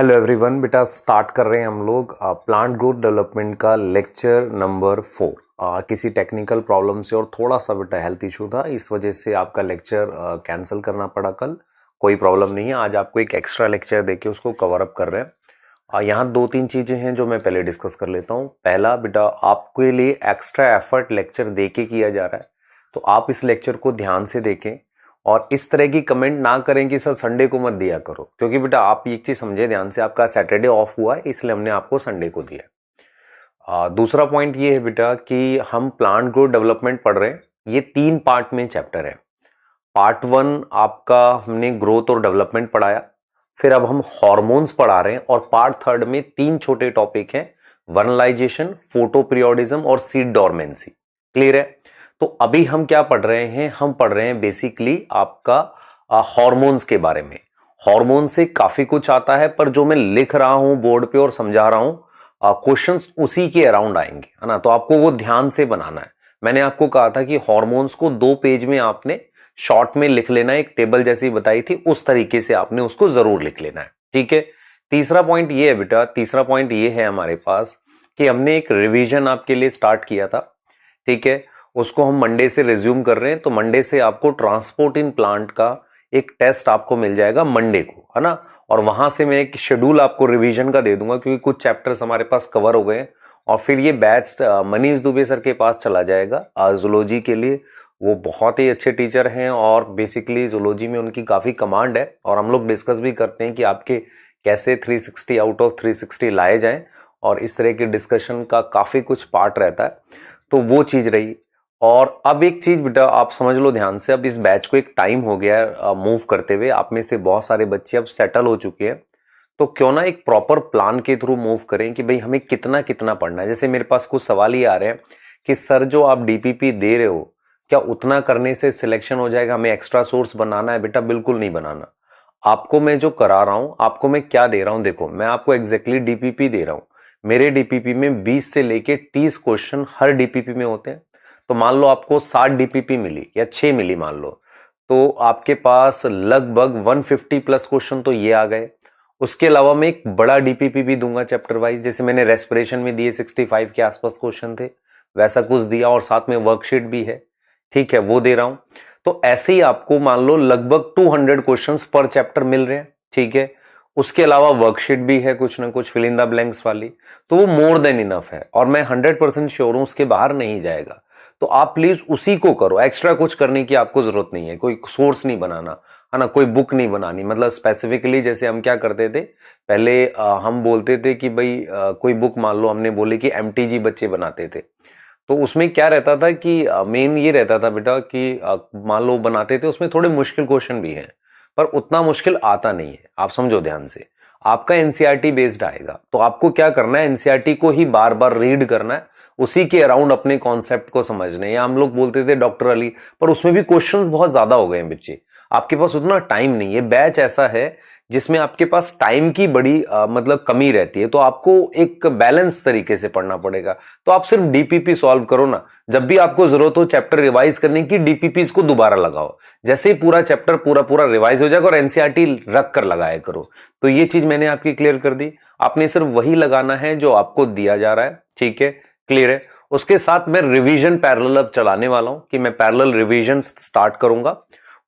Hello everyone. बेटा start कर रहे हैं हम लोग प्लांट ग्रोथ डेवलपमेंट का लेक्चर नंबर 4। किसी टेक्निकल प्रॉब्लम से और थोड़ा सा बेटा हेल्थ इशू था, इस वजह से आपका लेक्चर कैंसिल करना पड़ा कल। कोई प्रॉब्लम नहीं है, आज आपको एक एक्स्ट्रा लेक्चर देके उसको कवर अप कर रहे हैं। यहाँ दो तीन चीज़ें हैं जो मैं पहले डिस्कस कर लेता हूँ। पहला बेटा, आपके लिए एक्स्ट्रा एफर्ट लेक्चर देके किया जा रहा है, तो आप इस लेक्चर को ध्यान से देखें और इस तरह की कमेंट ना करें कि सर संडे को मत दिया करो, क्योंकि बेटा आप एक चीज समझे ध्यान से, आपका सैटरडे ऑफ हुआ है इसलिए हमने आपको संडे को दिया। दूसरा पॉइंट ये है बेटा कि हम प्लांट ग्रोथ डेवलपमेंट पढ़ रहे हैं। ये 3 पार्ट में चैप्टर है। पार्ट 1 आपका हमने ग्रोथ और डेवलपमेंट पढ़ाया, फिर अब हम हॉर्मोन्स पढ़ा रहे हैं, और पार्ट 3 में 3 छोटे टॉपिक हैं, वर्नलाइजेशन, फोटो पीरियोडिज्म और सीड डोरमेंसी। क्लियर है? तो अभी हम क्या पढ़ रहे हैं? हम पढ़ रहे हैं बेसिकली आपका हॉर्मोन्स के बारे में। हॉर्मोन से काफी कुछ आता है, पर जो मैं लिख रहा हूं बोर्ड पे और समझा रहा हूं, क्वेश्चंस उसी के अराउंड आएंगे, है ना। तो आपको वो ध्यान से बनाना है। मैंने आपको कहा था कि हॉर्मोन्स को 2 पेज में आपने शॉर्ट में लिख लेना है, एक टेबल जैसी बताई थी उस तरीके से आपने उसको जरूर लिख लेना है, ठीक है। तीसरा पॉइंट ये है बेटा, तीसरा पॉइंट ये है हमारे पास कि हमने एक रिवीजन आपके लिए स्टार्ट किया था, ठीक है। उसको हम मंडे से रिज्यूम कर रहे हैं, तो मंडे से आपको ट्रांसपोर्ट इन प्लांट का एक टेस्ट आपको मिल जाएगा मंडे को, है ना। और वहां से मैं एक शेड्यूल आपको रिवीजन का दे दूंगा, क्योंकि कुछ चैप्टर्स हमारे पास कवर हो गए। और फिर ये बैच मनीष दुबे सर के पास चला जाएगा जूलॉजी के लिए। वो बहुत ही अच्छे टीचर हैं और बेसिकली जूलॉजी में उनकी काफी कमांड है, और हम लोग डिस्कस भी करते हैं कि आपके कैसे 360 आउट ऑफ 360 लाए जाएं, और इस तरह के डिस्कशन का काफी कुछ पार्ट रहता है। तो वो चीज रही। और अब एक चीज बेटा आप समझ लो ध्यान से, अब इस बैच को एक टाइम हो गया है मूव करते हुए। आप में से बहुत सारे बच्चे अब सेटल हो चुके हैं, तो क्यों ना एक प्रॉपर प्लान के थ्रू मूव करें कि भाई हमें कितना कितना पढ़ना है। जैसे मेरे पास कुछ सवाल ही आ रहे हैं कि सर जो आप डीपीपी दे रहे हो, क्या उतना करने से सिलेक्शन हो जाएगा, हमें एक्स्ट्रा सोर्स बनाना है? बेटा बिल्कुल नहीं बनाना। आपको मैं जो करा रहा हूं, आपको मैं क्या दे रहा हूं, देखो मैं आपको एग्जैक्टली डीपीपी दे रहा हूं। मेरे डीपीपी में 20 से लेके 30 क्वेश्चन हर डीपीपी में होते हैं। तो मान लो आपको 60 डीपीपी मिली या 6 मिली मान लो, तो आपके पास लगभग 150 प्लस क्वेश्चन तो ये आ गए। उसके अलावा मैं एक बड़ा डीपीपी भी दूंगा चैप्टर वाइज, जैसे मैंने रेस्पिरेशन में दिए 65 के आसपास क्वेश्चन थे, वैसा कुछ दिया, और साथ में वर्कशीट भी है, ठीक है, वो दे रहा हूं। तो ऐसे ही आपको मान लो लगभग 200 क्वेश्चंस पर चैप्टर मिल रहे हैं, ठीक है। उसके अलावा वर्कशीट भी है कुछ ना कुछ फिल इन द ब्लैंक्स वाली, तो वो मोर देन इनफ है, और मैं 100% श्योर हूं उसके बाहर नहीं जाएगा। तो आप प्लीज उसी को करो, एक्स्ट्रा कुछ करने की आपको जरूरत नहीं है। कोई सोर्स नहीं बनाना, है ना, कोई बुक नहीं बनानी। मतलब स्पेसिफिकली जैसे हम क्या करते थे पहले, हम बोलते थे कि भाई कोई बुक मान लो हमने बोले कि एमटीजी बच्चे बनाते थे, तो उसमें क्या रहता था कि मेन ये रहता था बेटा कि मान लो बनाते थे, उसमें थोड़े मुश्किल क्वेश्चन भी हैं, पर उतना मुश्किल आता नहीं है। आप समझो ध्यान से, आपका एनसीईआरटी बेस्ड आएगा, तो आपको क्या करना है, एनसीईआरटी को ही बार बार रीड करना है, उसी के अराउंड अपने कॉन्सेप्ट को समझना है। या हम लोग बोलते थे डॉक्टर अली, पर उसमें भी क्वेश्चंस बहुत ज्यादा हो गए हैं बच्चे, आपके पास उतना टाइम नहीं है। बैच ऐसा है जिसमें आपके पास टाइम की बड़ी मतलब कमी रहती है, तो आपको एक बैलेंस तरीके से पढ़ना पड़ेगा। तो आप सिर्फ डीपीपी सॉल्व करो ना, जब भी आपको जरूरत हो चैप्टर रिवाइज करने की, डीपीपी को दोबारा लगाओ। जैसे ही पूरा चैप्टर पूरा पूरा रिवाइज हो जाएगा, और एनसीईआरटी रख कर लगाया करो। तो ये चीज मैंने आपकी क्लियर कर दी। आपने सिर्फ वही लगाना है जो आपको दिया जा रहा है, ठीक है, क्लियर है। उसके साथ मैं रिवीजन पैरेलल अब चलाने वाला हूं कि मैं पैरेलल रिवीजन स्टार्ट करूंगा,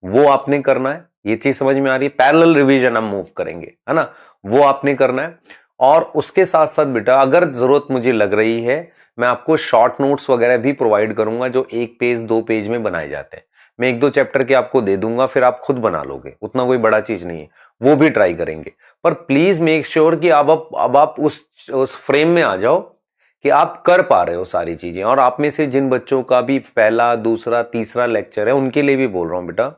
वो आपने करना है। ये चीज समझ में आ रही है? पैरेलल रिवीजन हम मूव करेंगे, है ना, वो आपने करना है। और उसके साथ साथ बेटा अगर जरूरत मुझे लग रही है, मैं आपको शॉर्ट नोट्स वगैरह भी प्रोवाइड करूंगा, जो 1 पेज 2 पेज में बनाए जाते हैं। मैं 1-2 चैप्टर के आपको दे दूंगा, फिर आप खुद बना लोगे, उतना कोई बड़ा चीज नहीं है, वो भी ट्राई करेंगे। पर प्लीज मेक श्योर कि अब आप उस फ्रेम में आ जाओ कि आप कर पा रहे हो सारी चीजें। और आप में से जिन बच्चों का भी पहला, दूसरा, तीसरा लेक्चर है, उनके लिए भी बोल रहा हूं बेटा,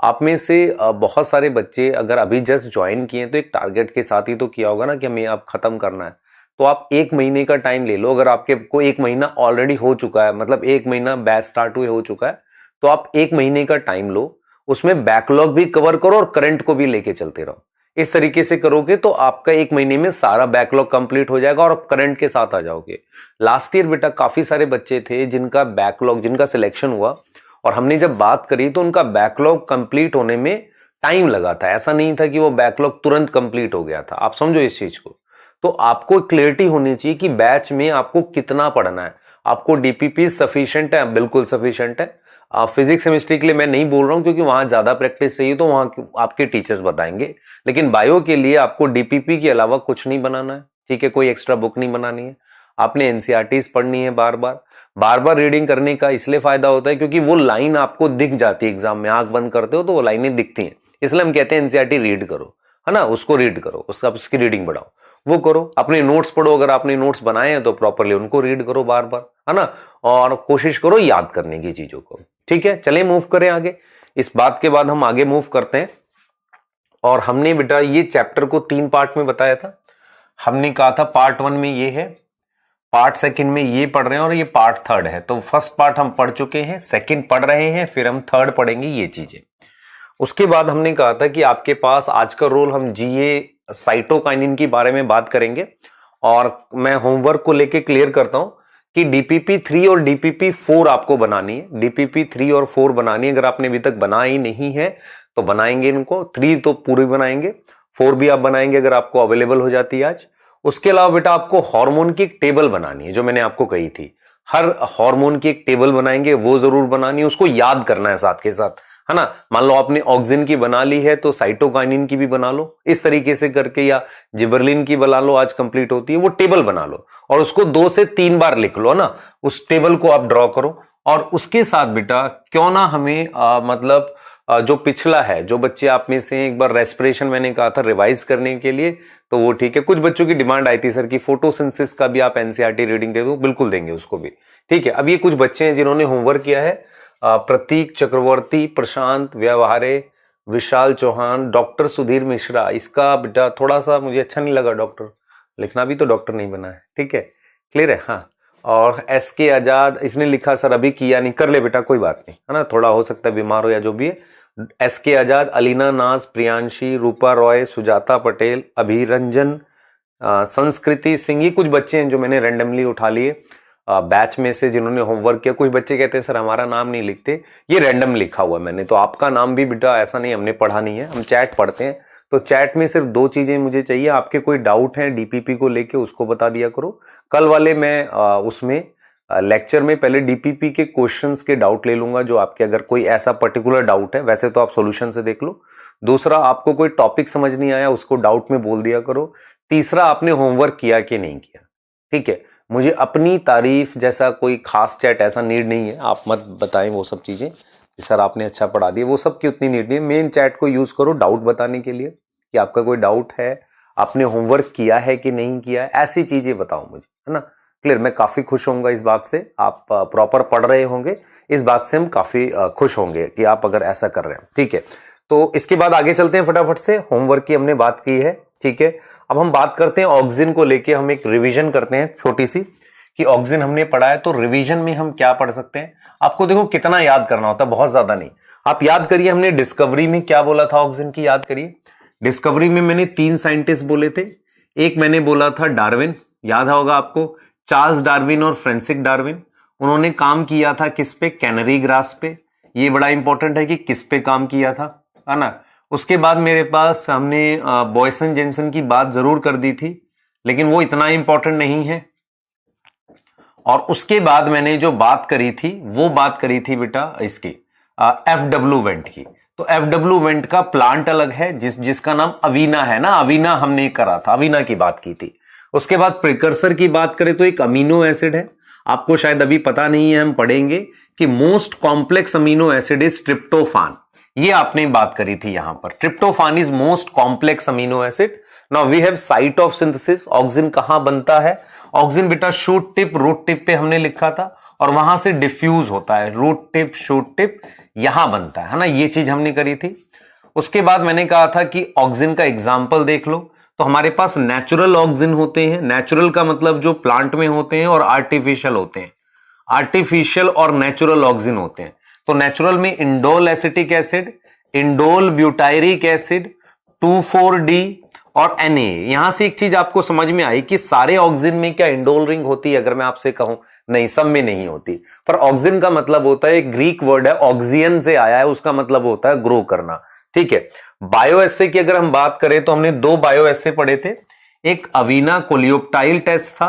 आप में से बहुत सारे बच्चे अगर अभी जस्ट ज्वाइन किए तो एक टारगेट के साथ ही तो किया होगा ना कि हमें अब खत्म करना है। तो आप 1 महीने का टाइम ले लो। अगर आपके को 1 महीना ऑलरेडी हो चुका है, मतलब 1 महीना बैच स्टार्ट हुए हो चुका है, तो आप 1 महीने का टाइम लो, उसमें बैकलॉग भी कवर करो और करंट को भी लेके चलते रहो। इस तरीके से करोगे तो आपका 1 महीने में सारा बैकलॉग कंप्लीट हो जाएगा और आप करंट के साथ आ जाओगे। लास्ट ईयर बेटा काफी सारे बच्चे थे जिनका बैकलॉग, जिनका सिलेक्शन हुआ, और हमने जब बात करी तो उनका बैकलॉग कंप्लीट होने में टाइम लगा था, ऐसा नहीं था कि वो बैकलॉग तुरंत कंप्लीट हो गया था। आप समझो इस चीज को। तो आपको क्लियरिटी होनी चाहिए कि बैच में आपको कितना पढ़ना है। आपको डीपीपी सफिशिएंट है? बिल्कुल सफिशिएंट है। फिजिक्स केमिस्ट्री के लिए मैं नहीं बोल रहा हूं क्योंकि वहां ज्यादा प्रैक्टिस चाहिए, तो वहां आपके टीचर्स बताएंगे। लेकिन बायो के लिए आपको डीपीपी के अलावा कुछ नहीं बनाना है, ठीक है? कोई एक्स्ट्रा बुक नहीं बनानी है। आपने एनसीईआरटीज पढ़नी है बार बार रीडिंग करने का इसलिए फायदा होता है क्योंकि वो लाइन आपको दिख जाती है एग्जाम में। आंख बंद करते हो तो वो लाइनें दिखती हैं, इसलिए हम कहते हैं एनसीईआरटी रीड करो, है ना? उसको रीड करो, उसकी रीडिंग बढ़ाओ, वो करो। अपने नोट्स पढ़ो, अगर आपने नोट्स बनाए हैं तो प्रॉपरली उनको रीड करो बार, है ना? और कोशिश करो याद करने की चीजों को, ठीक है? चलिए मूव करें आगे। इस बात के बाद हम आगे मूव करते हैं। और हमने बेटा ये चैप्टर को 3 पार्ट में बताया था। हमने कहा था पार्ट 1 में ये है, पार्ट 2 में ये पढ़ रहे हैं और ये पार्ट 3 है। तो फर्स्ट पार्ट हम पढ़ चुके हैं, 2 पढ़ रहे हैं, फिर हम 3 पढ़ेंगे ये चीजें। उसके बाद हमने कहा था कि आपके पास आज का रोल हम जीए साइटोकाइनिन के बारे में बात करेंगे। और मैं होमवर्क को लेके क्लियर करता हूं कि डीपीपी 3 और डीपीपी 4 आपको बनानी है। डीपीपी 3 और 4 बनानी है। अगर आपने अभी तक बनाई नहीं है तो बनाएंगे इनको। 3 तो पूरी बनाएंगे, 4 भी आप बनाएंगे अगर आपको अवेलेबल हो जाती है आज। उसके अलावा बेटा आपको हार्मोन की एक टेबल बनानी है, जो मैंने आपको कही थी। हर हार्मोन की एक टेबल बनाएंगे, वो जरूर बनानी है, उसको याद करना है साथ के साथ, है ना? मान लो आपने ऑक्सिन की बना ली है तो साइटोकाइनिन की भी बना लो इस तरीके से करके, या जिबरलिन की बना लो, आज कंप्लीट होती है। वो टेबल बना लो और उसको 2 से 3 बार लिख लो, ना? उस टेबल को आप ड्रॉ करो। और उसके साथ बेटा क्यों ना हमें मतलब जो पिछला है, जो बच्चे आप में से एक बार रेस्पिरेशन मैंने कहा था रिवाइज करने के लिए, तो वो ठीक है। कुछ बच्चों की डिमांड आई थी सर की फोटोसिंथेसिस का भी आप एनसीईआरटी रीडिंग दे दो, बिल्कुल देंगे उसको भी, ठीक है? अब ये कुछ बच्चे हैं जिन्होंने होमवर्क किया है, प्रतीक चक्रवर्ती, प्रशांत व्यवहारे, विशाल चौहान, डॉक्टर सुधीर मिश्रा। इसका बेटा थोड़ा सा मुझे अच्छा नहीं लगा, डॉक्टर लिखना भी तो डॉक्टर नहीं बना है, ठीक है? क्लियर है? हाँ। और एसके आजाद, इसने लिखा सर अभी किया नहीं, कर ले बेटा कोई बात नहीं, है ना? थोड़ा हो सकता है बीमार हो या जो भी है। एसके आजाद, अलीना नाज, प्रियांशी, रूपा रॉय, सुजाता पटेल, अभिरंजन, संस्कृति सिंह, ये कुछ बच्चे हैं जो मैंने रैंडमली उठा लिए बैच में से जिन्होंने होमवर्क किया। कुछ बच्चे कहते हैं सर हमारा नाम नहीं लिखते, ये रैंडम लिखा हुआ मैंने, तो आपका नाम भी बेटा ऐसा नहीं हमने पढ़ा नहीं है, हम चैट पढ़ते हैं। तो चैट में सिर्फ 2 चीजें मुझे चाहिए। आपके कोई डाउट है डीपीपी को लेके उसको बता दिया करो। कल वाले मैं उसमें लेक्चर में पहले डीपीपी के क्वेश्चंस के डाउट ले लूंगा, जो आपके अगर कोई ऐसा पर्टिकुलर डाउट है, वैसे तो आप सॉल्यूशन से देख लो। दूसरा, आपको कोई टॉपिक समझ नहीं आया उसको डाउट में बोल दिया करो। तीसरा, आपने होमवर्क किया कि नहीं किया, ठीक है? मुझे अपनी तारीफ जैसा कोई खास चैट ऐसा नीड नहीं है, आप मत बताएं वो सब चीजें सर आपने अच्छा पढ़ा दिया, वो सब की उतनी नीड नहीं है। मेन चैट को यूज करो डाउट बताने के लिए कि आपका कोई डाउट है, आपने होमवर्क किया है कि नहीं किया है, ऐसी चीजें बताओ मुझे, है ना? क्लियर? मैं काफी खुश होऊंगा इस बात से, आप प्रॉपर पढ़ रहे होंगे, इस बात से हम काफी खुश होंगे कि आप अगर ऐसा कर रहे हैं, ठीक है? तो इसके बाद आगे चलते हैं फटाफट से। होमवर्क की हमने बात की है, ठीक है? अब हम बात करते हैं ऑक्सिन को लेके, हम एक रिवीजन करते हैं छोटी सी कि ऑक्सिन हमने पढ़ा है, तो रिवीजन में हम क्या पढ़ सकते हैं। आपको देखो कितना याद करना होता है, बहुत ज्यादा नहीं। आप याद करिए हमने डिस्कवरी में क्या बोला था ऑक्सिन की, याद करिए। डिस्कवरी में मैंने 3 साइंटिस्ट बोले थे। एक मैंने बोला था डार्विन, याद होगा आपको, चार्ल्स डार्विन और फ्रांसिस डार्विन। उन्होंने काम किया था किस पे? कैनरी ग्रास पे। ये बड़ा इंपॉर्टेंट है कि किस पे काम किया था, है ना? उसके बाद मेरे पास हमने बॉयसन जेनसन की बात जरूर कर दी थी, लेकिन वो इतना इंपॉर्टेंट नहीं है। और उसके बाद मैंने जो बात करी थी वो बात करी थी बेटा इसकी एफडब्ल्यू वेंट की। तो एफडब्ल्यू वेंट का प्लांट अलग है जिसका नाम अवीना है ना, अवीना हमने करा था, अवीना की बात की थी। उसके बाद प्रिकर्सर की बात करें तो एक अमीनो एसिड है, आपको शायद अभी पता नहीं है, हम पढ़ेंगे कि most complex amino acid is tryptophan. ये आपने बात करी थी यहां पर, tryptophan is most complex amino acid. Now we have site of synthesis. Auxin कहां बनता है? ऑक्सिन बेटा शूट टिप, रूट टिप पे हमने लिखा था, और वहां से डिफ्यूज होता है, रूट टिप, शूट टिप, यहां बनता है ना, ये चीज हमने करी थी। उसके बाद मैंने कहा था कि ऑक्सिन का एग्जाम्पल देख लो। तो हमारे पास नेचुरल ऑक्सिन होते हैं, नेचुरल का मतलब जो प्लांट में होते हैं, और आर्टिफिशियल होते हैं। आर्टिफिशियल और नेचुरल ऑक्सिन होते हैं। तो नेचुरल में indole acetic acid, indole butyric acid, 2,4-D और Na। यहां से एक चीज आपको समझ में आई कि सारे ऑक्सिन में क्या इंडोल रिंग होती है? अगर मैं आपसे कहूं नहीं, सब में नहीं होती। पर ऑक्सिन का मतलब होता है, ग्रीक वर्ड है, ऑक्सियन से आया है, उसका मतलब होता है ग्रो करना, ठीक है? बायो एसे की अगर हम बात करें तो हमने दो बायो एसे पढ़े थे। एक अवीना कोलियोप्टाइल टेस्ट था,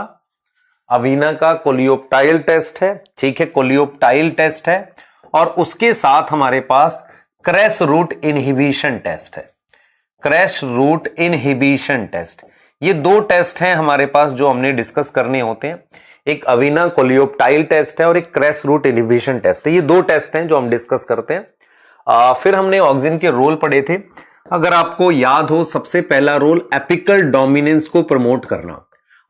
अवीना का कोलियोप्टाइल टेस्ट है, ठीक है, कोलियोप्टाइल टेस्ट है। और उसके साथ हमारे पास क्रैश रूट इनहिबिशन टेस्ट है, क्रैश रूट इनहिबिशन टेस्ट। ये दो टेस्ट हैं हमारे पास जो हमने डिस्कस करने होते हैं। एक अवीना कोलियोप्टाइल टेस्ट है और एक क्रैश रूट इनहिबिशन टेस्ट है। ये दो टेस्ट हैं जो हम डिस्कस करते हैं। फिर हमने ऑक्सिन के रोल पढ़े थे। अगर आपको याद हो, सबसे पहला रोल एपिकल डोमिनेंस को प्रमोट करना।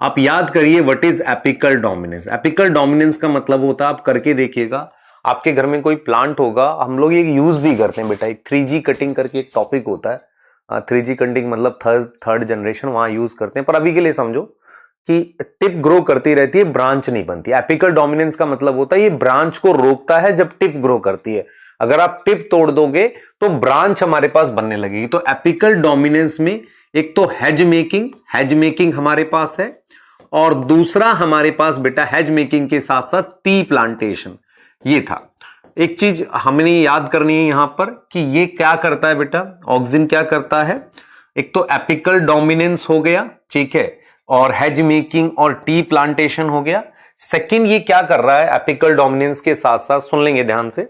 आप याद करिए what is apical dominance. Apical dominance का मतलब होता है, आप करके देखिएगा, आपके घर में कोई प्लांट होगा, हम लोग ये यूज भी करते हैं बेटा, एक 3G कटिंग करके एक टॉपिक होता है। 3G कटिंग मतलब थर्ड जनरेशन, वहां यूज करते हैं। पर अभी के लिए समझो कि टिप ग्रो करती रहती है, ब्रांच नहीं बनती। एपिकल डोमिनेंस का मतलब होता है ये ब्रांच को रोकता है जब टिप ग्रो करती है। अगर आप टिप तोड़ दोगे तो ब्रांच हमारे पास बनने लगेगी। तो एपिकल डोमिनेंस में एक तो हेज मेकिंग हमारे पास है, और दूसरा हमारे पास बेटा हेज मेकिंग के साथ साथ टी प्लांटेशन। ये था एक चीज हमें याद करनी है यहां पर कि ये क्या करता है बेटा, ऑक्सिन क्या करता है। एक तो एपिकल डोमिनेंस हो गया, ठीक है, और हेज मेकिंग और टी प्लांटेशन हो गया। सेकंड ये क्या कर रहा है एपिकल डोमिनेंस के साथ साथ, सुन लेंगे ध्यान से।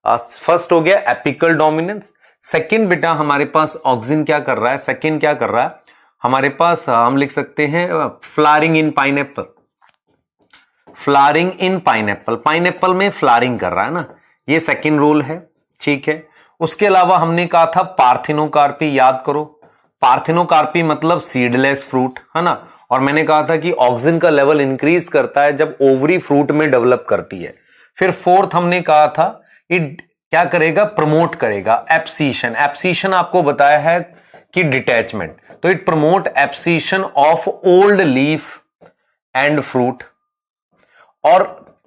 फर्स्ट हो गया एपिकल डोमिनेंस। सेकंड बेटा हमारे पास ऑक्सिन क्या कर रहा है, सेकंड क्या कर रहा है हमारे पास, हम लिख सकते हैं flowering in pineapple. Flowering in pineapple, pineapple में फ्लावरिंग कर रहा है ना, ये सेकंड रूल है, ठीक है। उसके अलावा हमने कहा था पार्थिनोकार्पी, याद करो, पार्थिनोकार्पी मतलब सीडलेस फ्रूट, है ना। और मैंने कहा था कि ऑक्सिन का लेवल इंक्रीज करता है जब ओवरी फ्रूट में डेवलप करती है। फिर फोर्थ हमने कहा था ये क्या करेगा, प्रमोट करेगा एब्सीशन। एब्सीशन आपको बताया है कि डिटैचमेंट, तो it promote abscission of old leaf and fruit, और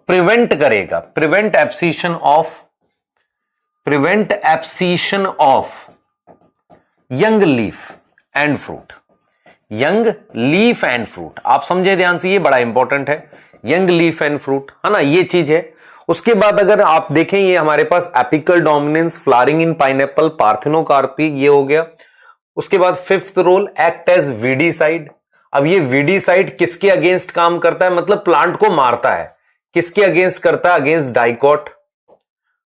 प्रिवेंट करेगा, prevent abscission of young leaf and fruit, young leaf and fruit. आप समझे ध्यान से, ये बड़ा इंपॉर्टेंट है, यंग लीफ एंड फ्रूट, है ना, ये चीज है। उसके बाद अगर आप देखें, ये हमारे पास apical dominance, flowering in pineapple, parthenocarpy, ये हो गया। उसके बाद fifth role act as weedicide. अब ये वीडीसाइड किसके अगेंस्ट काम करता है, मतलब प्लांट को मारता है। किसके अगेंस्ट करता है, अगेंस्ट डाइकॉट,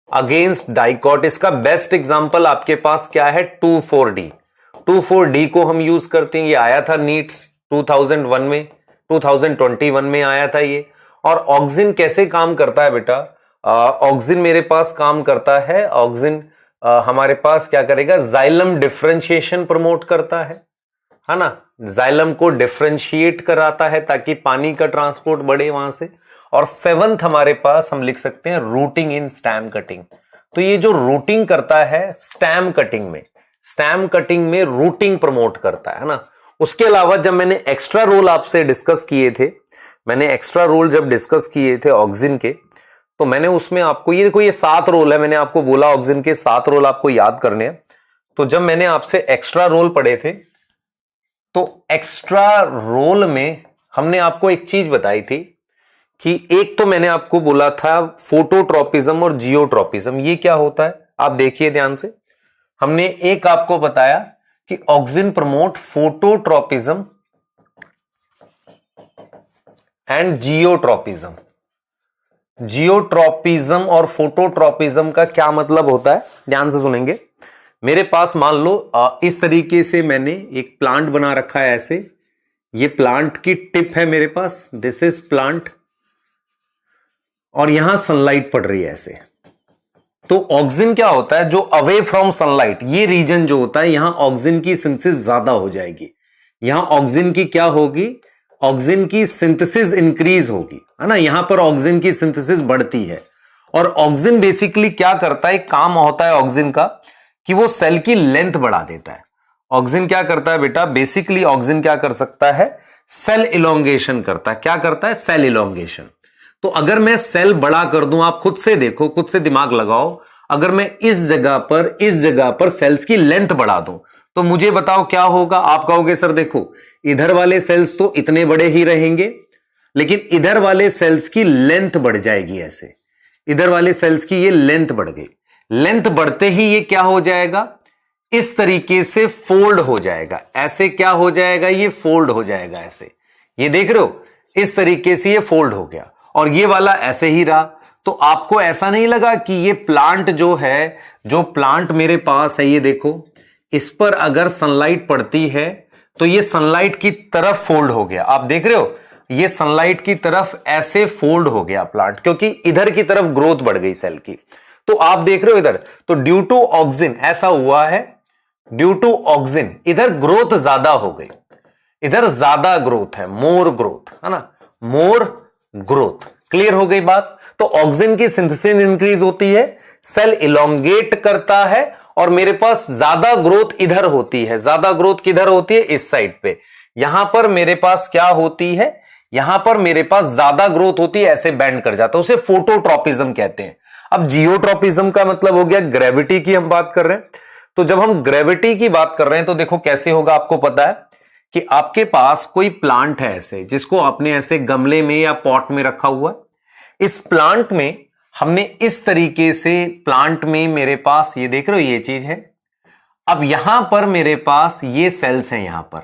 अगेंस्ट डाइकॉट। इसका बेस्ट एग्जांपल आपके पास क्या है, 2,4-D। 2,4-D को हम यूज करते हैं, ये आया था नीट 2001 में, 2021 में आया था ये। और ऑक्सिन कैसे काम करता है बेटा, ऑक्सिन मेरे पास काम करता है, ऑक्सिन हमारे पास क्या करेगा, जाइलम डिफरेंशिएशन प्रमोट करता है ना, जाइलम को डिफरेंशिएट कराता है ताकि पानी का ट्रांसपोर्ट बढ़े वहां से। और सेवंथ हमारे पास हम लिख सकते हैं रूटिंग इन स्टेम कटिंग। तो ये जो रूटिंग करता है स्टेम कटिंग में रूटिंग प्रमोट करता है ना। उसके अलावा जब मैंने एक्स्ट्रा रोल आपसे डिस्कस किए थे, ऑक्सिन के, तो मैंने उसमें आपको ये देखो, ये 7 रोल है, मैंने आपको बोला ऑक्सिन के 7 रोल आपको याद करने हैं। तो जब मैंने आपसे एक्स्ट्रा रोल पढ़े थे, तो एक्स्ट्रा रोल में हमने आपको एक चीज बताई थी कि एक तो मैंने आपको बोला था फोटोट्रोपिज्म और जियोट्रोपिज्म। ये क्या होता है आप देखिए ध्यान से। हमने एक आपको बताया कि auxin promote phototropism and geotropism. Geotropism और फोटोट्रोपिज्म का क्या मतलब होता है, ध्यान से सुनेंगे। मेरे पास मान लो इस तरीके से मैंने एक प्लांट बना रखा है, ऐसे ये प्लांट की टिप है मेरे पास, दिस इज प्लांट, और यहां सनलाइट पड़ रही है ऐसे। तो ऑक्सिन क्या होता है, जो अवे फ्रॉम सनलाइट, ये रीजन जो होता है, यहां ऑक्सिन की सिंथेसिस ज्यादा हो जाएगी। यहां ऑक्सिन की क्या होगी, ऑक्सिन की सिंथेसिस इंक्रीज होगी, है ना, यहां पर ऑक्सिन की सिंथेसिस बढ़ती है। और ऑक्सिन बेसिकली क्या करता है, काम होता है ऑक्सिन का कि वो सेल की लेंथ बढ़ा देता है। ऑक्सिन क्या करता है बेटा, बेसिकली ऑक्सिन क्या कर सकता है, सेल इलोंगेशन करता है। क्या करता है, सेल इलोंगेशन। तो अगर मैं सेल बड़ा कर दूं, आप खुद से देखो, खुद से दिमाग लगाओ, अगर मैं इस जगह पर सेल्स की लेंथ बढ़ा दूं, तो मुझे बताओ क्या होगा। आप कहोगे सर देखो, इधर वाले सेल्स तो इतने बड़े ही रहेंगे, लेकिन इधर वाले सेल्स की लेंथ बढ़ जाएगी ऐसे, इधर वाले सेल्स की ये लेंथ बढ़ गई। लेंथ बढ़ते ही ये क्या हो जाएगा, इस तरीके से फोल्ड हो जाएगा। ऐसे क्या हो जाएगा, ये फोल्ड हो जाएगा ऐसे, ये देख रहे हो, इस तरीके से ये फोल्ड हो गया। और ये वाला ऐसे ही रहा। तो आपको ऐसा नहीं लगा कि ये प्लांट जो है, जो प्लांट मेरे पास है, ये देखो, इस पर अगर सनलाइट पड़ती है तो ये सनलाइट की तरफ फोल्ड हो गया। आप देख रहे हो, ये सनलाइट की तरफ ऐसे फोल्ड हो गया प्लांट, क्योंकि इधर की तरफ ग्रोथ बढ़ गई सेल की। तो आप देख रहे हो इधर, तो ड्यू टू ऑक्सिन ऐसा हुआ है, ड्यू टू ऑक्सिन इधर ग्रोथ ज्यादा हो गई, इधर ज्यादा ग्रोथ है, मोर ग्रोथ है ना, मोर ग्रोथ। क्लियर हो गई बात। तो ऑक्सिन की सिंथेसिस इंक्रीज होती है, सेल इलोंगेट करता है, और मेरे पास ज्यादा ग्रोथ इधर होती है। ज्यादा ग्रोथ किधर होती है, इस साइड पे। यहां पर मेरे पास क्या होती है, यहां पर मेरे पास ज्यादा ग्रोथ होती है, ऐसे बैंड कर जाता है, उसे फोटोट्रोपिज्म कहते हैं। अब जियोट्रोपिज्म का मतलब हो गया ग्रेविटी की हम बात कर रहे हैं। तो जब हम ग्रेविटी की बात कर रहे हैं तो देखो कैसे होगा, आपको पता है कि आपके पास कोई प्लांट है ऐसे, जिसको आपने ऐसे गमले में या पॉट में रखा हुआ है। इस प्लांट में हमने इस तरीके से, प्लांट में मेरे पास ये देख रहे हो ये चीज है। अब यहां पर मेरे पास ये सेल्स हैं यहां पर।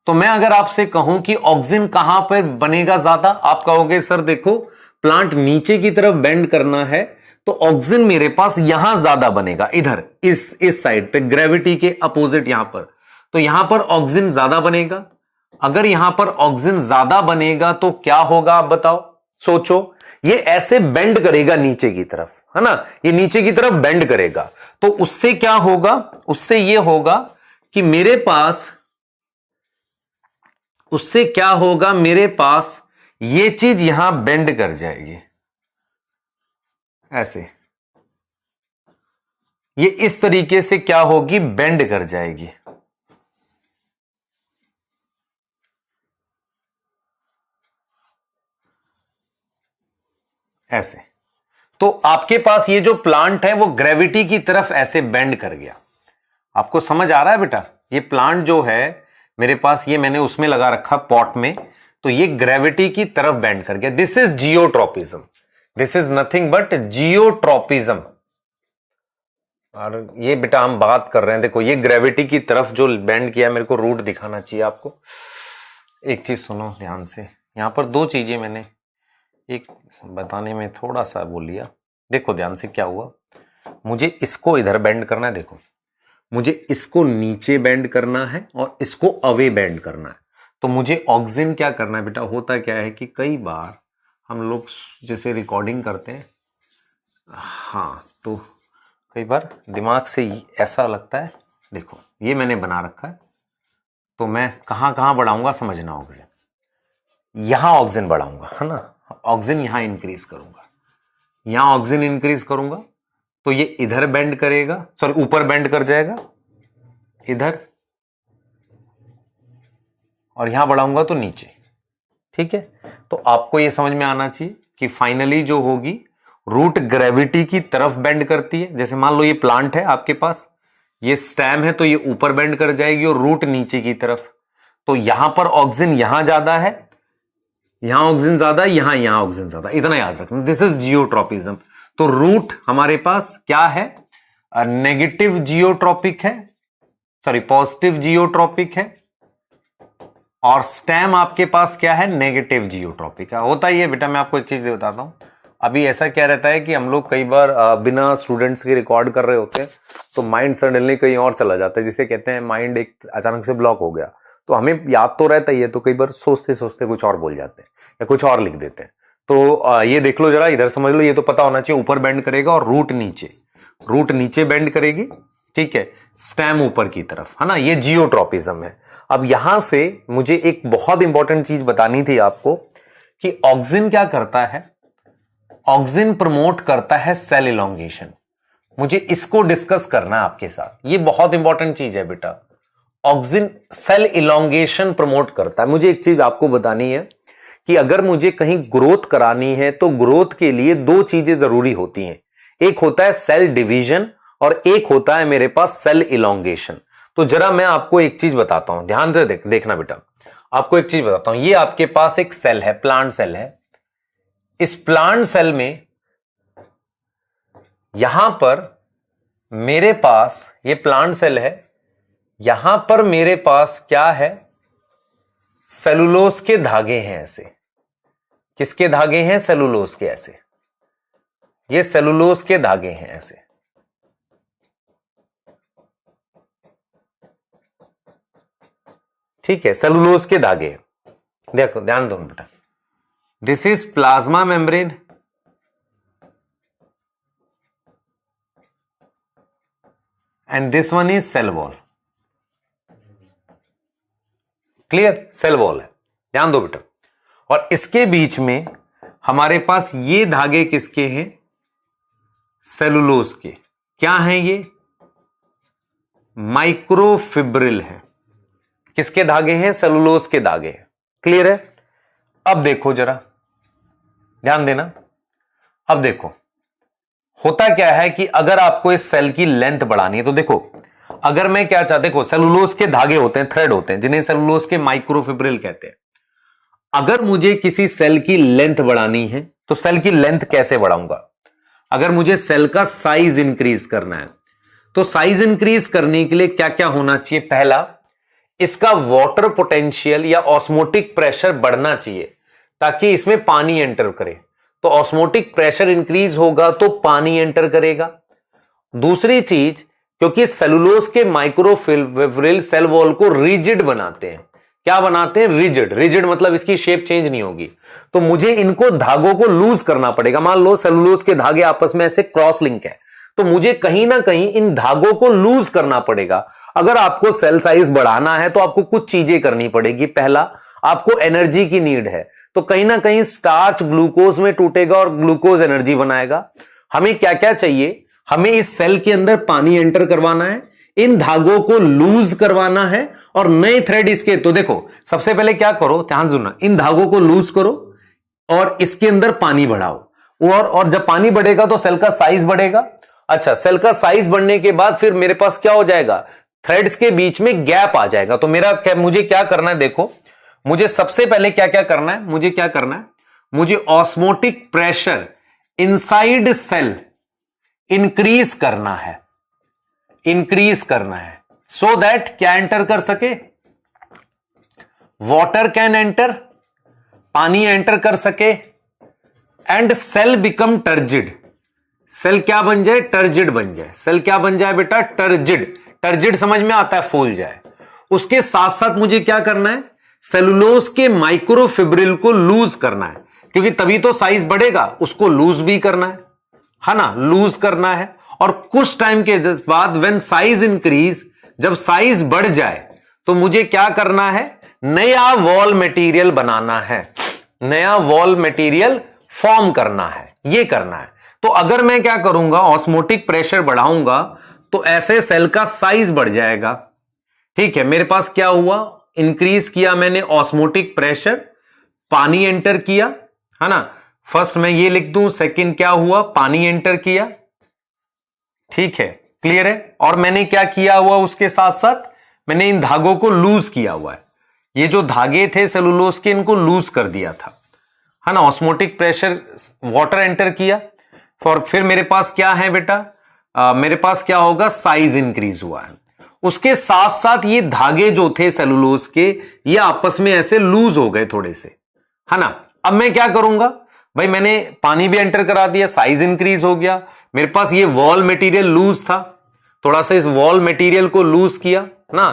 तो मैं अगर आपसे कहूं कि ऑक्सिन कहां पर बनेगा ज्यादा, आप कहोगे सर देखो प्लांट नीचे की तरफ बेंड करना है, तो ऑक्सिन मेरे पास यहां ज्यादा बनेगा, इधर इस साइड पे, ग्रेविटी के अपोजिट यहां पर। तो यहां पर ऑक्सिन ज्यादा बनेगा। अगर यहां पर ऑक्सिन ज्यादा बनेगा तो क्या होगा, आप बताओ, सोचो। ये ऐसे बेंड करेगा नीचे की तरफ, है ना, ये नीचे की तरफ बेंड करेगा। तो उससे क्या होगा, उससे ये होगा कि मेरे पास, उससे क्या होगा, मेरे पास ये चीज यहां बेंड कर जाएगी ऐसे, ये इस तरीके से क्या होगी, बेंड कर जाएगी ऐसे। तो आपके पास ये जो प्लांट है वो ग्रेविटी की तरफ ऐसे बेंड कर गया। आपको समझ आ रहा है बेटा, ये प्लांट जो है मेरे पास, ये मैंने उसमें लगा रखा पॉट में, तो ये ग्रेविटी की तरफ बेंड कर गया। This is geotropism, this is nothing but geotropism. और ये बेटा हम बात कर रहे हैं, देखो ये ग्रेविटी की तरफ जो बेंड किया, मेरे को रूट दिखाना चाहिए आपको। एक चीज सुनो ध्यान से, यहां पर दो चीजें मैंने एक बताने में थोड़ा सा बोल लिया। देखो ध्यान से क्या हुआ, मुझे इसको इधर बेंड करना है, देखो मुझे इसको नीचे बेंड करना है और इसको अवे बेंड करना है। तो मुझे ऑक्सिन क्या करना है बेटा, होता क्या है कि कई बार हम लोग जैसे रिकॉर्डिंग करते हैं, हाँ, तो कई बार दिमाग से ऐसा लगता है, देखो ये मैंने बना रखा है, तो मैं कहां कहां बढ़ाऊंगा समझना होगा। यहां ऑक्सिन बढ़ाऊंगा, है ना, ऑक्सिन यहां इंक्रीज करूंगा, यहां ऑक्सिन इंक्रीज करूंगा, तो ये इधर बेंड करेगा, सॉरी ऊपर बेंड कर जाएगा इधर, और यहां बढ़ाऊंगा तो नीचे। ठीक है, तो आपको ये समझ में आना चाहिए कि फाइनली जो होगी, रूट ग्रेविटी की तरफ बेंड करती है। जैसे मान लो ये प्लांट है आपके पास, ये स्टेम है, तो ये ऊपर बेंड कर जाएगी और रूट नीचे की तरफ। तो यहां पर ऑक्सिन यहां ज्यादा है, यहां ऑक्सिन ज्यादा है, यहां ऑक्सिन ज्यादा, इतना याद रखना। This is geotropism. तो रूट हमारे पास क्या है, नेगेटिव जियोट्रोपिक है, सॉरी पॉजिटिव जियोट्रोपिक है, और स्टेम आपके पास क्या है, नेगेटिव जियोट्रोपिक है। होता ही है बेटा, मैं आपको एक चीज बताता हूं। अभी ऐसा क्या रहता है कि हम लोग कई बार बिना स्टूडेंट्स के रिकॉर्ड कर रहे होते हैं, तो माइंड सडनली कहीं और चला जाता है, जिसे कहते हैं माइंड एक अचानक से ब्लॉक हो गया। तो हमें याद तो रहता ही है, तो कई बार सोचते सोचते कुछ और बोल जाते हैं या कुछ और लिख देते हैं। तो ये देख लो जरा, इधर समझ लो, ये तो पता होना चाहिए, ऊपर बेंड करेगा और रूट नीचे बेंड करेगी। ठीक है, स्टेम ऊपर की तरफ, है ना, ये जियोट्रोपिज्म है। अब यहां से मुझे एक बहुत इंपॉर्टेंट चीज बतानी थी आपको कि ऑक्सिन क्या करता है, ऑक्सिन प्रमोट करता है सेल इलोंगेशन। मुझे इसको डिस्कस करना है आपके साथ, ये बहुत इंपॉर्टेंट चीज है बेटा। ऑक्सिन सेल इलोंगेशन प्रमोट करता है। मुझे एक चीज आपको बतानी है कि अगर मुझे कहीं ग्रोथ करानी है तो ग्रोथ के लिए दो चीजें जरूरी होती हैं, एक होता है सेल डिवीजन और एक होता है मेरे पास सेल इलोंगेशन। तो जरा मैं आपको एक चीज बताता हूं, ध्यान से देखना बेटा, आपको एक चीज बताता हूं। ये आपके पास एक सेल है, प्लांट सेल है। इस प्लांट सेल में यहां पर मेरे पास ये प्लांट सेल है, यहां पर मेरे पास क्या है, सेलुलोज के धागे हैं ऐसे। किसके धागे हैं? सेलुलोज के। ऐसे ये सेलुलोज के धागे हैं ऐसे। ठीक है, सेलुलोज के धागे। देखो ध्यान दो बेटा, this is plasma membrane and this one is cell wall. Clear? Cell wall है, ध्यान दो बेटा। और इसके बीच में हमारे पास ये धागे किसके हैं? सेलुलोज के। क्या हैं ये? माइक्रोफिब्रिल है। किसके धागे हैं? सेलुलोज के धागे हैं। क्लियर है? अब देखो जरा, ध्यान देना। अब देखो होता क्या है कि अगर आपको इस सेल की लेंथ बढ़ानी है तो देखो, अगर मैं क्या चाहता, देखो सेलुलोज के धागे होते हैं, थ्रेड होते हैं, जिन्हें सेलुलोज के माइक्रोफिब्रिल कहते हैं। अगर मुझे किसी सेल की लेंथ बढ़ानी है तो सेल की लेंथ कैसे बढ़ाऊंगा? अगर मुझे सेल का साइज इंक्रीज करना है तो साइज इंक्रीज करने के लिए क्या क्या होना चाहिए? पहला, इसका वाटर पोटेंशियल या ऑस्मोटिक प्रेशर बढ़ना चाहिए ताकि इसमें पानी एंटर करे। तो ऑस्मोटिक प्रेशर इंक्रीज होगा तो पानी एंटर करेगा। दूसरी चीज, क्योंकि सेलुलोज के माइक्रोफिब्रिल सेल वॉल को रिजिड बनाते हैं। क्या बनाते हैं? रिजिड। रिजिड मतलब इसकी शेप चेंज नहीं होगी। तो मुझे इनको धागों को लूज करना पड़ेगा। मान लो सेलुलोज के धागे आपस में ऐसे क्रॉस लिंक है, तो मुझे कहीं ना कहीं इन धागों को लूज करना पड़ेगा। अगर आपको सेल साइज बढ़ाना है तो आपको कुछ चीजें करनी पड़ेगी। पहला, आपको एनर्जी की नीड है, तो कहीं ना कहीं स्टार्च ग्लूकोज में टूटेगा और ग्लूकोज एनर्जी बनाएगा। हमें क्या क्या चाहिए? हमें इस सेल के अंदर पानी एंटर करवाना है, इन धागों को लूज करवाना है और नए थ्रेड इसके। तो देखो सबसे पहले क्या करो, ध्यान सुनना, इन धागों को लूज करो और इसके अंदर पानी बढ़ाओ। और जब पानी बढ़ेगा तो सेल का साइज बढ़ेगा। अच्छा, सेल का साइज बढ़ने के बाद फिर मेरे पास क्या हो जाएगा? थ्रेड्स के बीच में गैप आ जाएगा। तो मुझे क्या करना है? देखो, मुझे सबसे पहले क्या क्या करना है? मुझे क्या करना है? मुझे osmotic pressure inside cell increase करना है। इंक्रीज करना है सो दैट क्या एंटर कर सके? वाटर कैन एंटर, पानी एंटर कर सके and cell become turgid. Cell क्या बन जाए? टर्जिड बन जाए। सेल क्या बन जाए बेटा? टर्जिड। टर्जिड समझ में आता है, फूल जाए। उसके साथ साथ मुझे क्या करना है? सेलुलोज के माइक्रोफिब्रिल को लूज करना है, क्योंकि तभी तो साइज बढ़ेगा। उसको लूज भी करना है ना? लूज करना है। और कुछ टाइम के बाद व्हेन साइज इंक्रीज, जब साइज बढ़ जाए तो मुझे क्या करना है? नया वॉल मटेरियल बनाना है, नया वॉल मटेरियल फॉर्म करना है, ये करना है। तो अगर मैं क्या करूंगा? ऑस्मोटिक प्रेशर बढ़ाऊंगा तो ऐसे सेल का साइज बढ़ जाएगा। ठीक है, मेरे पास क्या हुआ? इंक्रीज किया मैंने ऑस्मोटिक प्रेशर, पानी एंटर किया, है ना? फर्स्ट मैं ये लिख दूं, सेकंड क्या हुआ? पानी एंटर किया। ठीक है, क्लियर है? और मैंने क्या किया हुआ? उसके साथ साथ मैंने इन धागों को लूज किया हुआ है। ये जो धागे थे सेलुलोज के, इनको लूज कर दिया था, है ना? ऑस्मोटिक प्रेशर, वाटर एंटर किया। फिर मेरे पास क्या है बेटा? मेरे पास क्या होगा? साइज इंक्रीज हुआ है। उसके साथ साथ ये धागे जो थे सेलुलोज के, ये आपस में ऐसे लूज हो गए थोड़े से, है ना? अब मैं क्या करूंगा भाई? मैंने पानी भी एंटर करा दिया, साइज इंक्रीज हो गया। मेरे पास ये वॉल मटेरियल लूज था, थोड़ा सा इस वॉल मटेरियल को लूज किया ना।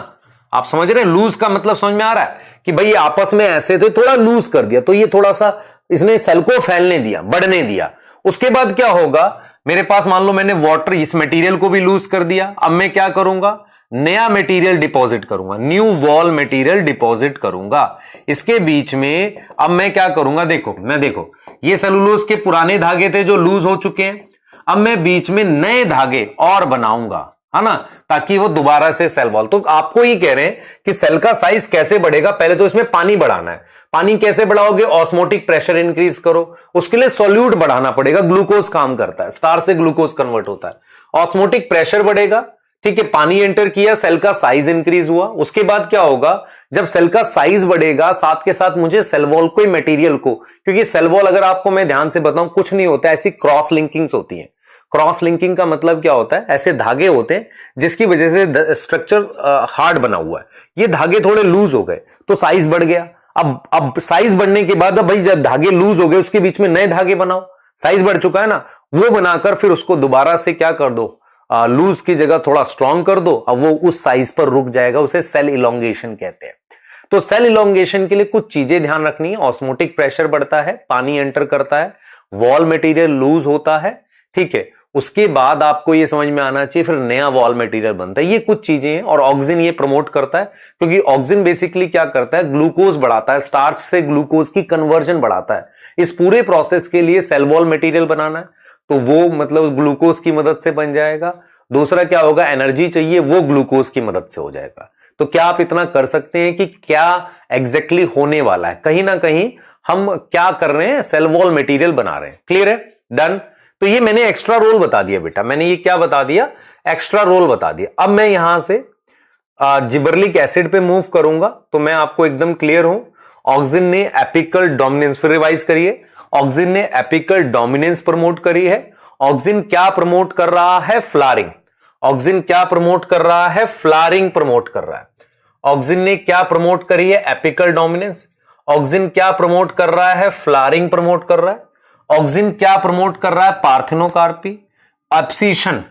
आप समझ रहे हैं? लूज का मतलब समझ में आ रहा है कि भाई आपस में ऐसे थे, थोड़ा लूज कर दिया, तो ये थोड़ा सा इसने सेल को फैलने दिया, बढ़ने दिया। उसके बाद क्या होगा? मेरे पास मान लो मैंने वाटर, इस मटेरियल को भी लूज कर दिया। अब मैं क्या करूंगा? नया मटेरियल डिपॉजिट करूंगा, न्यू वॉल मटेरियल डिपॉजिट करूंगा। इसके बीच में अब मैं क्या करूंगा? देखो ये सेलुलोज के पुराने धागे थे जो लूज हो चुके हैं। अब मैं बीच में नए धागे और बनाऊंगा, है ना, ताकि वो दोबारा से सेल वॉल। तो आपको ही कह रहे हैं कि सेल का साइज कैसे बढ़ेगा? पहले तो इसमें पानी बढ़ाना है। पानी कैसे बढ़ाओगे? ऑस्मोटिक प्रेशर इंक्रीज करो। उसके लिए सॉल्यूट बढ़ाना पड़ेगा। ग्लूकोज काम करता है, स्टार से ग्लूकोज कन्वर्ट होता है। ऑस्मोटिक प्रेशर बढ़ेगा, ठीक है, पानी एंटर किया, सेल का साइज इंक्रीज हुआ। उसके बाद क्या होगा? जब सेल का साइज बढ़ेगा, साथ के साथ मुझे सेल वॉल को, मटेरियल को, क्योंकि सेल वॉल अगर आपको मैं ध्यान से बताऊं कुछ नहीं होता, ऐसी क्रॉस लिंकिंग्स होती हैं। क्रॉस लिंकिंग का मतलब क्या होता है, ऐसे धागे होते हैं जिसकी वजह से स्ट्रक्चर हार्ड बना हुआ है, ये धागे थोड़े लूज हो गए तो साइज बढ़ गया। अब साइज बढ़ने के बाद अब भाई जब धागे लूज हो गए उसके बीच में नए धागे बनाओ, साइज बढ़ चुका है ना, वो बनाकर फिर उसको दोबारा से क्या कर दो, लूज की जगह थोड़ा स्ट्रांग कर दो, अब वो उस साइज पर रुक जाएगा, उसे सेल इलोंगेशन कहते हैं। तो सेल इलोंगेशन के लिए कुछ चीजें ध्यान रखनी है, ऑस्मोटिक प्रेशर बढ़ता है, पानी एंटर करता है, वॉल मटेरियल लूज होता है, ठीक है, उसके बाद आपको ये समझ में आना चाहिए फिर नया वॉल मटेरियल बनता है, ये कुछ चीजें हैं। और ऑक्सिन ये प्रमोट करता है, क्योंकि ऑक्सिन बेसिकली क्या करता है, ग्लूकोज बढ़ाता है, स्टार्च से ग्लूकोज की कन्वर्जन बढ़ाता है। इस पूरे प्रोसेस के लिए सेल वॉल मटेरियल बनाना है तो वो मतलब ग्लूकोज की मदद से बन जाएगा। दूसरा क्या होगा, एनर्जी चाहिए, वो ग्लूकोज की मदद से हो जाएगा। तो क्या आप इतना कर सकते हैं कि क्या एग्जैक्टली होने वाला है, कहीं ना कहीं हम क्या कर रहे हैं, सेल वॉल मटेरियल बना रहे हैं। क्लियर है, डन। तो ये मैंने एक्स्ट्रा रोल बता दिया बेटा, मैंने ये क्या बता दिया, एक्स्ट्रा रोल बता दिया। अब मैं यहां से जिबरलिक एसिड पे मूव करूंगा तो मैं आपको एकदम क्लियर हूं। ऑक्सिन ने एपिकल डोमिनेंस, फिर रिवाइज करिए, ऑक्सिन ने एपिकल डोमिनेंस प्रमोट करी है। ऑक्सिन क्या प्रमोट कर रहा है, फ्लारिंग। ऑक्सिन क्या प्रमोट कर रहा है, फ्लारिंग प्रमोट कर रहा है। ऑक्सिन ने क्या प्रमोट करी है, एपिकल डोमिनेंस। ऑक्सिन क्या प्रमोट कर रहा है, फ्लारिंग प्रमोट कर रहा है। ऑक्सिन क्या प्रमोट कर रहा है, parthenocarpy, abscission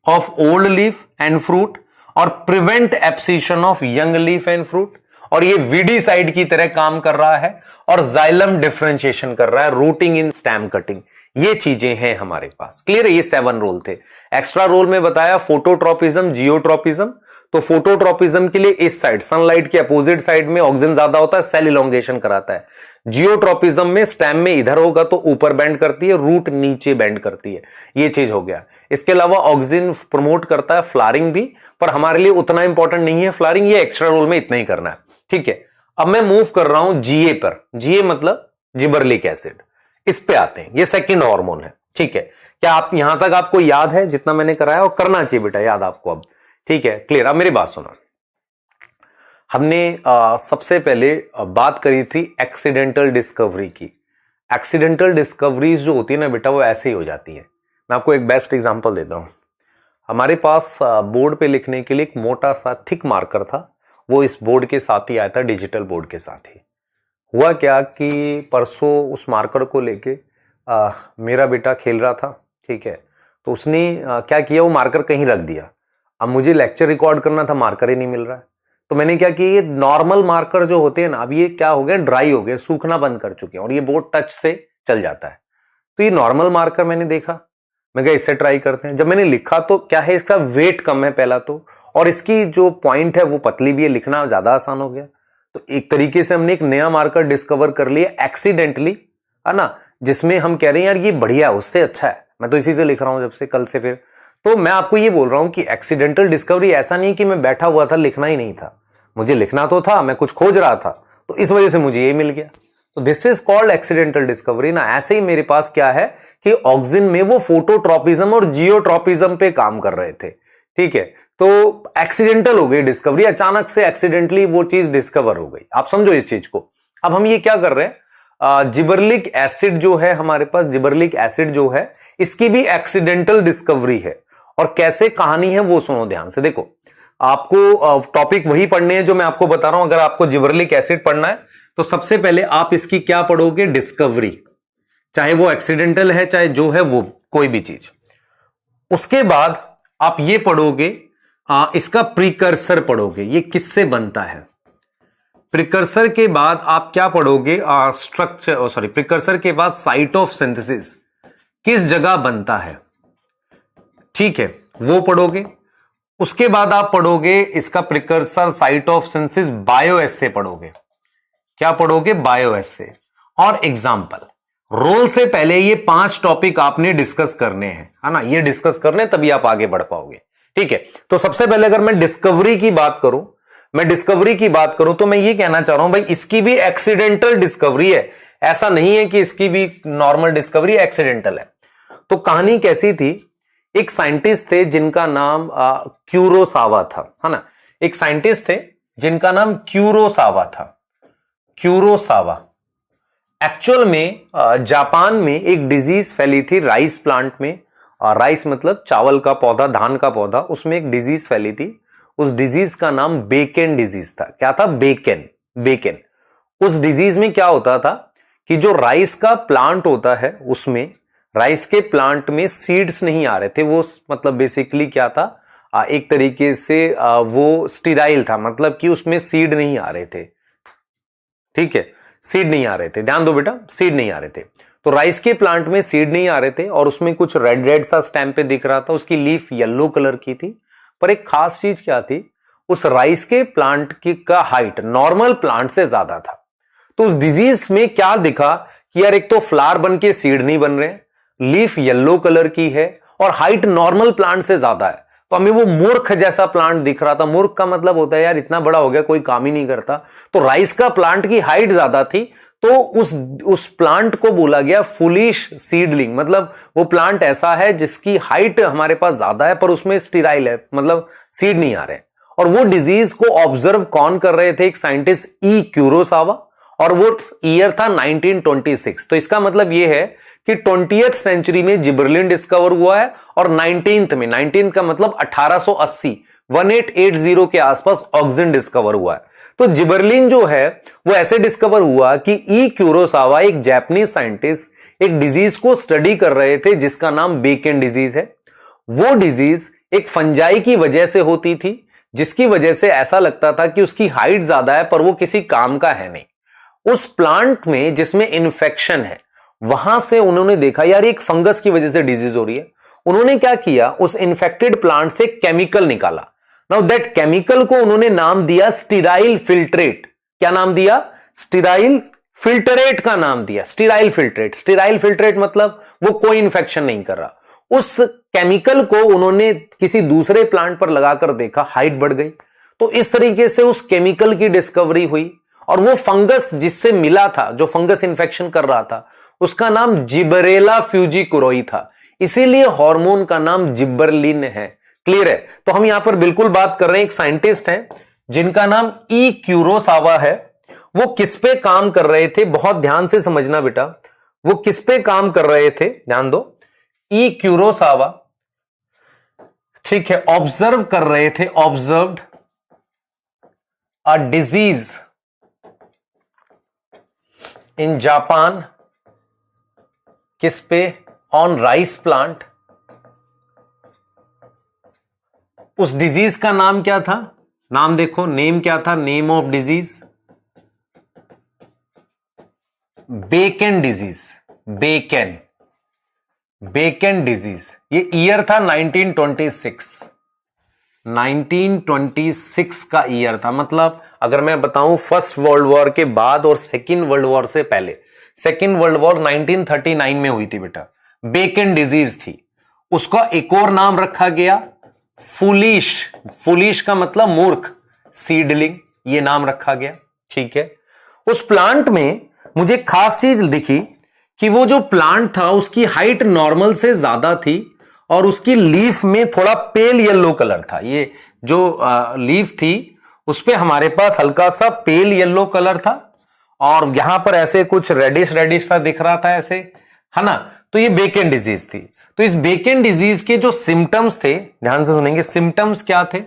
of old leaf and fruit और prevent abscission of young leaf and fruit. और ये वीडीसाइड की तरह काम कर रहा है और जाइलम डिफरेंशिएशन कर रहा है, रूटिंग इन स्टेम कटिंग, ये चीजें हैं हमारे पास। क्लियर है, ये 7 रोल थे। एक्स्ट्रा रोल में बताया फोटोट्रोपिज्म, जियोट्रोपिज्म। तो फोटोट्रोपिज्म के लिए इस साइड सनलाइट के अपोजिट साइड में ऑक्सिन ज्यादा होता है, सेल इलोंगेशन कराता है। जियोट्रोपिज्म में स्टेम में इधर होगा तो ऊपर बेंड करती है, रूट नीचे बेंड करती है, ये चीज हो गया। इसके अलावा ऑक्सिन प्रमोट करता है फ्लारिंग भी, पर हमारे लिए उतना इंपॉर्टेंट नहीं है फ्लारिंग, ये एक्स्ट्रा रोल में इतना ही करना है, ठीक है। अब मैं मूव कर रहा हूं जीए पर, जीए मतलब जिबरलिक एसिड, इस पे आते हैं, ये सेकंड हार्मोन है, ठीक है। क्या आप यहां तक आपको याद है जितना मैंने कराया, और करना चाहिए बेटा याद आपको अब, ठीक है, क्लियर। अब मेरी बात सुनो, हमने सबसे पहले बात करी थी एक्सीडेंटल डिस्कवरी की। एक्सीडेंटल डिस्कवरीज जो होती है ना बेटा, वो ऐसे ही हो जाती है। मैं आपको एक बेस्ट एग्जांपल देता हूं। हमारे पास बोर्ड पे लिखने के लिए एक मोटा सा थिक मार्कर था, वो इस बोर्ड के साथ ही आया था, डिजिटल बोर्ड के साथ ही। हुआ क्या कि परसों उस मार्कर को लेके मेरा बेटा खेल रहा था, ठीक है, तो उसने क्या किया, वो मार्कर कहीं रख दिया। अब मुझे लेक्चर रिकॉर्ड करना था, मार्कर ही नहीं मिल रहा है, तो मैंने क्या किया, ये नॉर्मल मार्कर जो होते हैं ना, अब ये क्या हो गए, ड्राई हो गए, सूखना बंद कर चुके हैं और ये बोर्ड टच से चल जाता है। तो ये नॉर्मल मार्कर मैंने देखा, मैं कहा इससे ट्राई करते हैं। जब मैंने लिखा तो क्या है, इसका वेट कम है पहला तो, और इसकी जो पॉइंट है वो पतली भी है, लिखना ज्यादा आसान हो गया। तो एक तरीके से हमने एक नया मार्कर डिस्कवर कर लिया एक्सीडेंटली, है ना, जिसमें हम कह रहे हैं यार ये बढ़िया है, उससे अच्छा है। मैं तो इसी से लिख रहा हूं जब से, कल से। फिर तो मैं आपको ये बोल रहा हूं कि एक्सीडेंटल डिस्कवरी ऐसा नहीं कि मैं बैठा हुआ था, लिखना ही नहीं था, मुझे लिखना तो था, मैं कुछ खोज रहा था, तो इस वजह से मुझे ये मिल गया। तो this is called accidental discovery ना। ऐसे ही मेरे पास क्या है कि ऑक्सिन में वो फोटोट्रोपिज्म और जियोट्रोपिज्म पे काम कर रहे थे, ठीक है। तो एक्सीडेंटल हो गई डिस्कवरी, अचानक से एक्सीडेंटली वो चीज डिस्कवर हो गई, आप समझो इस चीज को। अब हम ये क्या कर रहे हैं, जिबरलिक एसिड जो है हमारे पास, जिबरलिक एसिड जो है इसकी भी एक्सीडेंटल डिस्कवरी है। और कैसे कहानी है वो सुनो ध्यान से। देखो, आपको टॉपिक वही पढ़ने हैं जो मैं आपको बता रहा हूं। अगर आपको जिबरलिक एसिड पढ़ना है तो सबसे पहले आप इसकी क्या पढ़ोगे, डिस्कवरी, चाहे वो एक्सीडेंटल है चाहे जो है वो कोई भी चीज। उसके बाद आप ये पढ़ोगे, इसका प्रीकर्सर पढ़ोगे, ये किससे बनता है। प्रीकर्सर के बाद आप क्या पढ़ोगे, स्ट्रक्चर, सॉरी, प्रीकर्सर के बाद साइट ऑफ सिंथेसिस, किस जगह बनता है, ठीक है, वो पढ़ोगे। उसके बाद आप पढ़ोगे इसका प्रीकर्सर, साइट ऑफ सिंथेसिस, बायोएस्से पढ़ोगे। क्या पढ़ोगे, बायोएस्से और एग्जाम्पल। रोल से पहले ये 5 टॉपिक आपने डिस्कस करने हैं, है ना, ये डिस्कस करने तभी आप आगे बढ़ पाओगे, ठीक है। तो सबसे पहले अगर मैं डिस्कवरी की बात करूं, तो मैं ये कहना चाह रहा हूं भाई इसकी भी एक्सीडेंटल डिस्कवरी है, ऐसा नहीं है कि इसकी भी नॉर्मल डिस्कवरी एक्सीडेंटल है। तो कहानी कैसी थी, एक साइंटिस्ट थे जिनका नाम क्यूरोसावा था, है ना, एक साइंटिस्ट थे जिनका नाम क्यूरोसावा था। क्यूरोसावा एक्चुअल में जापान में एक डिजीज फैली थी राइस प्लांट में, राइस मतलब चावल का पौधा, धान का पौधा, उसमें एक डिजीज फैली थी। उस डिजीज का नाम बेकेन डिजीज था। क्या था? बेकेन। बेकेन। उस डिजीज में क्या होता था कि जो राइस का प्लांट होता है उसमें, राइस के प्लांट में सीड्स नहीं आ रहे थे। वो मतलब बेसिकली क्या था, एक तरीके से वो स्टीराइल था, मतलब कि उसमें सीड नहीं आ रहे थे। ठीक है, सीड नहीं आ रहे थे, ध्यान दो बेटा, सीड नहीं आ रहे थे। तो राइस के प्लांट में सीड नहीं आ रहे थे और उसमें कुछ रेड रेड सा स्टेम पे दिख रहा था, उसकी लीफ येलो कलर की थी। पर एक खास चीज क्या थी, उस राइस के प्लांट की का हाइट नॉर्मल प्लांट से ज्यादा था। तो उस डिजीज में क्या दिखा कि यार एक तो फ्लावर बन के सीड नहीं बन रहे, लीफ येलो कलर की है और हाइट नॉर्मल प्लांट से ज्यादा है। तो हमें वो मूर्ख जैसा प्लांट दिख रहा था। मूर्ख का मतलब होता है यार इतना बड़ा हो गया, कोई काम ही नहीं करता। तो राइस का प्लांट की हाइट ज्यादा थी, तो उस प्लांट को बोला गया फुलिश सीडलिंग। मतलब वो प्लांट ऐसा है जिसकी हाइट हमारे पास ज्यादा है पर उसमें स्टीराइल है, मतलब सीड नहीं आ रहे। और वो डिजीज को ऑब्जर्व कौन कर रहे थे? एक साइंटिस्ट ई क्यूरोसावा, और वो ईयर था 1926। तो इसका मतलब यह है कि 20th सेंचुरी में जिबरलिन डिस्कवर हुआ है और 19th का मतलब 1880 1880 के आसपास ऑक्सिन डिस्कवर हुआ है। तो जिबरलिन जो है वो ऐसे डिस्कवर हुआ कि ई क्यूरोसावा, एक जापानीज साइंटिस्ट, एक डिजीज को स्टडी कर रहे थे जिसका नाम बेकेन डिजीज है। वो डिजीज एक फंजाई की वजह से होती थी, जिसकी वजह से ऐसा लगता था कि उसकी हाइट ज्यादा है पर वो किसी काम का है नहीं। उस प्लांट में जिसमें इन्फेक्शन है, वहां से उन्होंने देखा यार एक फंगस की वजह से डिजीज हो रही है। उन्होंने क्या किया, उस इन्फेक्टेड प्लांट से केमिकल निकाला। नाउ दैट केमिकल को उन्होंने नाम दिया स्टीराइल फिल्ट्रेट। क्या नाम दिया? स्टीराइल फिल्ट्रेट का नाम दिया, स्टीराइल फिल्ट्रेट। स्टीराइल फिल्ट्रेट मतलब वो कोई इन्फेक्शन नहीं कर रहा। उस केमिकल को उन्होंने किसी दूसरे प्लांट पर लगाकर देखा, हाइट बढ़ गई। तो इस तरीके से उस केमिकल की डिस्कवरी हुई और वो फंगस जिससे मिला था, जो फंगस इन्फेक्शन कर रहा था, उसका नाम जिबरेला फ्यूजिकुरोई था। इसीलिए हार्मोन का नाम जिबरलिन है। क्लियर है? तो हम यहां पर बिल्कुल बात कर रहे हैं, एक साइंटिस्ट हैं जिनका नाम ई क्यूरोसावा है। वो किस पे काम कर रहे थे? बहुत ध्यान से समझना बेटा, वो किस पे काम कर रहे थे, ध्यान दो। ई क्यूरोसावा, ठीक है, ऑब्जर्व कर रहे थे, observed a disease in Japan. किस पे? On rice plant. उस डिजीज का नाम क्या था? नाम देखो, नेम क्या था? Name of disease bakanae disease. Bakanae, bakanae disease. ये ईयर था 1926। 1926 का ईयर था। मतलब अगर मैं बताऊं फर्स्ट वर्ल्ड वॉर के बाद और सेकेंड वर्ल्ड वॉर से पहले, सेकेंड वर्ल्ड वॉर 1939 में हुई थी बेटा। बेकेन डिजीज थी। उसका एक और नाम रखा गया फुलिश। फुलिश का मतलब मूर्ख, सीडलिंग, ये नाम रखा गया। ठीक है, उस प्लांट में मुझे खास चीज दिखी कि वो जो प्लांट था उसकी हाइट नॉर्मल से ज्यादा थी और उसकी लीफ में थोड़ा पेल येलो कलर था। ये जो लीफ थी उस पे हमारे पास हल्का सा पेल येलो कलर था और यहां पर ऐसे कुछ रेडिश रेडिश सा दिख रहा था ऐसे, है ना। तो ये बेकेन डिजीज थी। तो इस बेकेन डिजीज के जो सिम्टम्स थे, ध्यान से सुनेंगे, सिम्टम्स क्या थे?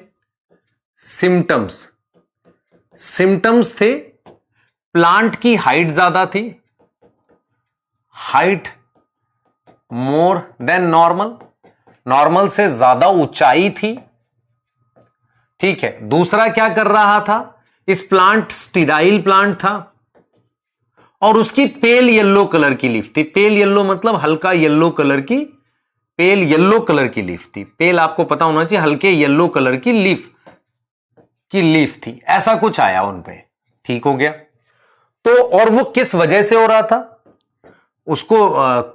सिम्टम्स, सिम्टम्स थे प्लांट की हाइट ज्यादा थी, height more than normal, normal से ज्यादा ऊंचाई थी। ठीक है, दूसरा क्या कर रहा था, इस प्लांट स्टीराइल प्लांट था और उसकी पेल येलो कलर की लीफ थी। पेल येलो मतलब हल्का येलो कलर की, पेल येलो कलर की लीफ थी। पेल आपको पता होना चाहिए, हल्के येलो कलर की लीफ थी। ऐसा कुछ आया उन पे। ठीक हो गया। तो और वो किस वजह से हो रहा था? उसको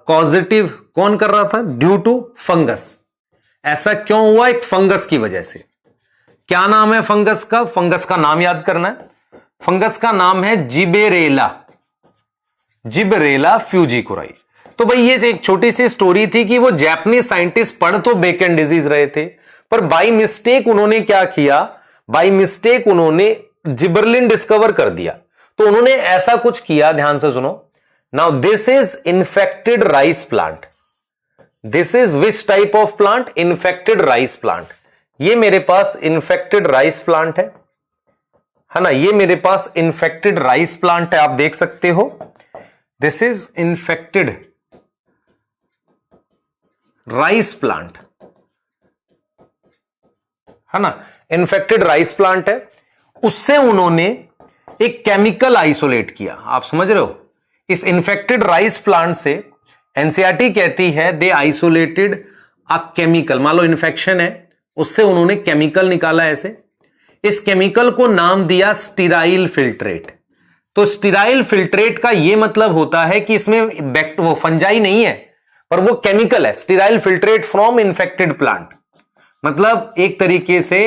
कॉजेटिव कौन कर रहा था? Due to fungus. ऐसा क्यों हुआ? एक फंगस की वजह से। क्या नाम है फंगस का? फंगस का नाम याद करना है। फंगस का नाम है जिबेरेला, जिबरेला फ्यूजिकुराई। तो भाई ये एक छोटी सी स्टोरी थी कि वो जापानीज साइंटिस्ट पढ़ तो बेकेन डिजीज रहे थे पर बाय मिस्टेक उन्होंने क्या किया, बाय मिस्टेक उन्होंने जिबरलिन डिस्कवर कर दिया। तो उन्होंने ऐसा कुछ किया, ध्यान से सुनो। Now this is infected rice plant, this is which type of plant? Infected rice plant. ये मेरे पास इन्फेक्टेड राइस प्लांट है ना, ये मेरे पास इन्फेक्टेड राइस प्लांट है, आप देख सकते हो। This is infected rice plant, है ना, इन्फेक्टेड राइस प्लांट है। उससे उन्होंने एक केमिकल आइसोलेट किया, आप समझ रहे हो। इस इन्फेक्टेड राइस प्लांट से एनसीईआरटी कहती है दे आइसोलेटेड अ केमिकल। मान लो इन्फेक्शन है, उससे उन्होंने केमिकल निकाला ऐसे। इस केमिकल को नाम दिया स्टीराइल फिल्ट्रेट। तो स्टीराइल फिल्ट्रेट का यह मतलब होता है कि इसमें वो फंजाई नहीं है, पर वो केमिकल है। Sterile filtrate from infected plant, मतलब एक तरीके से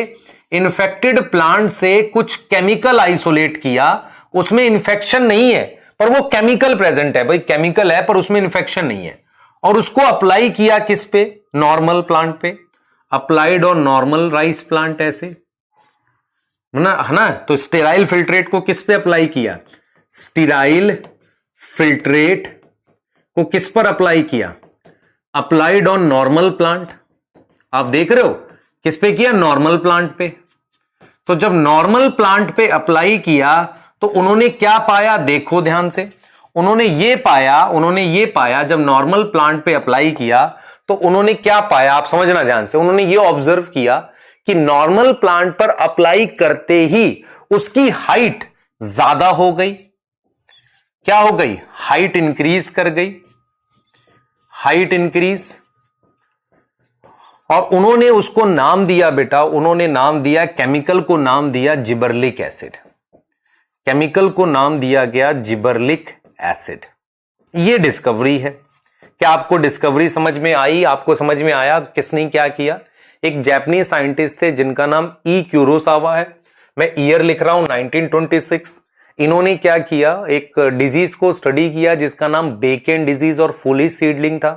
इन्फेक्टेड प्लांट से कुछ केमिकल आइसोलेट किया, उसमें इन्फेक्शन नहीं है पर वो केमिकल प्रेजेंट है। भाई केमिकल है पर उसमें इन्फेक्शन नहीं है, और उसको अप्लाई किया किस पे? नॉर्मल प्लांट पे। Applied on normal rice plant, ऐसे है ना। तो स्टेराइल फिल्ट्रेट को किस पे अप्लाई किया? स्टीराइल फिल्ट्रेट को किस पर अप्लाई किया? Applied on normal plant. आप देख रहे हो किस पे किया? नॉर्मल प्लांट पे। तो जब नॉर्मल प्लांट पे अप्लाई किया तो उन्होंने क्या पाया? देखो ध्यान से। उन्होंने ये पाया जब नॉर्मल प्लांट पे अप्लाई किया तो उन्होंने क्या पाया? आप समझना ध्यान से। उन्होंने ये ऑब्जर्व किया कि नॉर्मल प्लांट पर अप्लाई करते ही उसकी हाइट ज्यादा हो गई। क्या हो गई? हाइट इंक्रीज कर गई, हाइट इंक्रीज। और उन्होंने उसको नाम दिया बेटा, उन्होंने नाम दिया, केमिकल को नाम दिया जिबरलिक एसिड। केमिकल को नाम दिया गया जिबरलिक एसिड। ये डिस्कवरी है। क्या आपको डिस्कवरी समझ में आई? आपको समझ में आया किसने क्या किया? एक जापानीज साइंटिस्ट थे जिनका नाम ई क्यूरोसावा है। मैं ईयर लिख रहा हूं 1926। इन्होंने क्या किया? एक डिजीज को स्टडी किया जिसका नाम बेकेन डिजीज और फुलिश सीडलिंग था।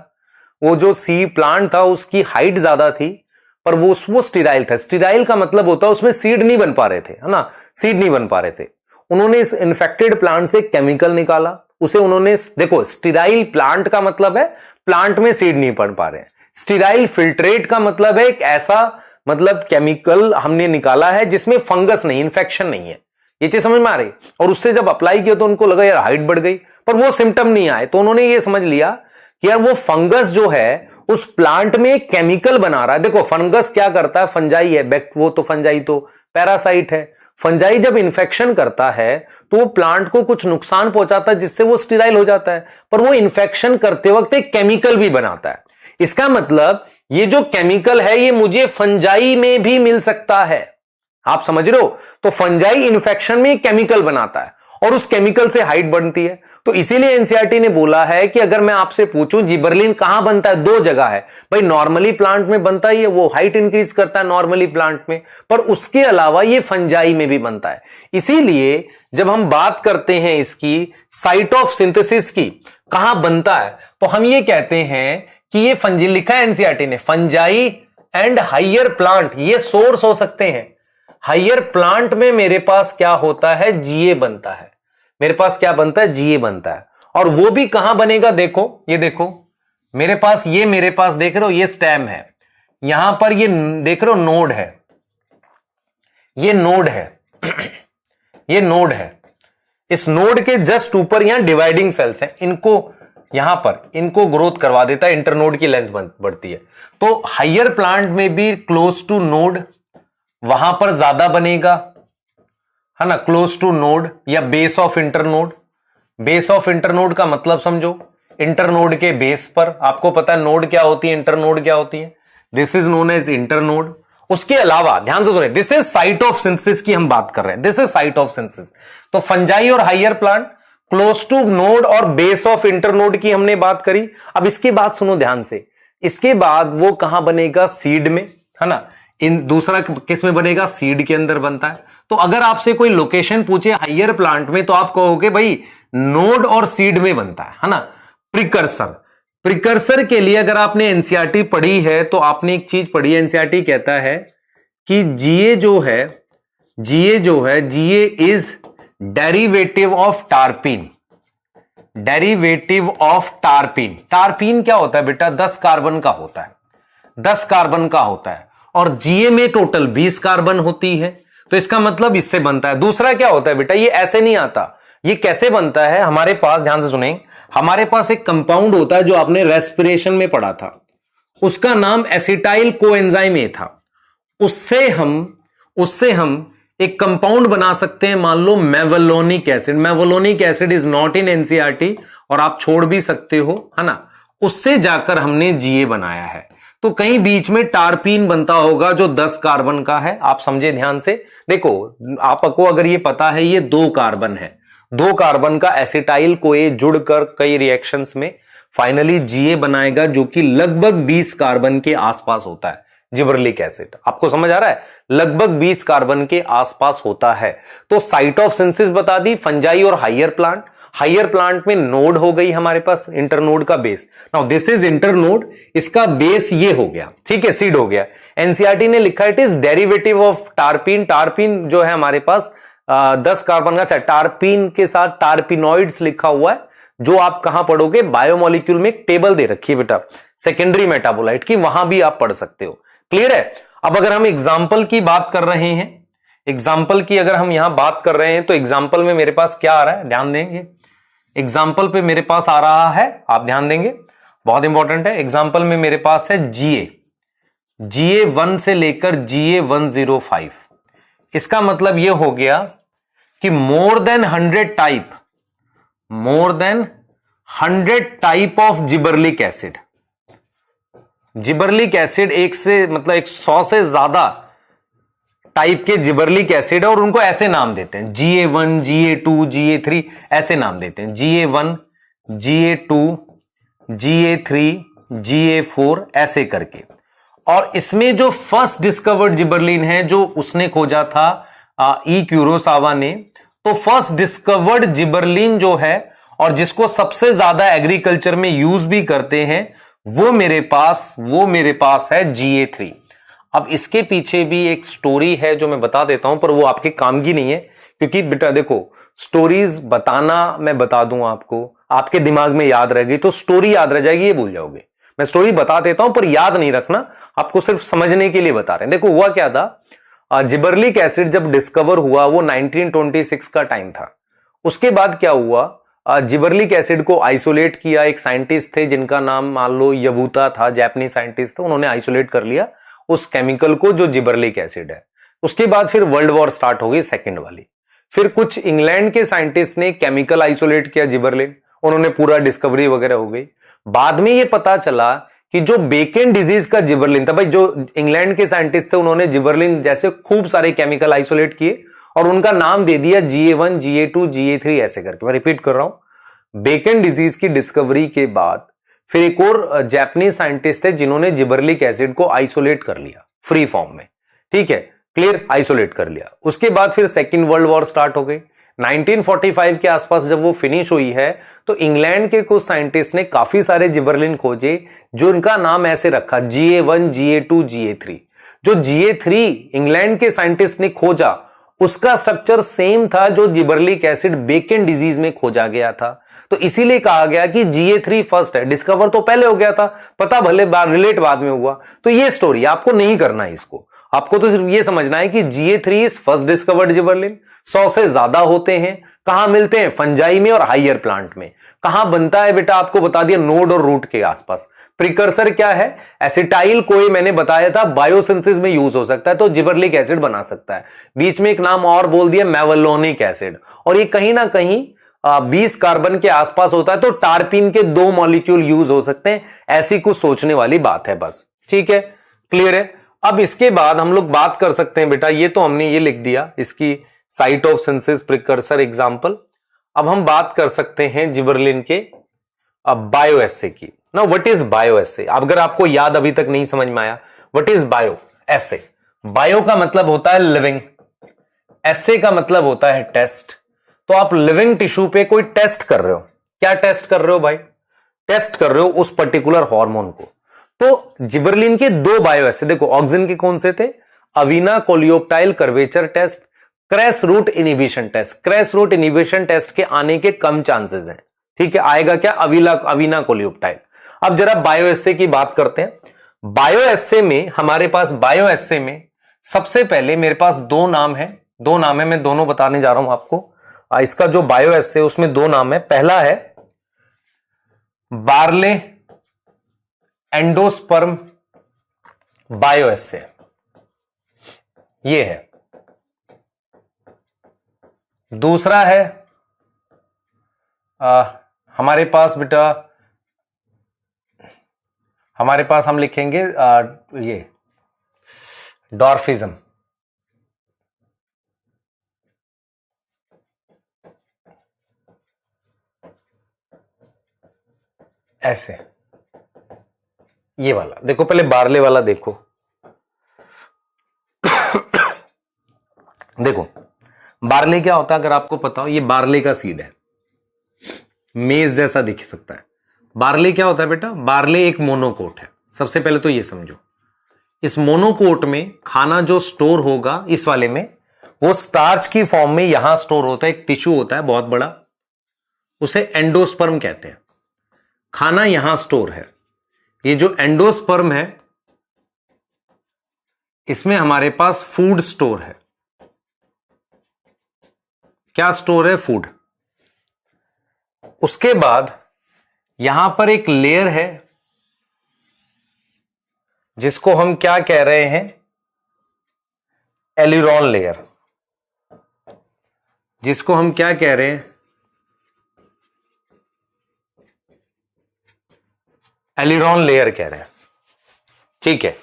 वो जो सी प्लांट था उसकी हाइट ज्यादा थी पर वो स्टीराइल था। स्टीराइल का मतलब होता है उसमें सीड नहीं बन पा रहे थे, है ना, सीड नहीं बन पा रहे थे। उन्होंने इस इन्फेक्टेड प्लांट से केमिकल निकाला, उसे उन्होंने, देखो स्टीराइल प्लांट का मतलब है प्लांट में सीड नहीं बन पा रहे हैं। स्टीराइल फिल्ट्रेट का मतलब है एक ऐसा मतलब केमिकल हमने निकाला है जिसमें फंगस नहीं, इंफेक्शन नहीं है। ये चीज समझ में आ रही? और उससे जब अप्लाई किया तो उनको लगा यार हाइट बढ़ गई, पर वो सिम्टम नहीं आए। तो उन्होंने ये समझ लिया कि यार वो फंगस जो है उस प्लांट में केमिकल बना रहा है। देखो फंगस क्या करता है? फंजाई है, वो तो फंजाई तो पैरासाइट है। फंजाई जब इन्फेक्शन करता है तो वो प्लांट को कुछ नुकसान पहुंचाता है जिससे वो स्टीराइल हो जाता है, पर वो इन्फेक्शन करते वक्त एक केमिकल भी बनाता है। इसका मतलब ये जो केमिकल है ये मुझे फंजाई में भी मिल सकता है। आप समझ रहे हो? तो फंजाई इन्फेक्शन में केमिकल बनाता है और उस केमिकल से हाइट बनती है। तो इसीलिए एनसीईआरटी ने बोला है कि अगर मैं आपसे पूछूं जिबरलिन कहां बनता है, दो जगह है भाई। नॉर्मली प्लांट में बनता ही है, वो हाइट इंक्रीज करता है नॉर्मली प्लांट में, पर उसके अलावा ये फंजाई में भी बनता है। इसीलिए जब हम बात करते हैं इसकी साइट ऑफ सिंथेसिस की, कहां बनता है, तो हम ये कहते हैं कि ये फंजी, लिखा है एनसीईआरटी ने, फंजाई एंड हाइयर प्लांट ये सोर्स हो सकते हैं। हाइयर प्लांट में मेरे पास क्या होता है? जीए बनता है। मेरे पास क्या बनता है? जीए बनता है। और वो भी कहां बनेगा? देखो, ये देखो मेरे पास देख रहे हो ये स्टेम है, यहां पर ये देख रहे हो नोड है, ये नोड है ये नोड है। इस नोड के जस्ट ऊपर यहां डिवाइडिंग सेल्स हैं, इनको ग्रोथ करवा देता है, इंटरनोड की लेंथ बढ़ती है। तो हाइयर प्लांट में भी क्लोज टू नोड, वहां पर ज्यादा बनेगा, है ना, क्लोज टू नोड या base of internode. Base of internode का मतलब समझो, इंटरनोड के बेस पर। आपको पता है नोड क्या होती है, इंटरनोड क्या होती है? This is known as internode. उसके अलावा ध्यान से सुनिए, this is site of synthesis की हम बात कर रहे हैं, this is site of synthesis. तो फंजाई और higher plant close to node और बेस ऑफ इंटरनोड की हमने बात करी। अब इसकी बात सुनो ध्यान से, इसके बाद वो कहां बनेगा? सीड में, है ना। इन दूसरा किस में बनेगा? सीड के अंदर बनता है। तो अगर आपसे कोई लोकेशन पूछे हाइयर प्लांट में तो आप कहोगे भाई नोड और सीड में बनता है ना। प्रिकर्सर के लिए अगर आपने एनसीईआरटी पढ़ी है तो आपने एक चीज पढ़ी है, एनसीईआरटी कहता है कि जीए जो है GA is derivative of terpene. Derivative of terpene. Terpene क्या होता है बेटा? 10 कार्बन का होता है, 10 कार्बन का होता है, और जीए में टोटल 20 कार्बन होती है, तो इसका मतलब इससे बनता है। दूसरा क्या होता है बेटा? ये ऐसे नहीं आता, ये कैसे बनता है? हमारे पास, ध्यान से सुनें, हमारे पास एक कंपाउंड होता है जो आपने रेस्पिरेशन में पढ़ा था, उसका नाम एसिटाइल कोएंजाइम ए था। उससे हम एक कंपाउंड बना सकते हैं, मान लो mevalonic acid. Mevalonic acid is not in NCERT और आप छोड़ भी सकते हो, है ना। उससे जाकर हमने जीए बनाया है। तो कहीं बीच में टारपीन बनता होगा जो 10 कार्बन का है। आप समझे ध्यान से। देखो, आपको अगर ये पता है ये 2 कार्बन है, 2 कार्बन का एसिटाइल कोए जुड़कर कई रिएक्शंस में फाइनली जीए बनाएगा, जो कि लगभग 20 कार्बन के आसपास होता है। जिबरलिक एसिड, आपको समझ आ रहा है? लगभग 20 कार्बन के आसपास होता है। तो साइट ऑफ सिंथेसिस बता दी, फंजाई और हायर प्लांट। हायर प्लांट में नोड हो गई हमारे पास, इंटरनोड का base. Now this is internode, इसका बेस ये हो गया, ठीक है, सीड हो गया। एनसीईआरटी ने लिखा it is derivative of terpene. टारपीन जो है हमारे पास 10 कार्बन का, टारपीन के साथ टारपिनॉइड्स लिखा हुआ है, जो आप कहां पढ़ोगे? बायोमोलिक्यूल में एक टेबल दे रखी है बेटा, सेकेंडरी मेटाबोलाइट की, वहां भी आप पढ़ सकते हो। क्लियर है? अब अगर हम एग्जाम्पल की बात कर रहे हैं, एग्जाम्पल की अगर हम यहां बात कर रहे हैं, तो एग्जाम्पल में मेरे पास क्या आ रहा है? ध्यान देंगे, एग्जाम्पल पे मेरे पास आ रहा है, आप ध्यान देंगे, बहुत इंपॉर्टेंट है। एग्जाम्पल में मेरे पास है जीए 1 से लेकर जीए 105। इसका मतलब यह हो गया कि more than 100 type of gibberellic acid. Gibberellic acid एक से मतलब 100 से ज्यादा टाइप के जिबरलिक एसिड है, और उनको ऐसे नाम देते हैं, GA1, GA2, GA3, ऐसे नाम देते हैं, GA1, GA2, GA3, GA4, ऐसे करके। और इसमें जो फर्स्ट डिस्कवर्ड जिबरलिन है, जो उसने खोजा था ई क्यूरोसावा ने, तो फर्स्ट डिस्कवर्ड जिबरलिन जो है और जिसको सबसे ज्यादा एग्रीकल्चर में यूज भी करते हैं, वो मेरे पास है GA3। अब इसके पीछे भी एक स्टोरी है जो मैं बता देता हूं, पर वो आपके काम की नहीं है, क्योंकि बेटा देखो, स्टोरीज बताना मैं बता दूं आपको, आपके दिमाग में याद रहेगी तो स्टोरी याद रह जाएगी, ये भूल जाओगे। मैं स्टोरी बता देता हूं पर याद नहीं रखना, आपको सिर्फ समझने के लिए बता रहे हैं। देखो हुआ क्या था, जिबरलिक एसिड जब डिस्कवर हुआ वो 1926 का टाइम था। उसके बाद क्या हुआ, जिबरलिक एसिड को आइसोलेट किया। एक साइंटिस्ट थे जिनका नाम मान लो यबूता था, जापानी साइंटिस्ट थे, उन्होंने आइसोलेट कर लिया उस केमिकल को जो जिबरलिक एसिड है। उसके बाद फिर वर्ल्ड वॉर स्टार्ट हो गई, सेकेंड वाली। फिर कुछ इंग्लैंड के साइंटिस्ट ने केमिकल आइसोलेट किया जिबरलिन, उन्होंने पूरा डिस्कवरी वगैरह हो गई। बाद में ये पता चला कि जो बेकेन डिजीज का जिबरलिन था, भाई जो इंग्लैंड के साइंटिस्ट थे उन्होंने जिबरलिन जैसे खूब सारे केमिकल आइसोलेट किए और उनका नाम दे दिया GA1, GA2, GA3 ऐसे करके। मैं रिपीट कर रहा हूं, बेकेन डिजीज की डिस्कवरी के बाद फिर एक और जापानीज साइंटिस्ट थे जिन्होंने जिबरलिक एसिड को आइसोलेट कर लिया फ्री फॉर्म में, ठीक है, क्लियर, आइसोलेट कर लिया। उसके बाद फिर सेकेंड वर्ल्ड वॉर स्टार्ट हो गई। 1945 के आसपास जब वो फिनिश हुई है तो इंग्लैंड के कुछ साइंटिस्ट ने काफी सारे जिबरलिन खोजे, जो इनका नाम ऐसे रखा GA1, GA2, GA3। जो GA3 इंग्लैंड के साइंटिस्ट ने खोजा उसका स्ट्रक्चर सेम था जो जिबरलिक एसिड बेकेन डिजीज में खोजा गया था, तो इसीलिए कहा गया कि GA3 फर्स्ट है। डिस्कवर तो पहले हो गया था, पता भले रिलेट बाद में हुआ। तो ये स्टोरी आपको नहीं करना है, इसको आपको तो सिर्फ ये समझना है कि GA3 is first discovered gibberellin. 100 से ज्यादा होते हैं। कहां मिलते हैं? फंजाई में और हायर प्लांट में। कहां बनता है बेटा? आपको बता दिया, नोड और रूट के आसपास। प्रिकर्सर क्या है? एसिटाइल कोई मैंने बताया था बायोसिंथेसिस में यूज हो सकता है, तो जिबरलिक एसिड बना सकता है। बीच में एक नाम और बोल दिया, मेवलोनिक एसिड, और ये कहीं ना कहीं 20 कार्बन के आसपास होता है, तो टारपीन के 2 मॉलिक्यूल यूज हो सकते हैं। ऐसी कुछ सोचने वाली बात है बस, ठीक है, क्लियर है। अब इसके बाद हम लोग बात कर सकते हैं बेटा, ये तो हमने ये लिख दिया इसकी site of synthesis, precursor, example. अब हम बात कर सकते हैं जिबरलिन के बायो एसे की। नाउ व्हाट इज बायो एसे? अगर आपको याद अभी तक नहीं समझ में आया, what is bio essay? Bio का मतलब होता है लिविंग, एसे का मतलब होता है टेस्ट। तो आप लिविंग टिश्यू पे कोई टेस्ट कर रहे हो। क्या टेस्ट कर रहे हो भाई? टेस्ट कर रहे हो उस पर्टिकुलर हार्मोन को। तो जिबरलिन के 2 बायो एसे देखो, ऑक्सिन के कौन से थे? Avena coleoptile curvature test, cress root inhibition test. Cress root inhibition test के आने के कम चांसेस हैं, ठीक है, आएगा क्या, अवीना कोलियोप्टाइल। अब जरा बायोएस्से की बात करते हैं। बायोएस्से में हमारे पास, बायोएस्से में सबसे पहले मेरे पास दो नाम है, मैं दोनों बताने जा रहा हूं आपको। इसका जो बायोएस्से उसमें दो नाम है। पहला है बार्ले एंडोस्पर्म बायोएस्से, ये है। दूसरा है हमारे पास बेटा, हमारे पास हम लिखेंगे ये डॉर्फिज्म, ऐसे। ये वाला देखो, पहले बार्ले वाला देखो। देखो बार्ले क्या होता है, अगर आपको पता हो, ये बार्ले का सीड है, मेज जैसा दिख सकता है। बार्ले क्या होता है बेटा, बार्ले एक मोनोकोट है। सबसे पहले तो ये समझो, इस मोनोकोट में खाना जो स्टोर होगा, इस वाले में, वो स्टार्च की फॉर्म में यहां स्टोर होता है। एक टिश्यू होता है बहुत बड़ा, उसे एंडोस्पर्म कहते हैं। खाना यहां स्टोर है। ये जो एंडोस्पर्म है, इसमें हमारे पास फूड स्टोर है। क्या स्टोर है, फूड। उसके बाद यहां पर एक लेयर है जिसको हम क्या कह रहे हैं, एलिरॉन लेयर। जिसको हम क्या कह रहे हैं, एलिरॉन लेयर कह रहे हैं। ठीक है,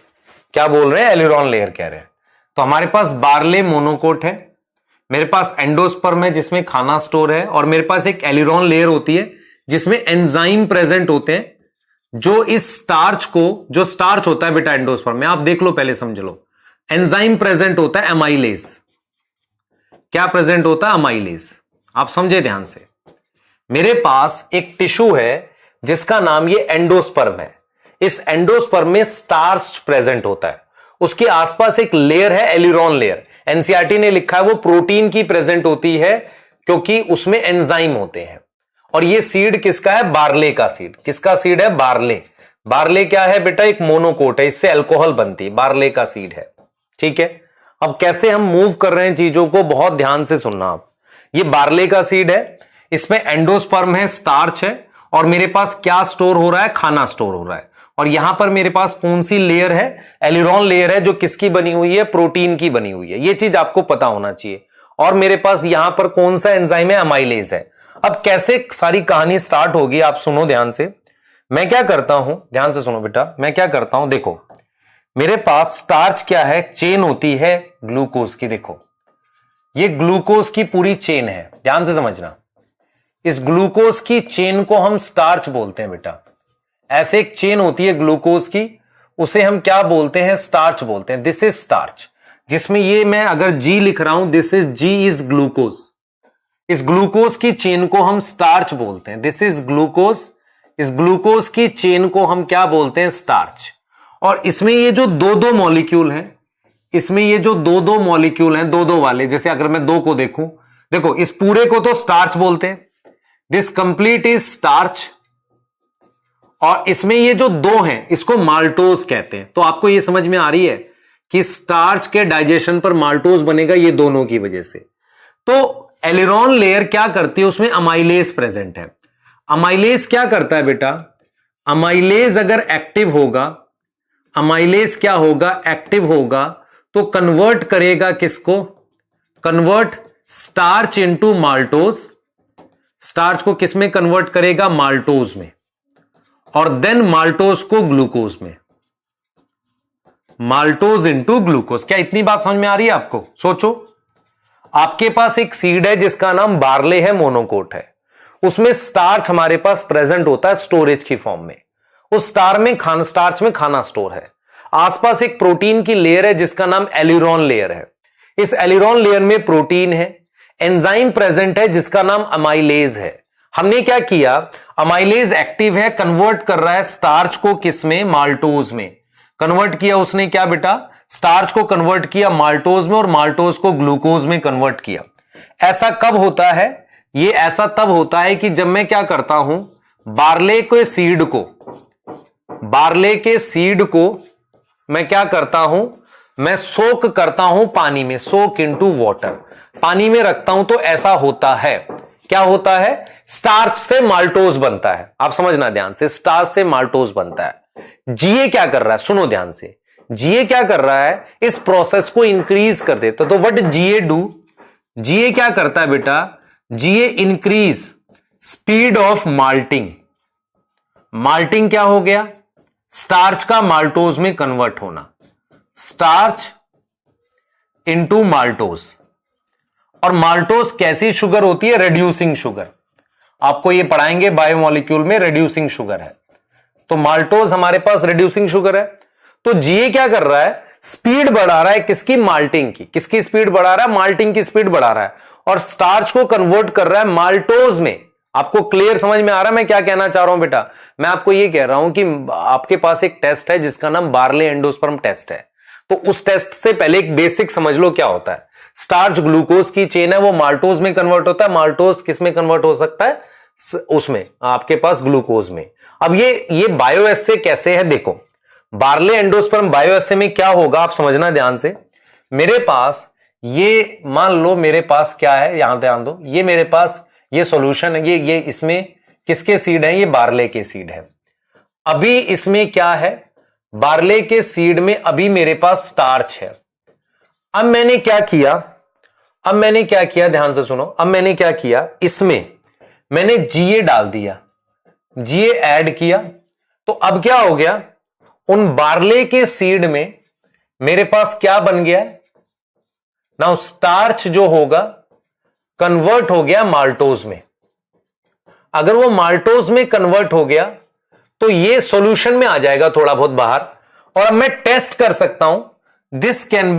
क्या बोल रहे हैं, एलिरॉन लेयर कह रहे हैं। तो हमारे पास बार्ले मोनोकोट है, मेरे पास एंडोस्पर्म है जिसमें खाना स्टोर है, और मेरे पास एक एलिरॉन लेयर होती है जिसमें एंजाइम प्रेजेंट होते हैं, जो इस स्टार्च को, जो स्टार्च होता है बेटा एंडोस्पर्म में, आप देख लो पहले समझ लो, एंजाइम प्रेजेंट होता है एमाइलेज। क्या प्रेजेंट होता है, अमाइलेज। आप समझे ध्यान से। मेरे पास एक टिश्यू है जिसका नाम ये एंडोस्पर्म है। इस एंडोस्पर्म में स्टार्च प्रेजेंट होता है, उसके आसपास एक लेयर है एलिरॉन लेयर। एनसीईआरटी ने लिखा है वो प्रोटीन की प्रेजेंट होती है क्योंकि उसमें एंजाइम होते हैं। और ये सीड किसका है, बार्ले का सीड। किसका सीड है, बार्ले। बार्ले क्या है बेटा, एक मोनोकोट है, इससे अल्कोहल बनती है, बार्ले का सीड है। ठीक है, अब कैसे हम मूव कर रहे हैं चीजों को, बहुत ध्यान से सुनना आप। ये बार्ले का सीड है, इसमें एंडोस्पर्म है, स्टार्च है, और मेरे पास क्या स्टोर हो रहा है, खाना स्टोर हो रहा है। और यहां पर मेरे पास कौन सी लेयर है, एलिरॉन लेयर है, जो किसकी बनी हुई है, प्रोटीन की बनी हुई है। ये चीज आपको पता होना चाहिए। और मेरे पास यहां पर कौन सा एंजाइम है, अमाइलेज है। अब कैसे सारी कहानी स्टार्ट होगी, आप सुनो ध्यान से। मैं क्या करता हूं, ध्यान से सुनो बेटा, मैं क्या करता हूं, देखो मेरे पास स्टार्च क्या है, चेन होती है ग्लूकोज की। देखो ये ग्लूकोज की पूरी चेन है, ध्यान से समझना। इस ग्लूकोज की चेन को हम स्टार्च बोलते हैं बेटा। ऐसे एक चेन होती है ग्लूकोज की, उसे हम क्या बोलते हैं, स्टार्च बोलते हैं। दिस इज स्टार्च, जिसमें ये मैं अगर जी लिख रहा हूं, this is G is glucose. इस ग्लूकोज की चेन को हम स्टार्च बोलते हैं। This is glucose. इस ग्लूकोज की चेन को हम क्या बोलते हैं, स्टार्च। और इसमें ये जो दो दो मॉलिक्यूल हैं, इसमें ये जो दो दो मॉलिक्यूल हैं, दो दो वाले, जैसे अगर मैं दो को देखूं, देखो इस पूरे को तो स्टार्च बोलते हैं, दिस कंप्लीट इज स्टार्च। और इसमें ये जो दो हैं, इसको माल्टोज कहते हैं। तो आपको ये समझ में आ रही है कि स्टार्च के डाइजेशन पर माल्टोज बनेगा, ये दोनों की वजह से। तो एलिरॉन लेयर क्या करती है, उसमें अमाइलेज प्रेजेंट है। अमाइलेज क्या करता है बेटा, अमाइलेज अगर एक्टिव होगा, अमाइलेज क्या होगा, एक्टिव होगा, तो कन्वर्ट करेगा किसको, convert starch into maltose. Starch को किस में कन्वर्ट करेगा, माल्टोज में, और देन माल्टोज को ग्लूकोज में। Maltose into glucose. क्या इतनी बात समझ में आ रही है आपको? सोचो, आपके पास एक सीड है जिसका नाम बार्ले है, मोनोकोट है, उसमें स्टार्च हमारे पास प्रेजेंट होता है स्टोरेज की फॉर्म में। उस स्टार्च में खाना स्टोर है। आसपास एक प्रोटीन की लेयर है जिसका नाम एलिरॉन लेयर है। इस एलिरॉन लेयर में प्रोटीन है, एंजाइम प्रेजेंट है जिसका नाम अमाइलेज है। हमने क्या किया, अमाइलेज एक्टिव है, कन्वर्ट कर रहा है स्टार्च को किस में, माल्टोज में। कन्वर्ट किया उसने क्या बेटा, स्टार्च को कन्वर्ट किया माल्टोज में, और माल्टोज को ग्लूकोज में कन्वर्ट किया। ऐसा कब होता है, ये ऐसा तब होता है कि जब मैं क्या करता हूं, बार्ले के सीड को मैं क्या करता हूं, मैं सोक करता हूं पानी में, सोक इनटू वाटर, पानी में रखता हूं तो ऐसा होता है। क्या होता है? स्टार्च से माल्टोज बनता है। आप समझना ध्यान से, स्टार्च से माल्टोज बनता है। जीए क्या कर रहा है, सुनो ध्यान से, जीए क्या कर रहा है, इस प्रोसेस को इंक्रीज कर देता। तो व्हाट जीए डू, जीए क्या करता है बेटा, GA increase speed of malting. Malting क्या हो गया? स्टार्च का माल्टोज में कन्वर्ट होना, स्टार्च इनटू माल्टोज। और माल्टोज कैसी शुगर होती है? Reducing sugar. आपको ये पढ़ाएंगे बायोमोलिक्यूल में, रेड्यूसिंग शुगर है। तो माल्टोज हमारे पास रेड्यूसिंग शुगर है। तो जीए क्या कर रहा है? स्पीड बढ़ा रहा है, किसकी? माल्टिंग की। किसकी स्पीड बढ़ा रहा है? माल्टिंग की स्पीड बढ़ा रहा है, और स्टार्च को कन्वर्ट कर रहा है माल्टोज में। आपको क्लियर समझ में आ रहा है मैं क्या कहना चाह रहा हूं बेटा? मैं आपको ये कह रहा हूं कि आपके पास एक टेस्ट है जिसका नाम बार्ले एंडोस्पर्म टेस्ट है। तो उस टेस्ट से पहले एक बेसिक समझ लो क्या होता है। स्टार्च ग्लूकोज की चेन है, वो माल्टोज में कन्वर्ट होता है। माल्टोज किस में कन्वर्ट हो सकता है? उसमें, आपके पास ग्लूकोज में। अब ये बायोएसए कैसे है देखो, बार्ले एंडोस्पर्म बायोएसए में क्या होगा आप समझना ध्यान से। मेरे पास ये मान लो, मेरे पास क्या है, यहां ध्यान दो, ये मेरे पास ये सॉल्यूशन है, ये इसमें किसके सीड है? ये बार्ले के सीड है। अभी इसमें क्या है? बार्ले के सीड में अभी मेरे पास स्टार्च है। अब मैंने क्या किया, ध्यान से सुनो। अब मैंने क्या किया, इसमें मैंने जीए डाल दिया, जीए ऐड किया। तो अब क्या हो गया, उन बार्ले के सीड में मेरे पास क्या बन गया? नाउ स्टार्च जो होगा कन्वर्ट हो गया माल्टोज में। अगर वो माल्टोज में कन्वर्ट हो गया तो ये सॉल्यूशन में आ जाएगा थोड़ा बहुत बाहर, और अब मैं टेस्ट कर सकता हूं। This can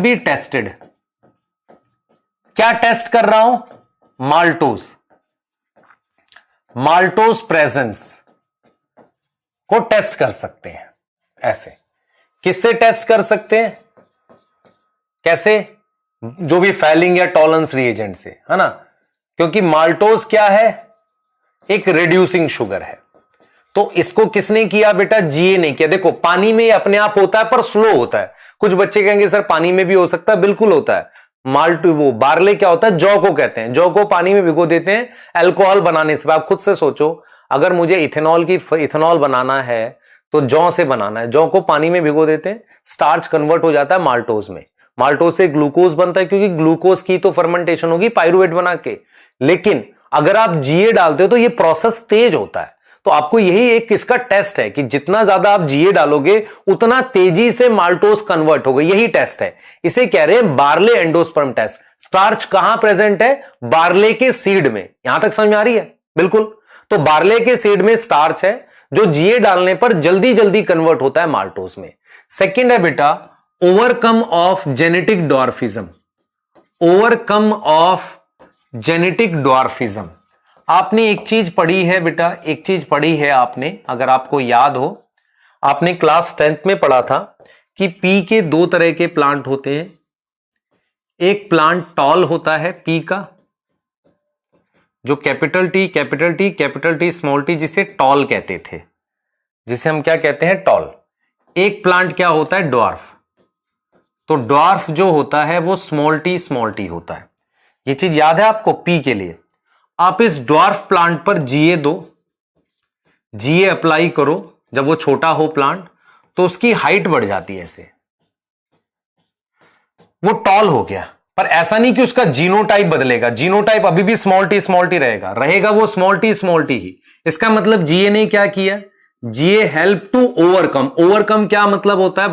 be tested. क्या टेस्ट कर रहा हूं? माल्टोज प्रेजेंस को टेस्ट कर सकते हैं। ऐसे किससे टेस्ट कर सकते हैं? कैसे? जो भी फैलिंग या टॉलरेंस रिएजेंट से, है ना, क्योंकि माल्टोज क्या है? एक रिड्यूसिंग शुगर है। तो इसको किसने किया बेटा? जीए ने किया। देखो पानी में अपने आप होता है पर स्लो होता है। कुछ बच्चे कहेंगे सर पानी में भी हो सकता है, बिल्कुल होता है। वो बार्ले क्या होता है? जौ को कहते हैं, जौ को पानी में भिगो देते हैं अल्कोहल बनाने से। आप खुद से सोचो, अगर मुझे इथेनॉल बनाना है तो जौ से बनाना है, जौ को पानी में भिगो देते हैं, स्टार्च कन्वर्ट हो जाता है माल्टोज में, माल्टोज से ग्लूकोज बनता है, क्योंकि ग्लूकोज की तो फर्मेंटेशन होगी पाइरुवेट बना के। लेकिन अगर आप जीए डालते हो तो ये प्रोसेस तेज होता है। तो आपको यही एक इसका टेस्ट है कि जितना ज्यादा आप जीए डालोगे उतना तेजी से माल्टोज कन्वर्ट होगा। यही टेस्ट है, इसे कह रहे हैं बार्ले एंडोस्पर्म टेस्ट। स्टार्च कहां प्रेजेंट है? बार्ले के सीड में। यहां तक समझ में आ रही है? बिल्कुल। तो बार्ले के सीड में स्टार्च है जो जीए डालने पर जल्दी जल्दी कन्वर्ट होता है माल्टोज में। सेकेंड है बेटा overcome of genetic dwarfism. Overcome of genetic dwarfism. आपने एक चीज पढ़ी है बेटा, एक चीज पढ़ी है आपने, अगर आपको याद हो, आपने क्लास 10th में पढ़ा था कि पी के दो तरह के प्लांट होते हैं। एक प्लांट टॉल होता है पी का, जो कैपिटल टी स्मॉल टी, जिसे टॉल कहते थे, जिसे हम क्या कहते हैं? टॉल। एक प्लांट क्या होता है? ड्वार्फ। तो ड्वार्फ जो होता है वो स्मॉल टी होता है। ये चीज याद है आपको पी के लिए। आप इस ड्वार्फ प्लांट पर जीए दो, जीए अप्लाई करो, जब वो छोटा हो प्लांट तो उसकी हाइट बढ़ जाती है, ऐसे वो टॉल हो गया। पर ऐसा नहीं कि उसका जीनोटाइप बदलेगा, जीनोटाइप अभी भी स्मॉल टी रहेगा वो स्मॉल टी ही। इसका मतलब जीए ने क्या किया? जीए हेल्प टू ओवरकम। ओवरकम क्या मतलब होता है?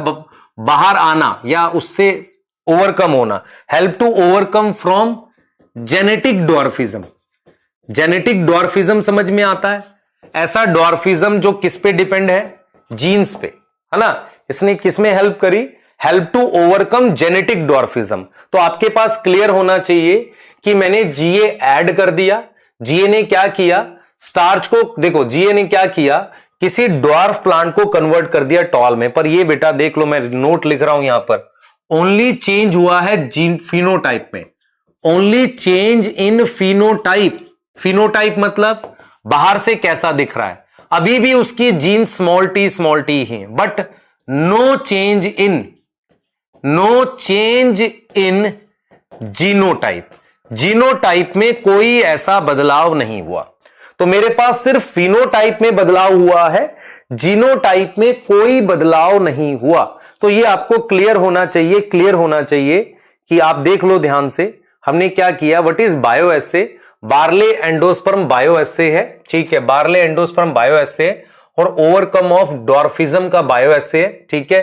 बाहर आना या उससे ओवरकम होना। Help to overcome from genetic dwarfism. Genetic dwarfism समझ में आता है? ऐसा डॉर्फिज्म जो किस पे डिपेंड है? जीन्स पे, है ना। इसने किस में हेल्प करी? Help to overcome genetic dwarfism. तो आपके पास क्लियर होना चाहिए कि मैंने जीए ऐड कर दिया। जीए ने क्या किया? स्टार्च को, देखो जीए ने क्या किया, किसी ड्वार्फ प्लांट को कन्वर्ट कर दिया टॉल में। पर ये बेटा देख लो, मैं नोट लिख रहा हूं यहां पर, ओनली चेंज हुआ है जीन फिनोटाइप में, only change in phenotype. Phenotype मतलब बाहर से कैसा दिख रहा है, अभी भी उसकी जीन स्मॉल टी ही, but no change in genotype. Genotype में कोई ऐसा बदलाव नहीं हुआ। तो मेरे पास सिर्फ फिनोटाइप में बदलाव हुआ है, जीनोटाइप में कोई बदलाव नहीं हुआ। तो ये आपको क्लियर होना चाहिए कि आप देख लो ध्यान से हमने क्या किया। What is bioassay? Barley endosperm bioassay है, ठीक है, बार्ले एंडोस्पर्म बायोएसे है, और ओवरकम ऑफ डॉर्फिज्म का बायोएसे है, ठीक है,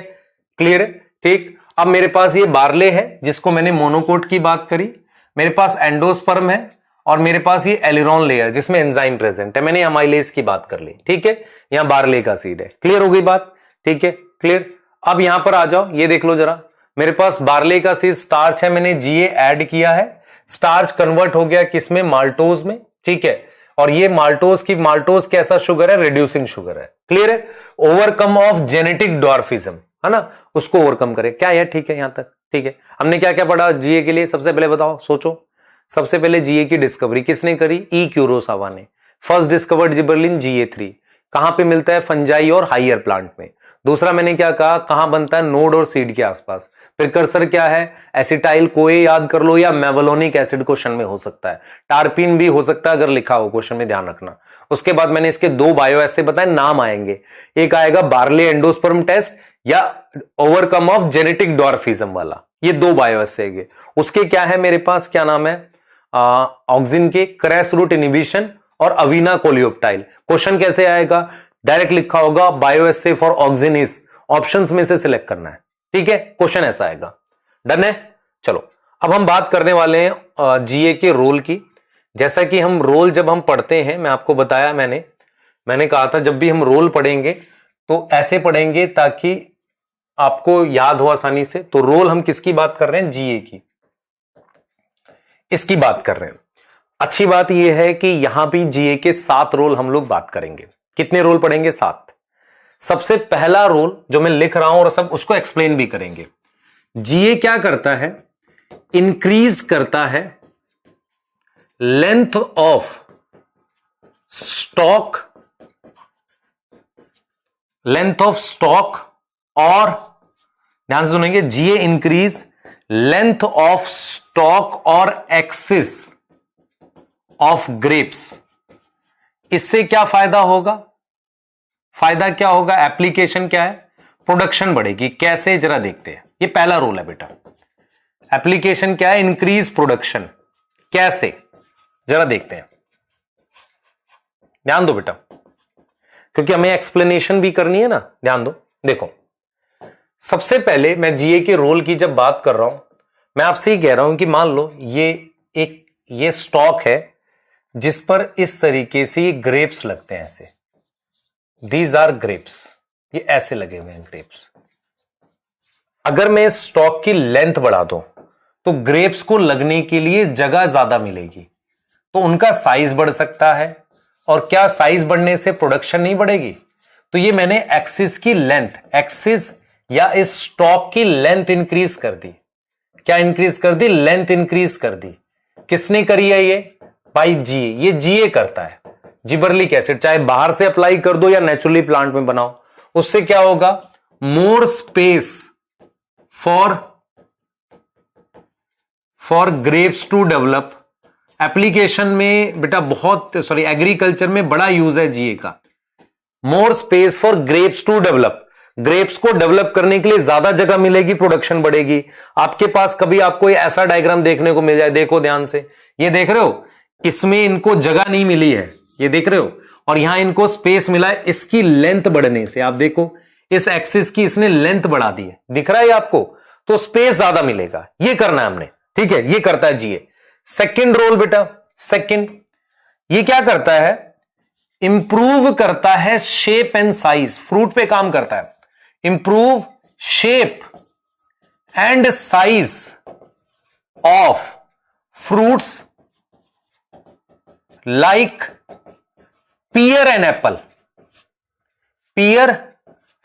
क्लियर है, ठीक। अब मेरे पास ये बार्ले है जिसको मैंने मोनोकोट की बात करी, मेरे पास एंडोस्पर्म है, और मेरे पास ये एलिरॉन लेयर जिसमें एंजाइम प्रेजेंट है, मैंने अमाइलेज की बात कर ली, ठीक है, यहां बार्ले का सीड है। क्लियर हो गई बात? ठीक है, क्लियर। अब यहां पर आ जाओ, ये देख लो जरा, मेरे पास बार्ले का सीड स्टार्च है, मैंने जीए ऐड किया है, स्टार्च कन्वर्ट हो गया किसमें? माल्टोज में, ठीक है, और ये माल्टोज कैसा शुगर है? रिड्यूसिंग शुगर है। क्लियर है? ओवरकम ऑफ जेनेटिक डॉर्फिज्म, है ना, उसको ओवरकम करे, क्या है? ठीक है, यहां तक ठीक है। हमने क्या क्या पढ़ा जीए के लिए? सबसे पहले बताओ, सोचो, सबसे पहले जीए की डिस्कवरी किसने करी? ई क्यूरोसावा ने। फर्स्ट डिस्कवर्ड जिबरलिन GA3 कहां पे मिलता है? फंजाई और हाइयर प्लांट में। दूसरा मैंने क्या कहा, कहां बनता है? नोड और सीड के आसपास। प्रिकर्सर क्या है? एसिटाइल कोए याद कर लो, या मेवलोनिक एसिड क्वेश्चन में हो सकता है, टार्पिन भी हो सकता है अगर लिखा हो क्वेश्चन में, ध्यान रखना। उसके बाद मैंने इसके दो बायोएसे बताए, नाम आएंगे, एक आएगा बार्ले एंडोस्पर्म टेस्ट या ओवरकम ऑफ जेनेटिक डॉर्फिज्म वाला, ये दो बायोएसे। उसके क्या है मेरे पास, क्या नाम है? ऑक्सिन के क्रैश रूट इनहिबिशन और अवीना कोलियोप्टाइल। क्वेश्चन कैसे आएगा? डायरेक्ट लिखा होगा bioassay for auxin is, options में से सिलेक्ट करना है, ठीक है, क्वेश्चन ऐसा आएगा। डन है? चलो अब हम बात करने वाले हैं जीए के रोल की। जैसा कि हम रोल जब हम पढ़ते हैं, मैं आपको बताया, मैंने कहा था जब भी हम रोल पढ़ेंगे तो ऐसे पढ़ेंगे ताकि आपको याद हो आसानी से। तो रोल हम किसकी बात कर रहे हैं? जीए की, इसकी बात कर रहे हैं। अच्छी बात यह है कि यहां भी जीए के 7 रोल हम लोग बात करेंगे। कितने रोल पढ़ेंगे? 7। सबसे पहला रोल जो मैं लिख रहा हूं और सब उसको एक्सप्लेन भी करेंगे। जीए क्या करता है? इंक्रीज करता है लेंथ ऑफ स्टॉक, और ध्यान से सुनेंगे, जीए इंक्रीज लेंथ ऑफ स्टॉक और एक्सिस ऑफ ग्रेप्स। इससे क्या फायदा होगा? फायदा क्या होगा? एप्लीकेशन क्या है? प्रोडक्शन बढ़ेगी। कैसे? जरा देखते हैं। ये पहला रोल है बेटा। एप्लीकेशन क्या है? Increase production. कैसे? जरा देखते हैं, ध्यान दो बेटा, क्योंकि हमें एक्सप्लेनेशन भी करनी है ना, ध्यान दो। देखो, सबसे पहले मैं जीए के रोल की जब बात कर रहा हूं, मैं आपसे ही कह रहा हूं कि मान लो ये स्टॉक है जिस पर इस तरीके से ये ग्रेप्स लगते हैं, ऐसे, दीज आर ग्रेप्स, ये ऐसे लगे हुए हैं ग्रेप्स। अगर मैं इस स्टॉक की लेंथ बढ़ा दूं तो ग्रेप्स को लगने के लिए जगह ज्यादा मिलेगी, तो उनका साइज बढ़ सकता है। और क्या साइज बढ़ने से प्रोडक्शन नहीं बढ़ेगी? तो ये मैंने एक्सिस की लेंथ, एक्सिस या इस स्टॉक की लेंथ इंक्रीज कर दी। क्या इंक्रीज कर दी? लेंथ इंक्रीज कर दी। किसने करी है ये? भाई जीए। ये जीए करता है, जिबरलिक एसिड, चाहे बाहर से अप्लाई कर दो या नेचुरली प्लांट में बनाओ। उससे क्या होगा? More space for grapes to develop. Application में बेटा बहुत, एग्रीकल्चर में बड़ा यूज है जीए का। More space for grapes to develop, grapes को डेवलप करने के लिए ज्यादा जगह मिलेगी, प्रोडक्शन बढ़ेगी। आपके पास कभी आपको ऐसा डायग्राम देखने को मिल जाए, देखो ध्यान से, ये देख रहे हो, इसमें इनको जगह नहीं मिली है, ये देख रहे हो, और यहां इनको स्पेस मिला है इसकी लेंथ बढ़ने से। आप देखो, इस एक्सिस की इसने लेंथ बढ़ा दी है, दिख रहा है आपको, तो स्पेस ज्यादा मिलेगा। ये करना है हमने, ठीक है, ये करता है जीए। सेकंड रोल बेटा, सेकंड, ये क्या करता है? इंप्रूव करता है शेप एंड साइज, फ्रूट पे काम करता है। Improve shape and size of fruits like pear and apple. Pear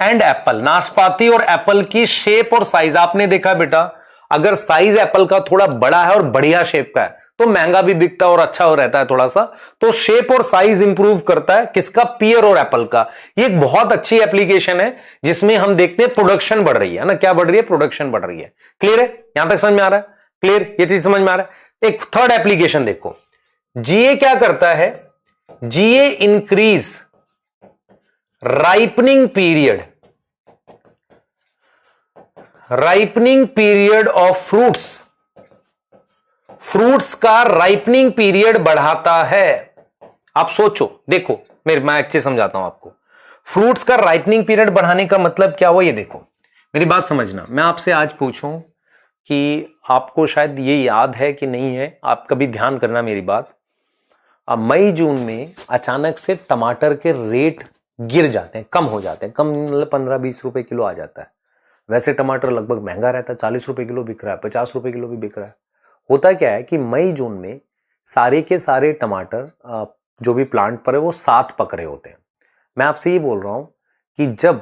and apple, नाशपाती और एप्पल की शेप और साइज। आपने देखा बेटा, अगर साइज एप्पल का थोड़ा बड़ा है और बढ़िया शेप का है तो महंगा भी बिकता है और अच्छा हो रहता है थोड़ा सा। तो शेप और साइज इंप्रूव करता है किसका, पियर और एप्पल का। ये एक बहुत अच्छी एप्लीकेशन है जिसमें हम देखते हैं प्रोडक्शन बढ़ रही है ना, क्या बढ़ रही है, प्रोडक्शन बढ़ रही है। क्लियर है, यहां तक समझ में आ रहा है, क्लियर, ये चीज समझ में आ रहा है। एक थर्ड एप्लीकेशन देखो, जीए क्या करता है, GA increase ripening period, ripening period of fruits, fruits का राइपनिंग पीरियड बढ़ाता है। आप सोचो, देखो मैं एक चीज समझाता हूं आपको। फ्रूट्स का राइपनिंग पीरियड बढ़ाने का मतलब क्या हुआ, ये देखो मेरी बात समझना। मैं आपसे आज पूछूं कि आपको शायद ये याद है कि नहीं है, आप कभी ध्यान करना मेरी बात। अब मई जून में अचानक से टमाटर के रेट गिर जाते हैं, कम हो जाते हैं, कम मतलब 15-20 रुपए किलो आ जाता है। वैसे टमाटर लगभग महंगा रहता है, 40 रुपए किलो बिक रहा है, 50 रुपए किलो भी बिक रहा है। होता क्या है कि मई जून में सारे के सारे टमाटर जो भी प्लांट पर है वो साथ पक रहे होते हैं। मैं आपसे ये बोल रहा हूं कि जब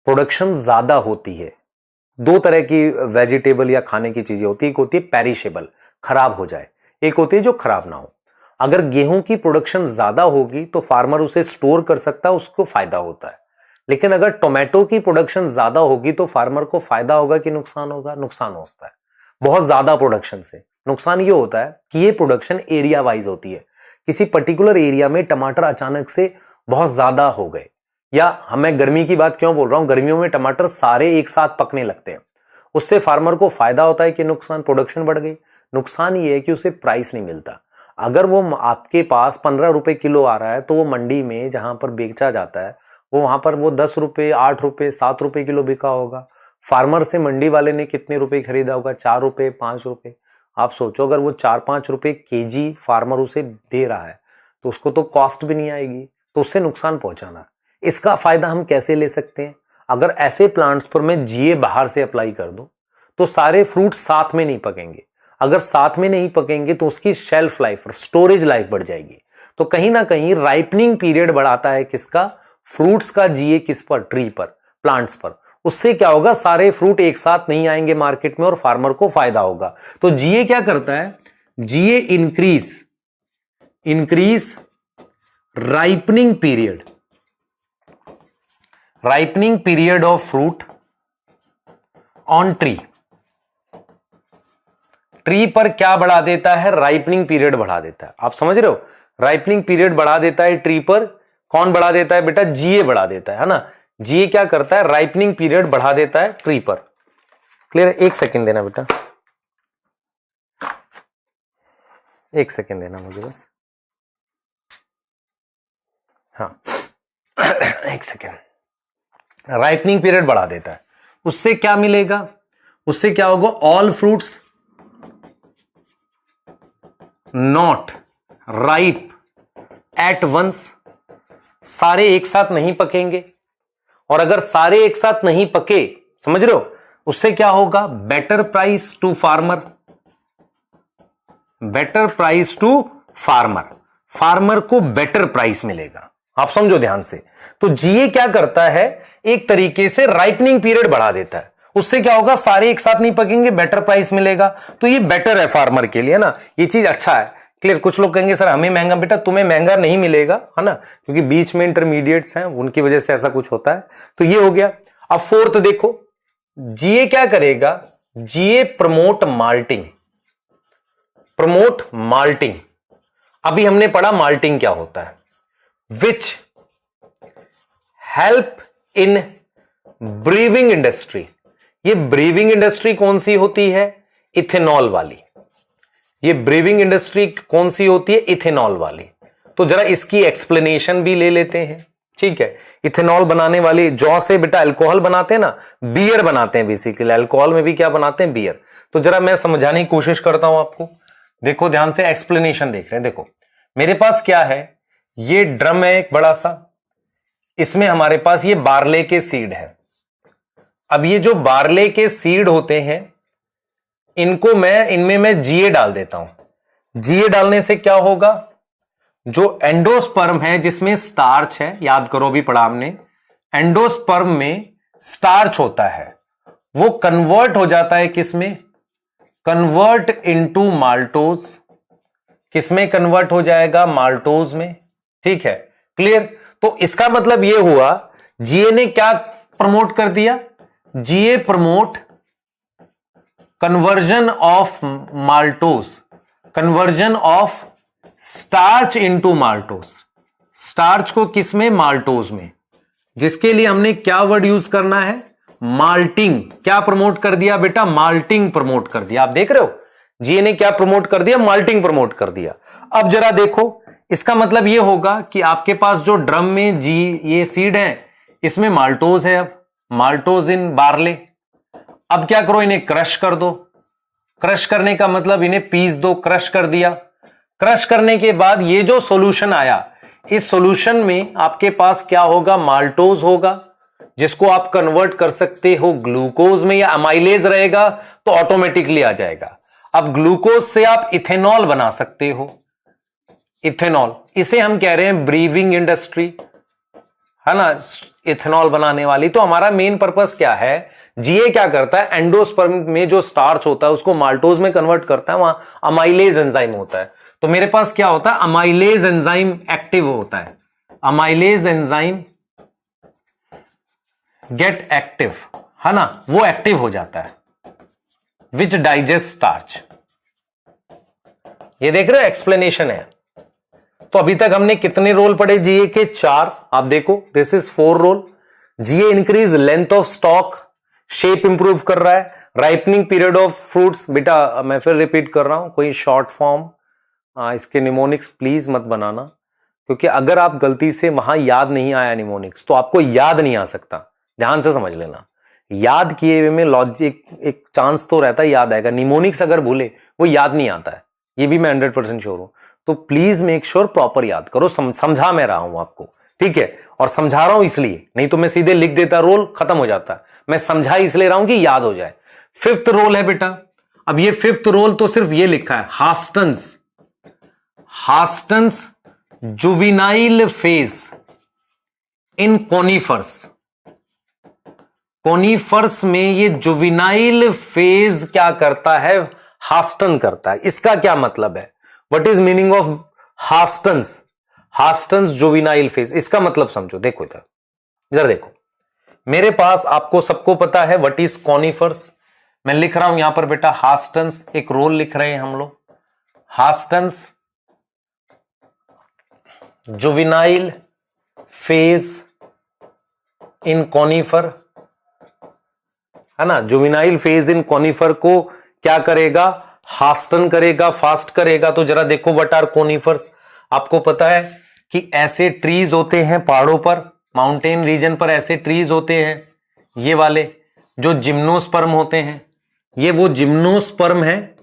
प्रोडक्शन ज्यादा होती है, दो तरह की वेजिटेबल या खाने की चीजें होती है, एक होती है पेरिशेबल, खराब हो जाए, एक होती है जो खराब ना हो। अगर गेहूं की प्रोडक्शन ज्यादा होगी तो फार्मर उसे स्टोर कर सकता है, उसको फायदा होता है। लेकिन अगर टोमेटो की प्रोडक्शन ज्यादा होगी तो फार्मर को फायदा होगा कि नुकसान होगा, नुकसान होता है। बहुत ज्यादा प्रोडक्शन से नुकसान ये होता है कि ये प्रोडक्शन एरिया वाइज होती है। किसी पर्टिकुलर एरिया में टमाटर अचानक से बहुत ज्यादा हो गए, या हमें गर्मी की बात क्यों बोल रहा हूं, गर्मियों में टमाटर सारे एक साथ पकने लगते हैं। उससे फार्मर को फायदा होता है कि नुकसान, प्रोडक्शन बढ़ गई। नुकसान ये है कि उसे प्राइस नहीं मिलता। अगर वो आपके पास 15 रुपए किलो आ रहा है तो वो मंडी में जहां पर बेचा जाता है वो वहां पर वो 10 रुपए, 8 रुपए, 7 रुपए किलो बिका होगा। फार्मर से मंडी वाले ने कितने रुपए खरीदा होगा, 4 रुपए, 5 रुपए। आप सोचो अगर वो 4-5 रुपए केजी फार्मर उसे दे रहा है तो उसको तो कॉस्ट भी नहीं आएगी, तो उससे नुकसान पहुंचाना। इसका फायदा हम कैसे ले सकते हैं, अगर ऐसे प्लांट्स पर मैं जीए बाहर से अप्लाई कर दूं तो सारे फ्रूट साथ में नहीं पकेंगे। अगर साथ में नहीं पकेंगे तो उसकी शेल्फ लाइफ, स्टोरेज लाइफ बढ़ जाएगी। तो कहीं ना कहीं राइपनिंग पीरियड बढ़ाता है किसका, फ्रूट्स का जीए किस पर, ट्री पर, प्लांट्स पर। उससे क्या होगा, सारे फ्रूट एक साथ नहीं आएंगे मार्केट में और फार्मर को फायदा होगा। तो जीए क्या करता है, GA increase ripening period, ripening period of fruit on tree. Tree पर क्या बढ़ा देता है, राइपनिंग पीरियड बढ़ा देता है। आप समझ रहे हो, राइपनिंग पीरियड बढ़ा देता है ट्री पर। कौन बढ़ा देता है बेटा, जीए बढ़ा देता है ना। जीए क्या करता है, राइपनिंग पीरियड बढ़ा देता है ट्री पर। क्लियर है, एक सेकंड देना बेटा, एक सेकंड देना मुझे बस, हाँ एक सेकंड। राइपनिंग पीरियड बढ़ा देता है, उससे क्या मिलेगा, उससे क्या होगा, all fruits not ripe at once, सारे एक साथ नहीं पकेंगे। और अगर सारे एक साथ नहीं पके, समझ रहे हो, उससे क्या होगा, better price to farmer, better price to farmer, farmer को बेटर प्राइस मिलेगा। आप समझो ध्यान से। तो जीए क्या करता है, एक तरीके से राइपनिंग पीरियड बढ़ा देता है। उससे क्या होगा, सारे एक साथ नहीं पकेंगे, बेटर प्राइस मिलेगा। तो ये बेटर है फार्मर के लिए ना, ये चीज अच्छा है। क्लियर। कुछ लोग कहेंगे सर हमें महंगा, बेटा तुम्हें महंगा नहीं मिलेगा, है ना, क्योंकि बीच में इंटरमीडिएट्स हैं, उनकी वजह से ऐसा कुछ होता है। तो ये हो गया। अब फोर्थ देखो, जीए क्या करेगा, GA promote malting, promote malting. अभी हमने पढ़ा माल्टिंग क्या होता है, which help in briefing industry. ये ब्रीविंग इंडस्ट्री कौन सी होती है, इथेनॉल वाली। ये ब्रीविंग इंडस्ट्री कौन सी होती है, इथेनॉल वाली। तो जरा इसकी एक्सप्लेनेशन भी ले लेते हैं, ठीक है। इथेनॉल बनाने वाली, जौ से बेटा अल्कोहल बनाते हैं ना, बियर बनाते हैं बेसिकली, अल्कोहल में भी क्या बनाते हैं, बियर। तो जरा मैं समझाने की कोशिश करता हूं आपको, देखो ध्यान से, एक्सप्लेनेशन देख रहे हैं। देखो मेरे पास क्या है, ये ड्रम है एक बड़ा सा, इसमें हमारे पास ये बार्ले के सीड है। अब ये जो बार्ले के सीड होते हैं, इनको इनमें मैं जीए डाल देता हूं। जीए डालने से क्या होगा, जो एंडोस्पर्म है जिसमें स्टार्च है, याद करो भी पढ़ा हमने, एंडोस्पर्म में स्टार्च होता है, वो कन्वर्ट हो जाता है किसमें, कन्वर्ट इनटू माल्टोज, किसमें कन्वर्ट हो जाएगा? माल्टोज में। ठीक है, क्लियर। तो इसका मतलब यह हुआ जीए ने क्या प्रमोट कर दिया? GA promote conversion of maltose, conversion of starch into maltose, starch को किसमें? माल्टोज में, जिसके लिए हमने क्या वर्ड यूज करना है? माल्टिंग। क्या प्रमोट कर दिया बेटा? माल्टिंग प्रमोट कर दिया। आप देख रहे हो जीए ने क्या प्रमोट कर दिया? माल्टिंग प्रमोट कर दिया। अब जरा देखो, इसका मतलब यह होगा कि आपके पास जो ड्रम में ये सीड है, इसमें माल्टोज है। अब माल्टोज इन बार्ले। अब क्या करो, इन्हें क्रश कर दो। क्रश करने का मतलब इन्हें पीस दो, क्रश कर दिया। क्रश करने के बाद ये जो सॉल्यूशन आया, इस सॉल्यूशन में आपके पास क्या होगा? माल्टोज होगा, जिसको आप कन्वर्ट कर सकते हो ग्लूकोज में, या अमाइलेज रहेगा तो ऑटोमेटिकली आ जाएगा। अब ग्लूकोज से आप इथेनॉल बना सकते हो, इथेनॉल। इसे हम कह रहे हैं ब्रीविंग इंडस्ट्री, है ना, इथेनॉल बनाने वाली। तो हमारा मेन पर्पस क्या है? जीए क्या करता है? एंडोस्पर्म में जो स्टार्च होता है उसको माल्टोज में कन्वर्ट करता है, वहां अमाइलेज एंजाइम होता है। तो मेरे पास क्या होता है? अमाइलेज एंजाइम एक्टिव होता है। अमाइलेज एंजाइम गेट एक्टिव, है ना, वो एक्टिव हो जाता है, विच डाइजेस्ट स्टार्च। ये देख रहे हो, एक्सप्लेनेशन है। तो अभी तक हमने कितने रोल पढ़े जीए के? 4। आप देखो, this is 4 role. GA increase length of stalk, shape improve कर रहा है, राइपनिंग पीरियड ऑफ फ्रूट्स। बेटा मैं फिर रिपीट कर रहा हूं, कोई शॉर्ट फॉर्म इसके निमोनिक्स प्लीज मत बनाना, क्योंकि अगर आप गलती से वहां याद नहीं आया निमोनिक्स तो आपको याद नहीं आ सकता। ध्यान से समझ लेना, याद किए हुए में लॉजिक एक चांस तो रहता है याद आएगा। निमोनिक्स अगर भूले वो याद नहीं आता है, ये भी मैं 100% श्योर हूं। तो प्लीज मेक श्योर प्रॉपर याद करो। समझा मैं रहा हूं आपको, ठीक है, और समझा रहा हूं इसलिए, नहीं तो मैं सीधे लिख देता, रोल खत्म हो जाता। मैं समझा इसलिए रहा हूं कि याद हो जाए। 5th रोल है बेटा। अब ये 5th रोल तो सिर्फ ये लिखा है, hastens, hastens juvenile phase in conifers. Conifers में ये जुविनाइल फेज क्या करता है? हास्टन करता है। इसका क्या मतलब है? What is meaning of hastens? Hastens juvenile phase, इसका मतलब समझो। देखो इधर, इधर देखो, मेरे पास आपको सबको पता है व्हाट इज कॉनिफर्स। मैं लिख रहा हूं यहां पर बेटा हास्टन्स, एक रोल लिख रहे हैं हम लोग, हास्टन्स जुविनाइल फेज इन कॉनिफर, है ना। जुविनाइल फेज इन कॉनिफर को क्या करेगा? हास्टन करेगा, फास्ट करेगा। तो जरा देखो, व्हाट आर कॉनिफर्स। आपको पता है कि ऐसे ट्रीज होते हैं पहाड़ों पर, माउंटेन रीजन पर ऐसे ट्रीज होते हैं, ये वाले जो जिम्नोस्पर्म होते हैं। ये वो जिम्नोस्पर्म है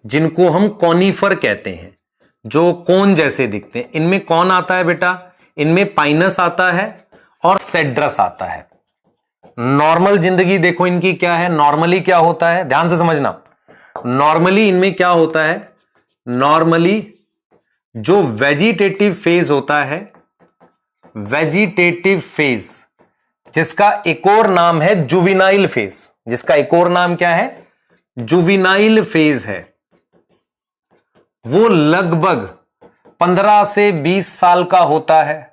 जिनको हम कॉनिफर कहते हैं, जो कोन जैसे दिखते हैं। इनमें कौन आता है बेटा? इनमें पाइनस आता है और सेड्रस आता है। नॉर्मल जिंदगी देखो इनकी क्या है। नॉर्मली क्या होता है, ध्यान से समझना। नॉर्मली इनमें क्या होता है? नॉर्मली जो वेजिटेटिव फेज होता है, वेजिटेटिव फेज, जिसका एक और नाम है जुविनाइल फेज, जिसका एक और नाम क्या है? जुविनाइल फेज है, वो लगभग 15 से 20 साल का होता है।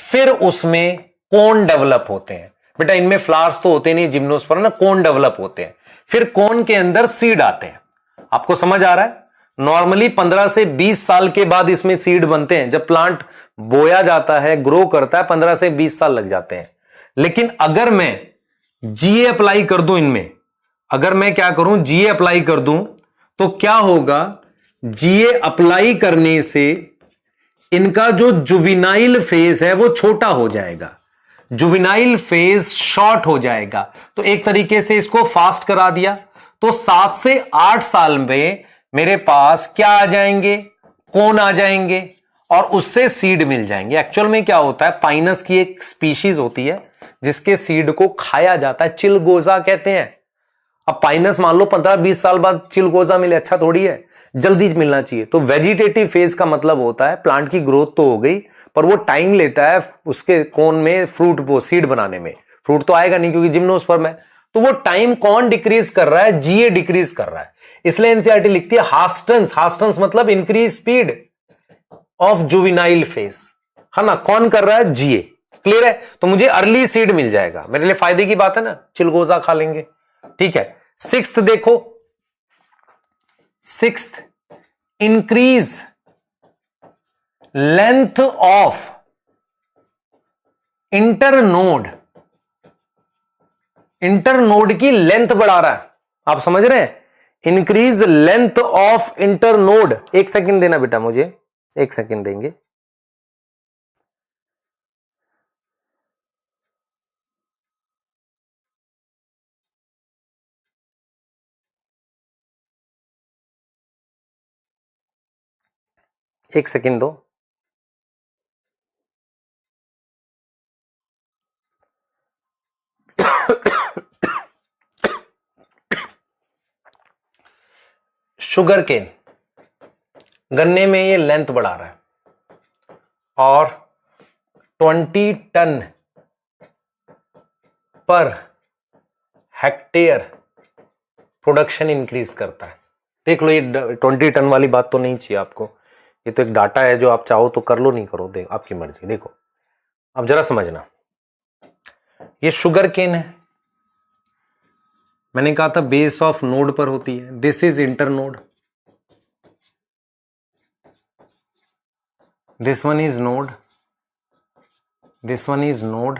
फिर उसमें कोन डेवलप होते हैं। बेटा इनमें फ्लावर्स तो होते नहीं जिम्नोस्पर्म ना, कोन डेवलप होते हैं। फिर कोन के अंदर सीड आते हैं। आपको समझ आ रहा है? नॉर्मली 15 से 20 साल के बाद इसमें सीड बनते हैं। जब प्लांट बोया जाता है, ग्रो करता है, 15 से 20 साल लग जाते हैं। लेकिन अगर मैं जीए अप्लाई कर दूं इनमें, अगर मैं क्या करूं, जीए अप्लाई कर दूं, तो क्या होगा? जीए अप्लाई करने से इनका जो जुविनाइल फेज है वो छोटा हो जाएगा, जुविनाइल फेज शॉर्ट हो जाएगा। तो एक तरीके से इसको फास्ट करा दिया। तो 7 से 8 साल में मेरे पास क्या आ जाएंगे? कोन आ जाएंगे और उससे सीड मिल जाएंगे। एक्चुअल में क्या होता है, पाइनस की एक स्पीशीज होती है जिसके सीड को खाया जाता है, चिलगोजा कहते हैं। अब पाइनस मान लो 15-20 साल बाद चिलगोजा मिले, अच्छा थोड़ी है, जल्दी मिलना चाहिए। तो वेजिटेटिव फेज का मतलब होता है प्लांट की ग्रोथ तो हो गई, पर वो टाइम लेता है उसके कोन में फ्रूट, वो सीड बनाने में। फ्रूट तो आएगा नहीं क्योंकि जिम्नोस्पर्म है। तो वो टाइम कौन डिक्रीज कर रहा है? जीए डिक्रीज कर रहा है। इसलिए एनसीईआरटी लिखती है हास्टन्स, हास्टन्स मतलब increase speed of juvenile phase, है ना। कौन कर रहा है? जीए। क्लियर है? तो मुझे अर्ली सीड मिल जाएगा, मेरे लिए फायदे की बात है ना, चिलगोजा खा लेंगे। ठीक है। सिक्स्थ देखो, sixth increase length of internode, internode की लेंथ बढ़ा रहा है। आप समझ रहे हैं? Increase length of internode. एक सेकंड देना बेटा, मुझे एक सेकंड देंगे। एक सेकंड दो। शुगर केन, गन्ने में ये लेंथ बढ़ा रहा है और 20 ton per hectare production increase करता है। देख लो, ये 20 टन वाली बात तो नहीं चाहिए आपको, ये तो एक डाटा है, जो आप चाहो तो कर लो, नहीं करो देख आपकी मर्जी। देखो अब जरा समझना, ये शुगर केन है, मैंने कहा था बेस ऑफ नोड पर होती है। This is internode, this one is node, this one is node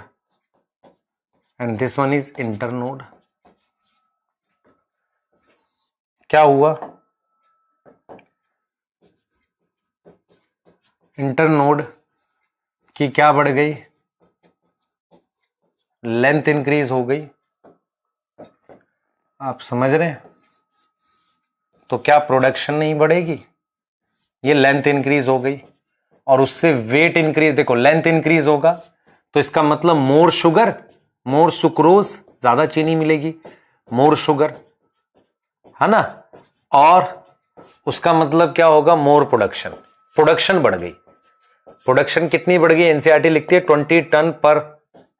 and this one is internode. क्या हुआ? इंटरनोड की क्या बढ़ गई? लेंथ इंक्रीज हो गई। आप समझ रहे हैं? तो क्या प्रोडक्शन नहीं बढ़ेगी? ये लेंथ इंक्रीज हो गई और उससे वेट इंक्रीज। देखो लेंथ इंक्रीज होगा तो इसका मतलब मोर शुगर, मोर सुक्रोज, ज्यादा चीनी मिलेगी, मोर शुगर, है ना। और उसका मतलब क्या होगा? मोर प्रोडक्शन, प्रोडक्शन बढ़ गई। प्रोडक्शन कितनी बढ़ गई? एनसीईआरटी लिखती है 20 ton per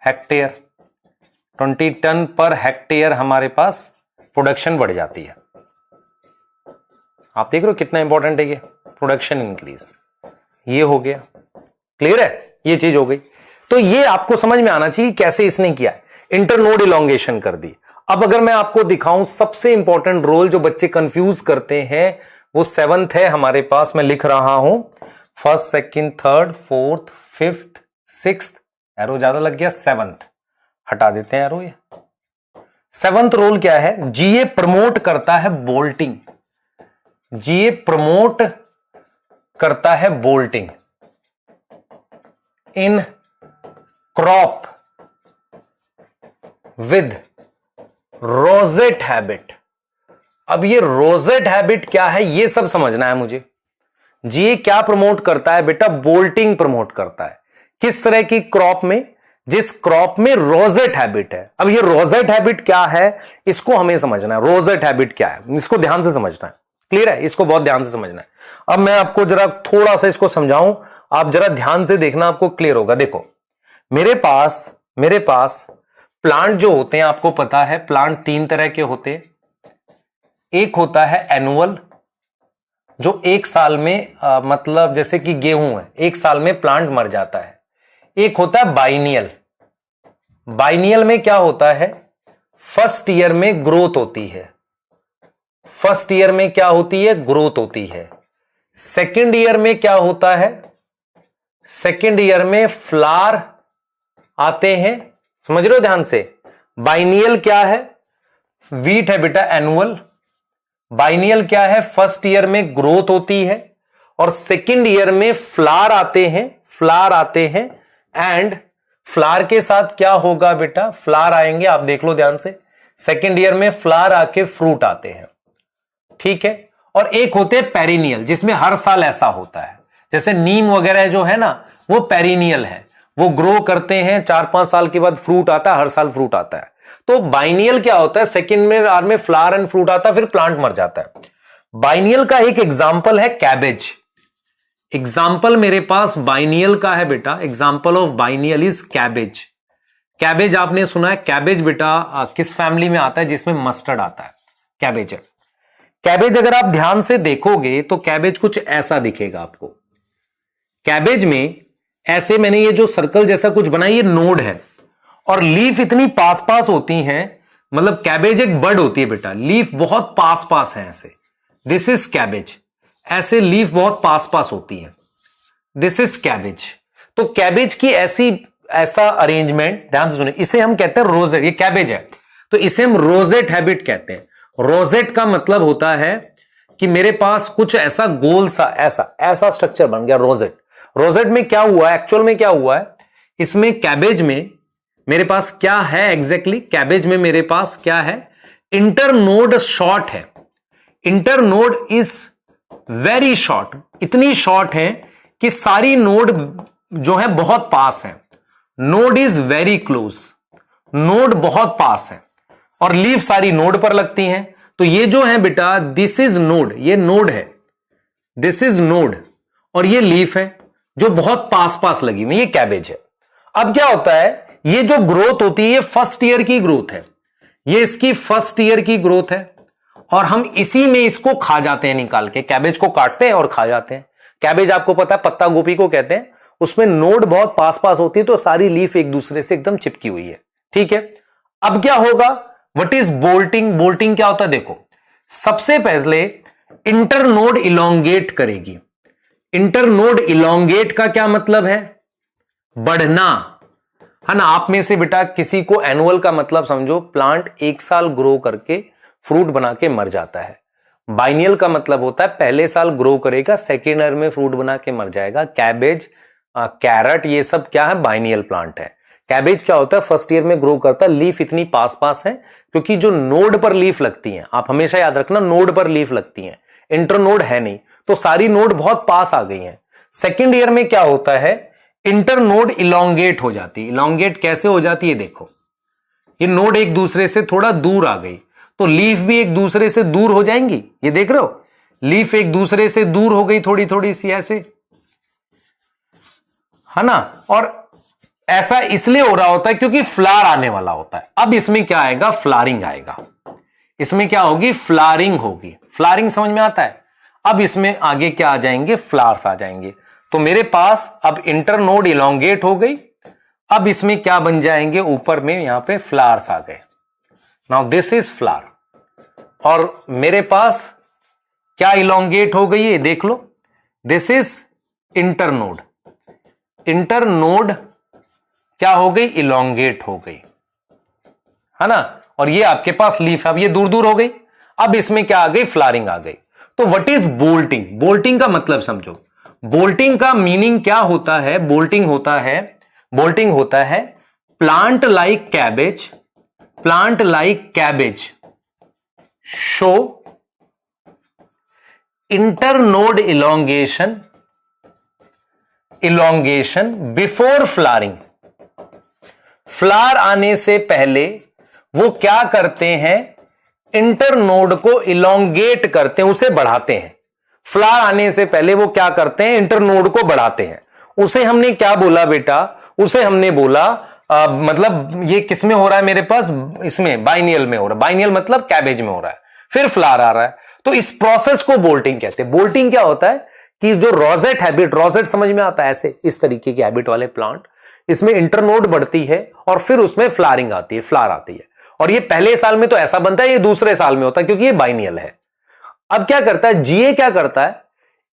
hectare. 20 ton per hectare हमारे पास प्रोडक्शन बढ़ जाती है। आप देख रहे हो कितना इंपॉर्टेंट है ये प्रोडक्शन इंक्रीज। ये हो गया, क्लियर है? ये चीज हो गई। तो ये आपको समझ में आना चाहिए कैसे इसने किया है, इंटरनोड इलोंगेशन कर दी। अब अगर मैं आपको दिखाऊं सबसे इंपॉर्टेंट रोल जो बच्चे कंफ्यूज करते हैं वो 7th है हमारे पास, मैं लिख रहा हूं 1st, 2nd, 3rd, 4th, 5th, 6th, arrow ज्यादा लग गया, 7th हटा देते हैं एरो। ये 7th रोल क्या है? जीए प्रमोट करता है बोल्टिंग, जीए प्रमोट करता है bolting in crop with rosette habit. अब ये रोजेट हैबिट क्या है ये सब समझना है मुझे। जीए क्या प्रमोट करता है बेटा? बोल्टिंग प्रमोट करता है। किस तरह की क्रॉप में? जिस क्रॉप में रोजेट हैबिट है। अब ये रोजेट हैबिट क्या है इसको हमें समझना है। रोजेट हैबिट क्या है इसको ध्यान से समझना है। क्लियर है? इसको बहुत ध्यान से समझना है। अब मैं आपको जरा थोड़ा सा इसको समझाऊं, आप जरा ध्यान से देखना, आपको क्लियर होगा। देखो मेरे पास प्लांट जो होते हैं, आपको पता है प्लांट 3 तरह के होते हैं। एक होता है एनुअल, जो एक साल में मतलब जैसे कि गेहूं है, एक साल में प्लांट मर जाता है। एक होता है बाइनियल। बाइनियल में क्या होता है? फर्स्ट ईयर में ग्रोथ होती है, फर्स्ट ईयर में क्या होती है? ग्रोथ होती है। सेकेंड ईयर में क्या होता है? सेकेंड ईयर में फ्लावर आते हैं। समझ रहे हो ध्यान से? बाइनियल क्या है? वीट है बेटा एनुअल। बाइनियल क्या है? फर्स्ट ईयर में ग्रोथ होती है और सेकेंड ईयर में फ्लावर आते हैं, फ्लावर आते हैं। एंड फ्लावर के साथ क्या होगा बेटा? फ्लावर आएंगे, आप देख लो ध्यान से, सेकेंड ईयर में फ्लावर आके फ्रूट आते हैं। ठीक है। और एक होते हैं पेरिनियल, जिसमें हर साल ऐसा होता है। जैसे नीम वगैरह जो है ना, वो पेरिनियल है, वो ग्रो करते हैं, 4-5 साल के बाद फ्रूट आता है, हर साल फ्रूट आता है। तो बाइनियल क्या होता है? सेकेंड ईयर में फ्लावर एंड फ्रूट आता है, फिर प्लांट मर जाता है। बाइनियल का एक एग्जाम्पल है कैबेज। एग्जाम्पल मेरे पास बाइनियल का है बेटा, example of biennial is cabbage. Cabbage आपने सुना है? कैबेज बेटा किस फैमिली में आता है? जिसमें मस्टर्ड आता है, कैबेज है। कैबेज अगर आप ध्यान से देखोगे तो कैबेज कुछ ऐसा दिखेगा आपको। कैबेज में ऐसे मैंने ये जो सर्कल जैसा कुछ बनाया ये नोड है और लीफ इतनी पास पास होती हैं, मतलब कैबेज एक बर्ड होती है बेटा, लीफ बहुत पास पास है ऐसे, दिस इज कैबेज, ऐसे लीफ बहुत पास पास होती है, दिस इज कैबेज। तो कैबेज की ऐसा अरेंजमेंट, ध्यान से सुनिए, इसे हम कहते हैं रोजेट, ये कैबेज है तो इसे हम रोजेट हैबिट कहते हैं। रोजेट का मतलब होता है कि मेरे पास कुछ ऐसा गोल सा ऐसा स्ट्रक्चर बन गया रोजेट। रोजेट में क्या हुआ है, एक्चुअल में क्या हुआ है, इसमें कैबेज में मेरे पास क्या है एग्जैक्टली, कैबेज में मेरे पास क्या है, इंटरनोड शॉर्ट है, इंटरनोड इज वेरी शॉर्ट, इतनी शॉर्ट है कि सारी नोड जो है बहुत पास है, node is very close, node बहुत पास है और लीफ सारी नोड पर लगती हैं। तो ये जो है बेटा दिस इज नोड, ये नोड है, दिस इज नोड और ये लीफ है जो बहुत पास पास लगी हुई, ये कैबेज है। अब क्या होता है, ये जो ग्रोथ होती है ये फर्स्ट ईयर की ग्रोथ है, ये इसकी फर्स्ट ईयर की ग्रोथ है और हम इसी में इसको खा जाते हैं, निकाल के कैबेज को काटते हैं और खा जाते हैं। कैबेज आपको पता है पत्ता गोभी को कहते हैं, उसमें नोड बहुत पास पास होती है तो सारी लीफ एक दूसरे से एकदम चिपकी हुई है, ठीक है। अब क्या होगा, व्हाट इज बोल्टिंग, बोल्टिंग क्या होता है, देखो सबसे पहले इंटरनोड इलोंगेट करेगी। इंटरनोड इलोंगेट का क्या मतलब है, बढ़ना, है ना। आप में से बेटा किसी को एनुअल का मतलब समझो, प्लांट एक साल ग्रो करके फ्रूट बना के मर जाता है। बाइनियल का मतलब होता है पहले साल ग्रो करेगा, सेकेंड ईयर में फ्रूट बना के मर जाएगा। कैबेज, कैरेट, ये सब क्या है, बाइनियल प्लांट है। कैबेज क्या होता है, फर्स्ट ईयर में ग्रो करता है, लीफ इतनी पास पास है क्योंकि जो नोड पर लीफ लगती हैं, आप हमेशा याद रखना नोड पर लीफ लगती हैं, इंटरनोड है नहीं, तो सारी नोड बहुत पास आ गई हैं। सेकेंड ईयर में क्या होता है, इंटरनोड इलोंगेट हो जाती है। इलोंगेट कैसे हो जाती है, देखो ये नोड एक दूसरे से थोड़ा दूर आ गई तो लीफ भी एक दूसरे से दूर हो जाएंगी, ये देख रहे हो, लीफ एक दूसरे से दूर हो गई थोड़ी थोड़ी सी ऐसे, है ना। और ऐसा इसलिए हो रहा होता है क्योंकि फ्लावर आने वाला होता है। अब इसमें क्या आएगा, फ्लावरिंग आएगा, इसमें क्या होगी, फ्लावरिंग होगी। फ्लावरिंग समझ में आता है। अब इसमें आगे क्या आ जाएंगे, फ्लावर्स आ जाएंगे। तो मेरे पास अब इंटरनोड इलोंगेट हो गई, अब इसमें क्या बन जाएंगे, ऊपर में यहां पे फ्लावर्स आ गए। नाउ दिस इज फ्लावर और मेरे पास क्या इलोंगेट हो गई है, देख लो, दिस इज इंटरनोड, इंटरनोड क्या हो गई, इलोंगेट हो गई, है ना। और ये आपके पास लीफ, अब ये दूर दूर हो गई, अब इसमें क्या आ गई, फ्लावरिंग आ गई। तो व्हाट इज बोल्टिंग, बोल्टिंग का मतलब समझो, बोल्टिंग का मीनिंग क्या होता है, बोल्टिंग होता है plant like cabbage, plant like cabbage show internode elongation before flowering. Flower आने से पहले वो क्या करते हैं, इंटरनोड को इलोंगेट करते हैं, उसे बढ़ाते हैं। फ्लावर आने से पहले वो क्या करते हैं, इंटरनोड को बढ़ाते हैं। उसे हमने क्या बोला बेटा, उसे हमने बोला मतलब ये किस में हो रहा है मेरे पास, इसमें बाइनियल में हो रहा है। बाइनियल मतलब कैबेज में हो रहा है, फिर फ्लावर आ रहा है, तो इस प्रोसेस को बोल्टिंग कहते हैं। बोल्टिंग क्या होता है कि जो रोजेट हैबिट, रोजेट समझ में आता है, ऐसे इस तरीके की हैबिट वाले प्लांट, इसमें इंटरनोड बढ़ती है और फिर उसमें फ्लावरिंग आती है, फ्लावर आती है। और ये पहले साल में तो ऐसा बनता है, ये दूसरे साल में होता है क्योंकि ये बाइनियल है। अब क्या करता है जीए, क्या करता है,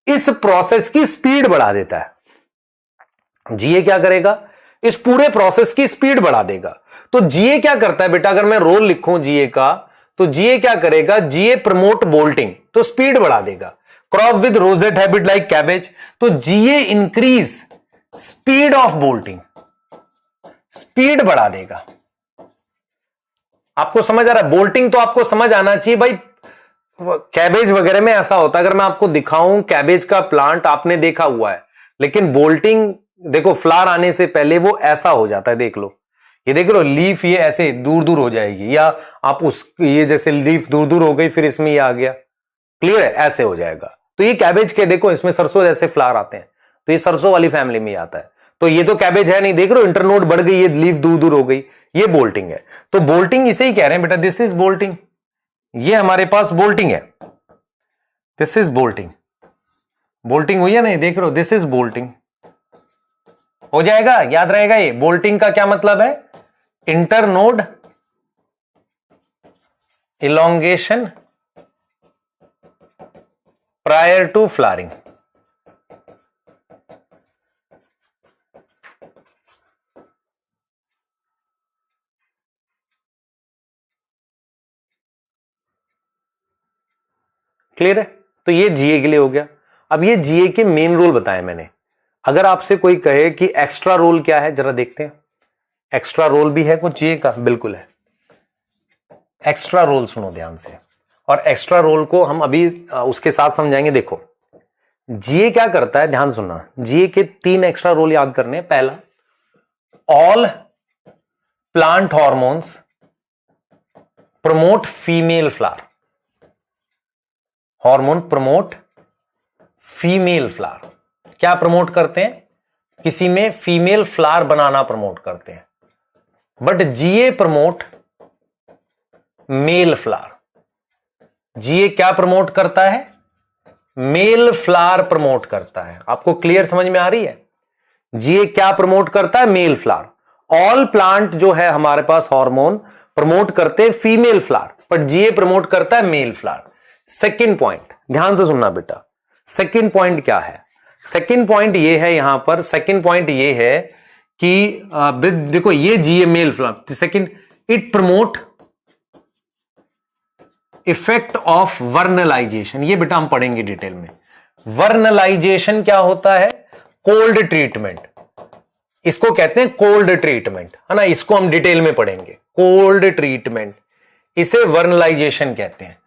इस प्रोसेस की स्पीड बढ़ा देता है। जीए क्या करेगा, इस पूरे प्रोसेस की स्पीड बढ़ा देगा। तो जीए क्या करता है बेटा, अगर मैं रोल लिखूं जीए का, तो जीए क्या करेगा, जीए प्रमोट बोल्टिंग, तो स्पीड बढ़ा देगा। Crop with rosette habit like cabbage, तो GA increase speed of bolting, speed बढ़ा देगा। आपको समझ आ रहा है, बोल्टिंग तो आपको समझ आना चाहिए भाई। कैबेज वगैरह में ऐसा होता है, अगर मैं आपको दिखाऊं कैबेज का प्लांट आपने देखा हुआ है, लेकिन बोल्टिंग देखो फ्लावर आने से पहले वो ऐसा हो जाता है, देख लो, ये देख लो, लीफ ये ऐसे दूर दूर हो जाएगी, या आप उस ये जैसे लीफ दूर दूर हो गई फिर इसमें ये आ गया, क्लियर है, ऐसे हो जाएगा। तो ये कैबेज के देखो, इसमें सरसों जैसे फ्लावर आते हैं, तो ये सरसों वाली फैमिली में आता है। तो ये तो कैबेज है नहीं, देख रहे हो इंटरनोड बढ़ गई, ये लीफ दूर दूर हो गई, ये बोल्टिंग है। तो बोल्टिंग इसे ही कह रहे हैं बेटा, दिस इज बोल्टिंग, ये हमारे पास बोल्टिंग है। दिस इज बोल्टिंग, बोल्टिंग हुई है ना, देख रहे हो, दिस इज बोल्टिंग, हो जाएगा, याद रहेगा। ये बोल्टिंग का क्या मतलब है, internode elongation prior to flowering. Clear है? तो ये जीए के लिए हो गया। अब ये जीए के मेन रोल बताए मैंने। अगर आपसे कोई कहे कि एक्स्ट्रा रोल क्या है, जरा देखते हैं। एक्स्ट्रा रोल भी है कुछ जीए का, बिल्कुल है। एक्स्ट्रा रोल सुनो ध्यान से, और एक्स्ट्रा रोल को हम अभी उसके साथ समझाएंगे। देखो जीए क्या करता है, ध्यान सुनना। जीए के 3 एक्स्ट्रा रोल याद करने। पहला, all plant hormones promote female flower, hormone promote female flower. क्या प्रमोट करते हैं, किसी में फीमेल फ्लावर बनाना प्रमोट करते हैं। But GA promote male flower. GA क्या प्रमोट करता है, मेल फ्लावर प्रमोट करता है। आपको क्लियर समझ में आ रही है? जीए क्या प्रमोट करता है, मेल फ्लावर। ऑल प्लांट जो है हमारे पास हार्मोन प्रमोट करते हैं female flower, but GA promote करता है मेल फ्लावर। सेकेंड पॉइंट ध्यान से सुनना बेटा। सेकेंड पॉइंट क्या है, सेकेंड पॉइंट ये है, यहां पर सेकेंड पॉइंट ये है कि देखो ये GA male flower. Second, it promote effect of vernalization. ये बेटा हम पढ़ेंगे डिटेल में। वर्नलाइजेशन क्या होता है, कोल्ड ट्रीटमेंट, इसको कहते हैं कोल्ड ट्रीटमेंट, है ना। इसको हम डिटेल में पढ़ेंगे, कोल्ड ट्रीटमेंट, इसे वर्नलाइजेशन कहते हैं।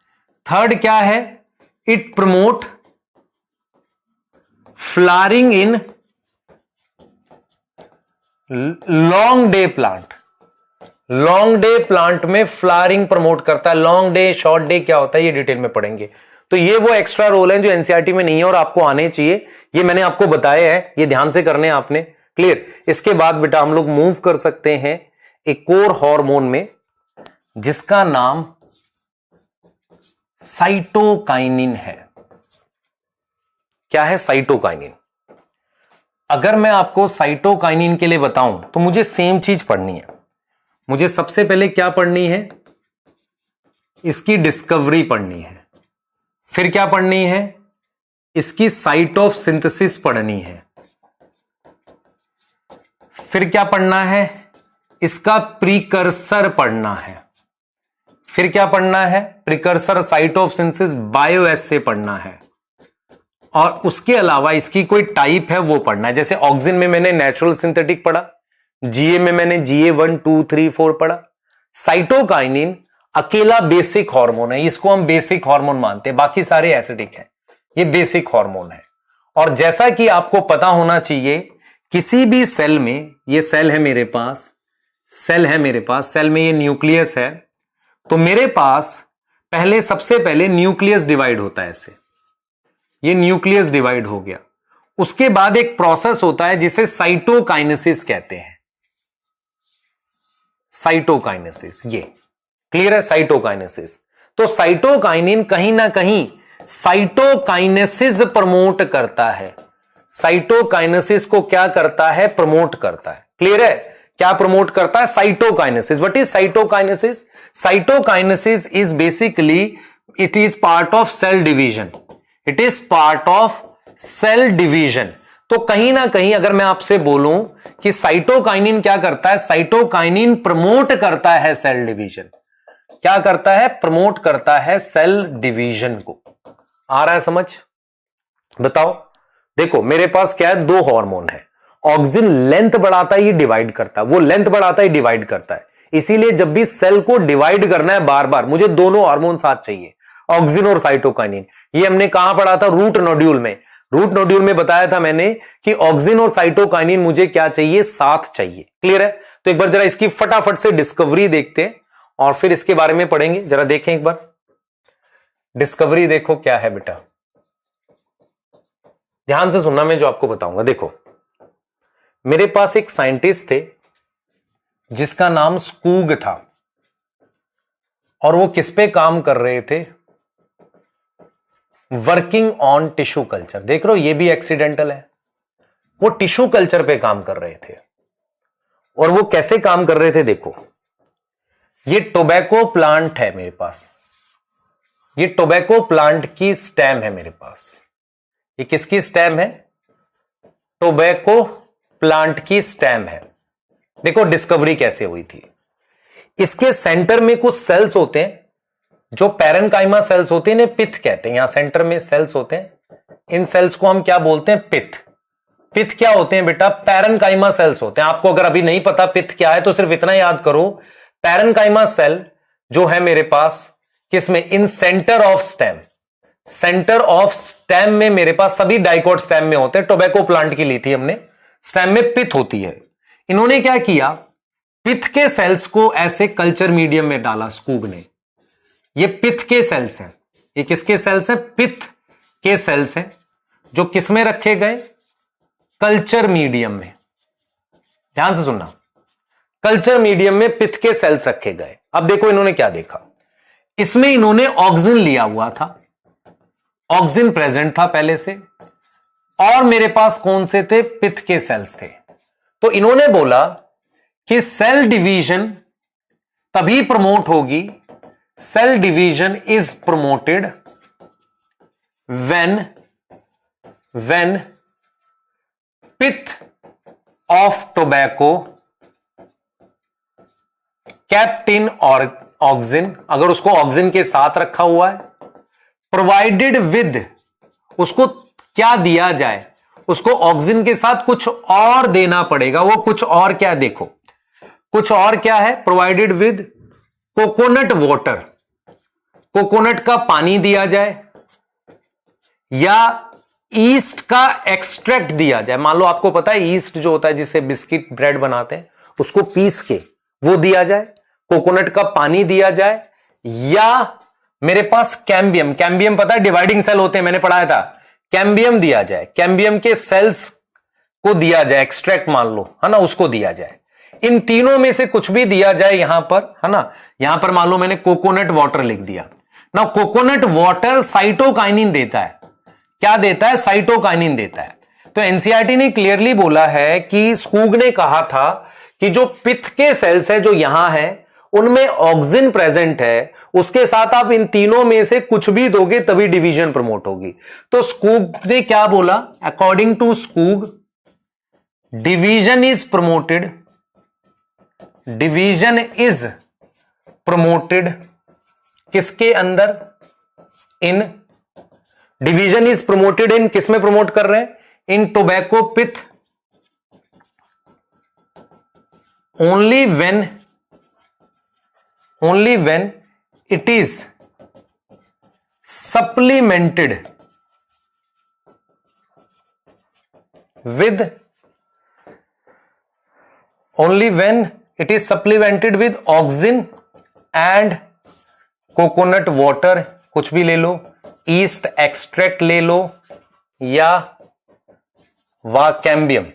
थर्ड क्या है, it promote flowering in long day plant. Long day plant में फ्लावरिंग प्रमोट करता है। लॉन्ग डे शॉर्ट डे क्या होता है, ये डिटेल में पढ़ेंगे। तो ये वो एक्स्ट्रा रोल है जो एनसीईआरटी में नहीं है और आपको आने चाहिए। ये मैंने आपको बताया है, ये ध्यान से करने हैं आपने। क्लियर? इसके बाद बेटा हम लोग मूव कर सकते हैं एक और हार्मोन में जिसका नाम साइटोकाइनिन है। क्या है, साइटोकाइनिन। अगर मैं आपको साइटोकाइनिन के लिए बताऊं तो मुझे सेम चीज पढ़नी है। मुझे सबसे पहले क्या पढ़नी है, इसकी डिस्कवरी पढ़नी है। फिर क्या पढ़नी है, इसकी साइट ऑफ सिंथेसिस पढ़नी है। फिर क्या पढ़ना है, इसका प्रीकर्सर पढ़ना है। फिर क्या पढ़ना है, precursor site of synthesis bioassay पढ़ना है। और उसके अलावा इसकी कोई टाइप है वो पढ़ना है। जैसे ऑक्सिन में मैंने नेचुरल सिंथेटिक पढ़ा, जीए में मैंने जीए 1 2 3 4 पढ़ा। साइटोकाइनिन अकेला बेसिक हार्मोन है, इसको हम बेसिक हार्मोन मानते हैं, बाकी सारे एसिडिक हैं। ये बेसिक हार्मोन है। और जैसा कि आपको पता होना चाहिए, किसी भी सेल में, ये सेल है मेरे पास, सेल है मेरे पास, सेल में ये न्यूक्लियस है, तो मेरे पास पहले सबसे पहले न्यूक्लियस डिवाइड होता है ऐसे, ये न्यूक्लियस डिवाइड हो गया। उसके बाद एक प्रोसेस होता है जिसे साइटोकाइनेसिस कहते हैं। साइटोकाइनेसिस, ये क्लियर है, साइटोकाइनेसिस। तो साइटोकाइनिन कहीं ना कहीं साइटोकाइनेसिस प्रमोट करता है। साइटोकाइनेसिस को क्या करता है, प्रमोट करता है। क्लियर है, क्या प्रमोट करता है, cytokinesis. What is cytokinesis? Cytokinesis is basically, it is part of cell division. It is part of cell division. तो कहीं ना कहीं अगर मैं आपसे बोलूं कि साइटोकाइनिन क्या करता है, साइटोकाइनिन प्रमोट करता है सेल डिवीजन। क्या करता है, प्रमोट करता है सेल डिवीजन को। आ रहा है समझ? बताओ। देखो मेरे पास क्या है, 2 हार्मोन है। ऑक्सिन लेंथ बढ़ाता है, ये डिवाइड करता है, वो लेंथ बढ़ाता है, डिवाइड करता है। इसीलिए जब भी सेल को डिवाइड करना है बार बार, मुझे दोनों हार्मोन साथ चाहिए, ऑक्सिन और साइटोकाइनिन। ये हमने कहां पढ़ा था, रूट नोड्यूल में। रूट नोड्यूल में बताया था मैंने कि ऑक्सिन और साइटोकाइनिन मुझे क्या चाहिए, साथ चाहिए। क्लियर है? तो एक बार जरा इसकी फटाफट से डिस्कवरी देखते हैं और फिर इसके बारे में पढ़ेंगे। जरा देखें एक बार डिस्कवरी, देखो क्या है बेटा, ध्यान से सुनना मैं जो आपको बताऊंगा। देखो मेरे पास एक साइंटिस्ट थे जिसका नाम स्कूग था, और वो किस पे काम कर रहे थे, वर्किंग ऑन टिश्यू कल्चर। देख रहे हो, ये भी एक्सीडेंटल है। वो टिश्यू कल्चर पे काम कर रहे थे। और वो कैसे काम कर रहे थे देखो, ये टोबैको प्लांट है मेरे पास, ये टोबैको प्लांट की स्टेम है मेरे पास। ये किसकी स्टेम है? टोबैको प्लांट की स्टेम है। देखो डिस्कवरी कैसे हुई थी। इसके सेंटर में कुछ सेल्स होते हैं जो पैरेनकाइमा सेल्स होते हैं, इन्हें पिथ कहते हैं। यहां सेंटर में सेल्स होते हैं, इन सेल्स को हम क्या बोलते हैं? पिथ। पिथ क्या होते हैं बेटा? पैरेनकाइमा सेल्स होते हैं। आपको अगर अभी नहीं पता पिथ क्या है तो सिर्फ इतना याद करो, पैरेनकाइमा सेल जो है मेरे पास किसमें? In centre of stem. Centre of stem में मेरे पास सभी डाइकोट स्टेम में होते हैं। टोबैको प्लांट की ली थी हमने, स्टेम में पिथ होती है। इन्होंने क्या किया, पिथ के सेल्स को ऐसे कल्चर मीडियम में डाला स्कूग ने। ये पिथ के सेल्स हैं। ये किसके सेल्स हैं? पिथ के सेल्स हैं, जो किसमें रखे गए? कल्चर मीडियम में। ध्यान से सुनना, कल्चर मीडियम में पिथ के सेल्स रखे गए। अब देखो इन्होंने क्या देखा, इसमें इन्होंने ऑक्सिन लिया हुआ था, ऑक्सिन प्रेजेंट था पहले से, और मेरे पास कौन से थे? पिथ के सेल्स थे। तो इन्होंने बोला कि सेल डिवीजन तभी प्रमोट होगी, cell division is promoted when pith of tobacco kept in auxin, अगर उसको ऑक्सिन के साथ रखा हुआ है, प्रोवाइडेड विद, उसको क्या दिया जाए? उसको ऑक्सिन के साथ कुछ और देना पड़ेगा। वो कुछ और क्या? देखो कुछ और क्या है? Provided with coconut water, coconut का पानी दिया जाए, या ईस्ट का एक्सट्रैक्ट दिया जाए। मान लो आपको पता है ईस्ट जो होता है जिससे बिस्किट ब्रेड बनाते हैं, उसको पीस के वो दिया जाए, कोकोनट का पानी दिया जाए, या मेरे पास कैम्बियम, कैम्बियम पता है डिवाइडिंग सेल होते हैं, मैंने पढ़ाया था, कैम्बियम दिया जाए, कैम्बियम के सेल्स को दिया जाए, एक्सट्रैक्ट मान लो, है ना, उसको दिया जाए। इन तीनों में से कुछ भी दिया जाए यहां पर, है ना। यहां पर मान लो मैंने कोकोनट वाटर लिख दिया ना। कोकोनट वाटर साइटोकाइनिन देता है। क्या देता है? साइटोकाइनिन देता है। तो एनसीईआरटी ने क्लियरली बोला है कि स्कूग ने कहा था कि जो पिथ के सेल्स है जो यहां है उनमें ऑक्सिन प्रेजेंट है, उसके साथ आप इन तीनों में से कुछ भी दोगे तभी डिवीजन प्रमोट होगी। तो स्कूग ने क्या बोला? According to Skoog, division is promoted, division is promoted किसके अंदर? In division is promoted in, किसमें प्रमोट कर रहे हैं? In tobacco pith only when it is supplemented with, only when it is supplemented with oxygen and coconut water, कुछ भी ले लो, east extract ले लो, या कैम्बियम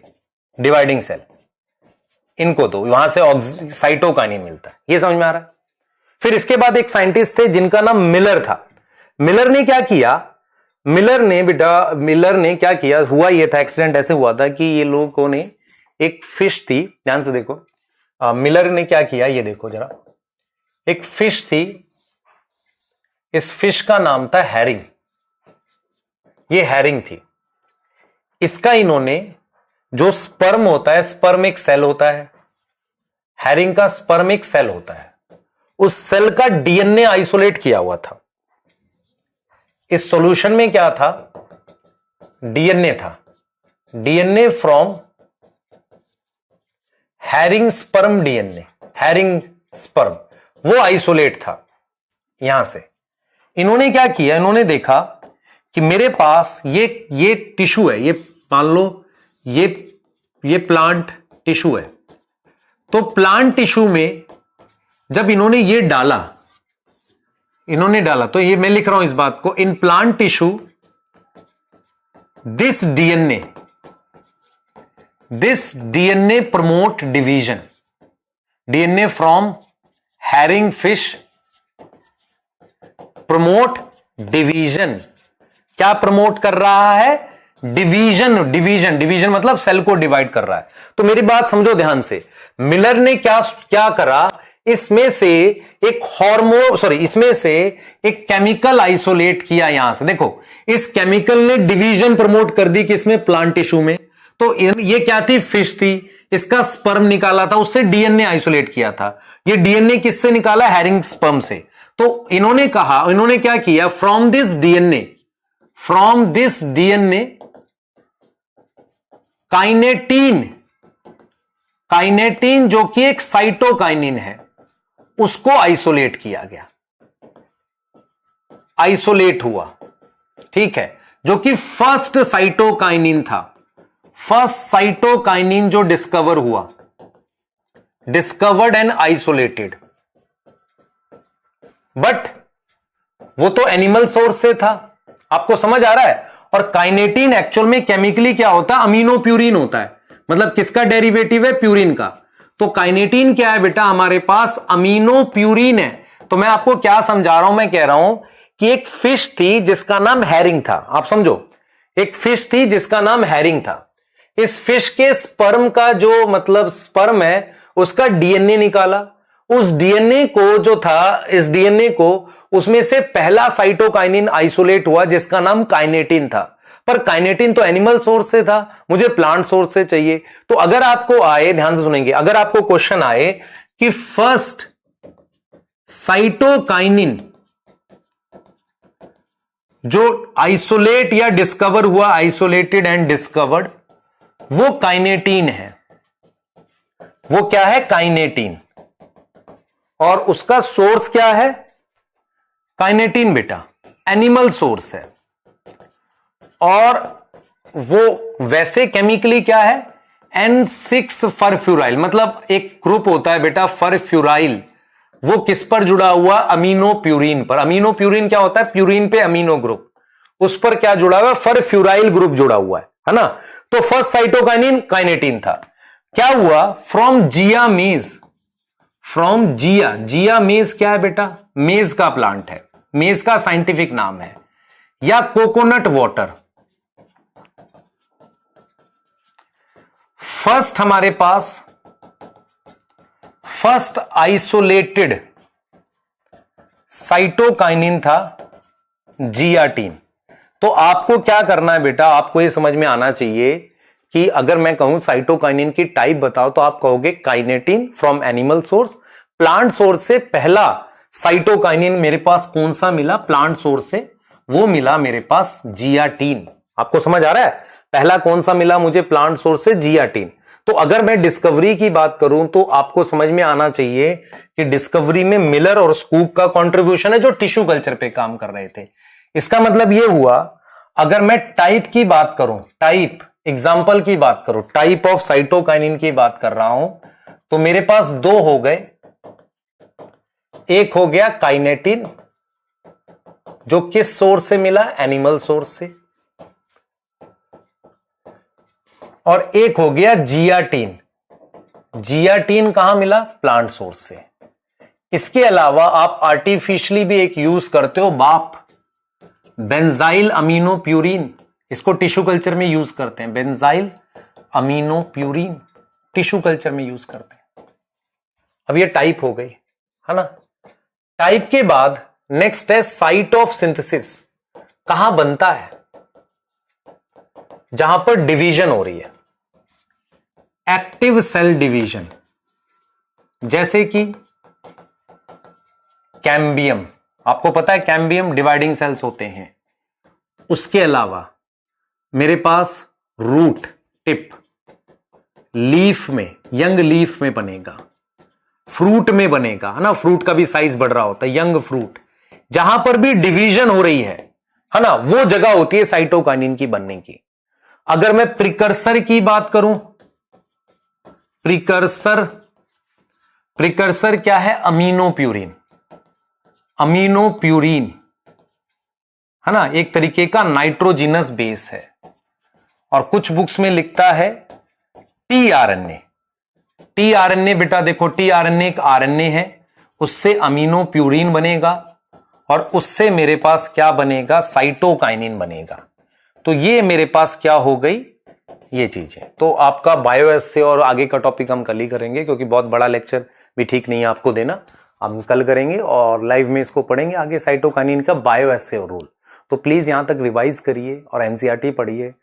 डिवाइडिंग सेल, इनको दो, वहां से साइटोकाइनिन मिलता है। ये समझ में आ रहा है? फिर इसके बाद एक साइंटिस्ट थे जिनका नाम मिलर था। मिलर ने क्या किया? मिलर ने क्या किया? हुआ ये था, एक्सीडेंट ऐसे हुआ था कि ये लोगों ने, एक फिश थी, ध्यान से देखो, मिलर ने क्या किया ये देखो जरा, एक फिश थी, इस फिश का नाम था हैरिंग, ये हैरिंग थी। इसका इन्होंने, जो स्पर्म होता है, स्पर्म एक सेल होता है, हैरिंग का स्पर्म एक सेल होता है, उस सेल का डीएनए आइसोलेट किया हुआ था। इस सॉल्यूशन में क्या था? डीएनए था, DNA from herring sperm, DNA herring sperm, वो आइसोलेट था। यहां से इन्होंने क्या किया? इन्होंने देखा कि मेरे पास ये टिश्यू है, ये मान लो ये प्लांट टिश्यू है। तो प्लांट टिश्यू में जब इन्होंने ये डाला, तो ये मैं लिख रहा हूं इस बात को, in plant tissue this DNA promote division, DNA from herring fish promote division क्या प्रमोट कर रहा है? डिवीजन। डिवीजन मतलब सेल को डिवाइड कर रहा है। तो मेरी बात समझो ध्यान से, मिलर ने क्या करा, इसमें से एक केमिकल आइसोलेट किया। यहां से देखो, इस केमिकल ने डिवीजन प्रमोट कर दी किसमें? प्लांट टिश्यू में। तो ये क्या थी? फिश थी। इसका स्पर्म निकाला था, उससे डीएनए आइसोलेट किया था। ये डीएनए किससे निकाला? हैरिंग स्पर्म से। तो इन्होंने क्या किया? फ्रॉम दिस डीएनए काइनेटीन जो कि एक साइटोकाइनिन है, उसको आइसोलेट किया गया, आइसोलेट हुआ, ठीक है, जो कि फर्स्ट साइटोकाइनिन था। फर्स्ट साइटोकाइनिन जो डिस्कवर हुआ, डिस्कवर्ड एंड आइसोलेटेड, बट वो तो एनिमल सोर्स से था। आपको समझ आ रहा है? और काइनेटीन एक्चुअल में केमिकली क्या होता है? अमीनो प्यूरिन होता है। मतलब किसका डेरिवेटिव है? प्यूरिन का। तो काइनेटीन क्या है बेटा? हमारे पास अमीनो प्यूरिन है। तो मैं आपको क्या समझा रहा हूं? मैं कह रहा हूं कि एक फिश थी जिसका नाम हैरिंग था। आप समझो, एक फिश थी जिसका नाम हैरिंग था। इस फिश के स्पर्म का जो मतलब स्पर्म है, उसका डीएनए निकाला। उस डीएनए को जो था, इस डीएनए को, उसमें से पहला साइटोकाइनिन आइसोलेट हुआ जिसका नाम काइनेटिन था। पर काइनेटिन तो एनिमल सोर्स से था, मुझे प्लांट सोर्स से चाहिए। तो अगर आपको आए, ध्यान से सुनेंगे, अगर आपको क्वेश्चन आए कि फर्स्ट साइटोकाइनिन जो आइसोलेट या डिस्कवर हुआ, आइसोलेटेड एंड डिस्कवर्ड, वो काइनेटीन है। वो क्या है? काइनेटीन। और उसका सोर्स क्या है? काइनेटीन बेटा एनिमल सोर्स है। और वो वैसे केमिकली क्या है? N6 फरफ्यूराइल, मतलब एक ग्रुप होता है बेटा फरफ्यूराइल, वो किस पर जुड़ा हुआ? अमीनो प्यूरिन पर। अमीनो प्यूरिन क्या होता है? प्यूरिन पे अमीनो ग्रुप, उस पर क्या जुड़ा हुआ? फरफ्यूराइल ग्रुप जुड़ा हुआ है ना। तो फर्स्ट साइटोकाइनिन काइनेटीन था। क्या हुआ? फ्रॉम जिया मेज, फ्रॉम जिया मेज क्या है बेटा? मेज का प्लांट है, मेज का साइंटिफिक नाम है, या कोकोनट वाटर। फर्स्ट हमारे पास फर्स्ट आइसोलेटेड साइटोकाइनिन था जियाटीन। तो आपको क्या करना है बेटा? आपको यह समझ में आना चाहिए कि अगर मैं कहूं साइटोकाइनिन की टाइप बताओ, तो आप कहोगे kinetin from animal source. Plant source से पहला साइटोकाइनिन मेरे पास कौन सा मिला? प्लांट सोर्स से वो मिला मेरे पास जियाटीन। आपको समझ आ रहा है? पहला कौन सा मिला मुझे? प्लांट सोर्स से जियाटीन। तो अगर मैं डिस्कवरी की बात करूं, तो आपको समझ में आना चाहिए कि डिस्कवरी में मिलर और स्कूप का कंट्रीब्यूशन है, जो टिश्यू कल्चर पे काम कर रहे थे। इसका मतलब यह हुआ, अगर मैं टाइप की बात करूं, टाइप एग्जाम्पल की बात करूं, टाइप ऑफ साइटोकाइनिन की बात कर रहा हूं, तो मेरे पास दो हो गए। एक हो गया काइनेटिन, जो किस सोर्स से मिला? एनिमल सोर्स से। और एक हो गया जियाटीन। जियाटीन कहां मिला? प्लांट सोर्स से। इसके अलावा आप आर्टिफिशियली भी एक यूज करते हो, बाप, बेंजाइल अमीनो प्यूरिन। इसको टिश्यू कल्चर में यूज करते हैं, benzyl amino purine tissue culture में यूज करते हैं। अब ये टाइप हो गई, है ना। टाइप के बाद नेक्स्ट है साइट ऑफ सिंथेसिस। कहां बनता है? जहां पर डिवीजन हो रही है, एक्टिव सेल डिवीजन, जैसे कि कैम्बियम। आपको पता है कैम्बियम डिवाइडिंग सेल्स होते हैं। उसके अलावा मेरे पास रूट टिप, लीफ में, यंग लीफ में बनेगा, फ्रूट में बनेगा, है ना। फ्रूट का भी साइज बढ़ रहा होता है, यंग फ्रूट। जहां पर भी डिवीजन हो रही है ना, वो जगह होती है साइटोकाइनिन की बनने की। अगर मैं प्रिकर्सर की बात करूं, प्रिकर्सर क्या है? Amino purine. अमीनो प्यूरिन, है ना, एक तरीके का नाइट्रोजिनस बेस है। और कुछ बुक्स में लिखता है टीआरएनए। टीआरएनए बेटा देखो, टीआरएनए एक आरएनए है, उससे अमीनो प्यूरिन बनेगा। और उससे मेरे पास क्या बनेगा, साइटोकाइनिन बनेगा। तो ये मेरे पास क्या हो गई, ये चीजें। तो आपका बायोएसए और आगे का टॉपिक हम कल ही करेंगे, क्योंकि बहुत बड़ा लेक्चर भी ठीक नहीं है आपको देना, हम कल करेंगे और लाइव में इसको पढ़ेंगे आगे, साइटोकाइनिन का बायोएसए और रोल। तो प्लीज यहां तक रिवाइज करिए और एनसीईआरटी पढ़िए।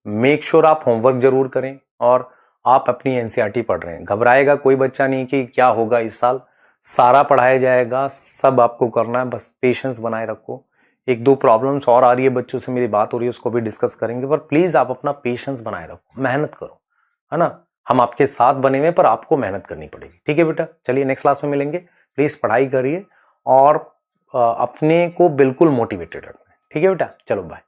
मेक श्योर आप होमवर्क जरूर करें और आप अपनी एनसीईआरटी पढ़ रहे हैं। घबराएगा कोई बच्चा नहीं कि क्या होगा इस साल, सारा पढ़ाया जाएगा, सब आपको करना है, बस पेशेंस बनाए रखो। एक दो प्रॉब्लम्स और आ रही है, बच्चों से मेरी बात हो रही है, उसको भी डिस्कस करेंगे, पर प्लीज आप अपना पेशेंस बनाए रखो, मेहनत करो, है ना। हम आपके साथ बने हुए, पर आपको मेहनत करनी पड़ेगी। ठीक है बेटा, चलिए नेक्स्ट क्लास में मिलेंगे। प्लीज पढ़ाई करिए और अपने को बिल्कुल मोटिवेटेड रखना। ठीक है बेटा, चलो बाय।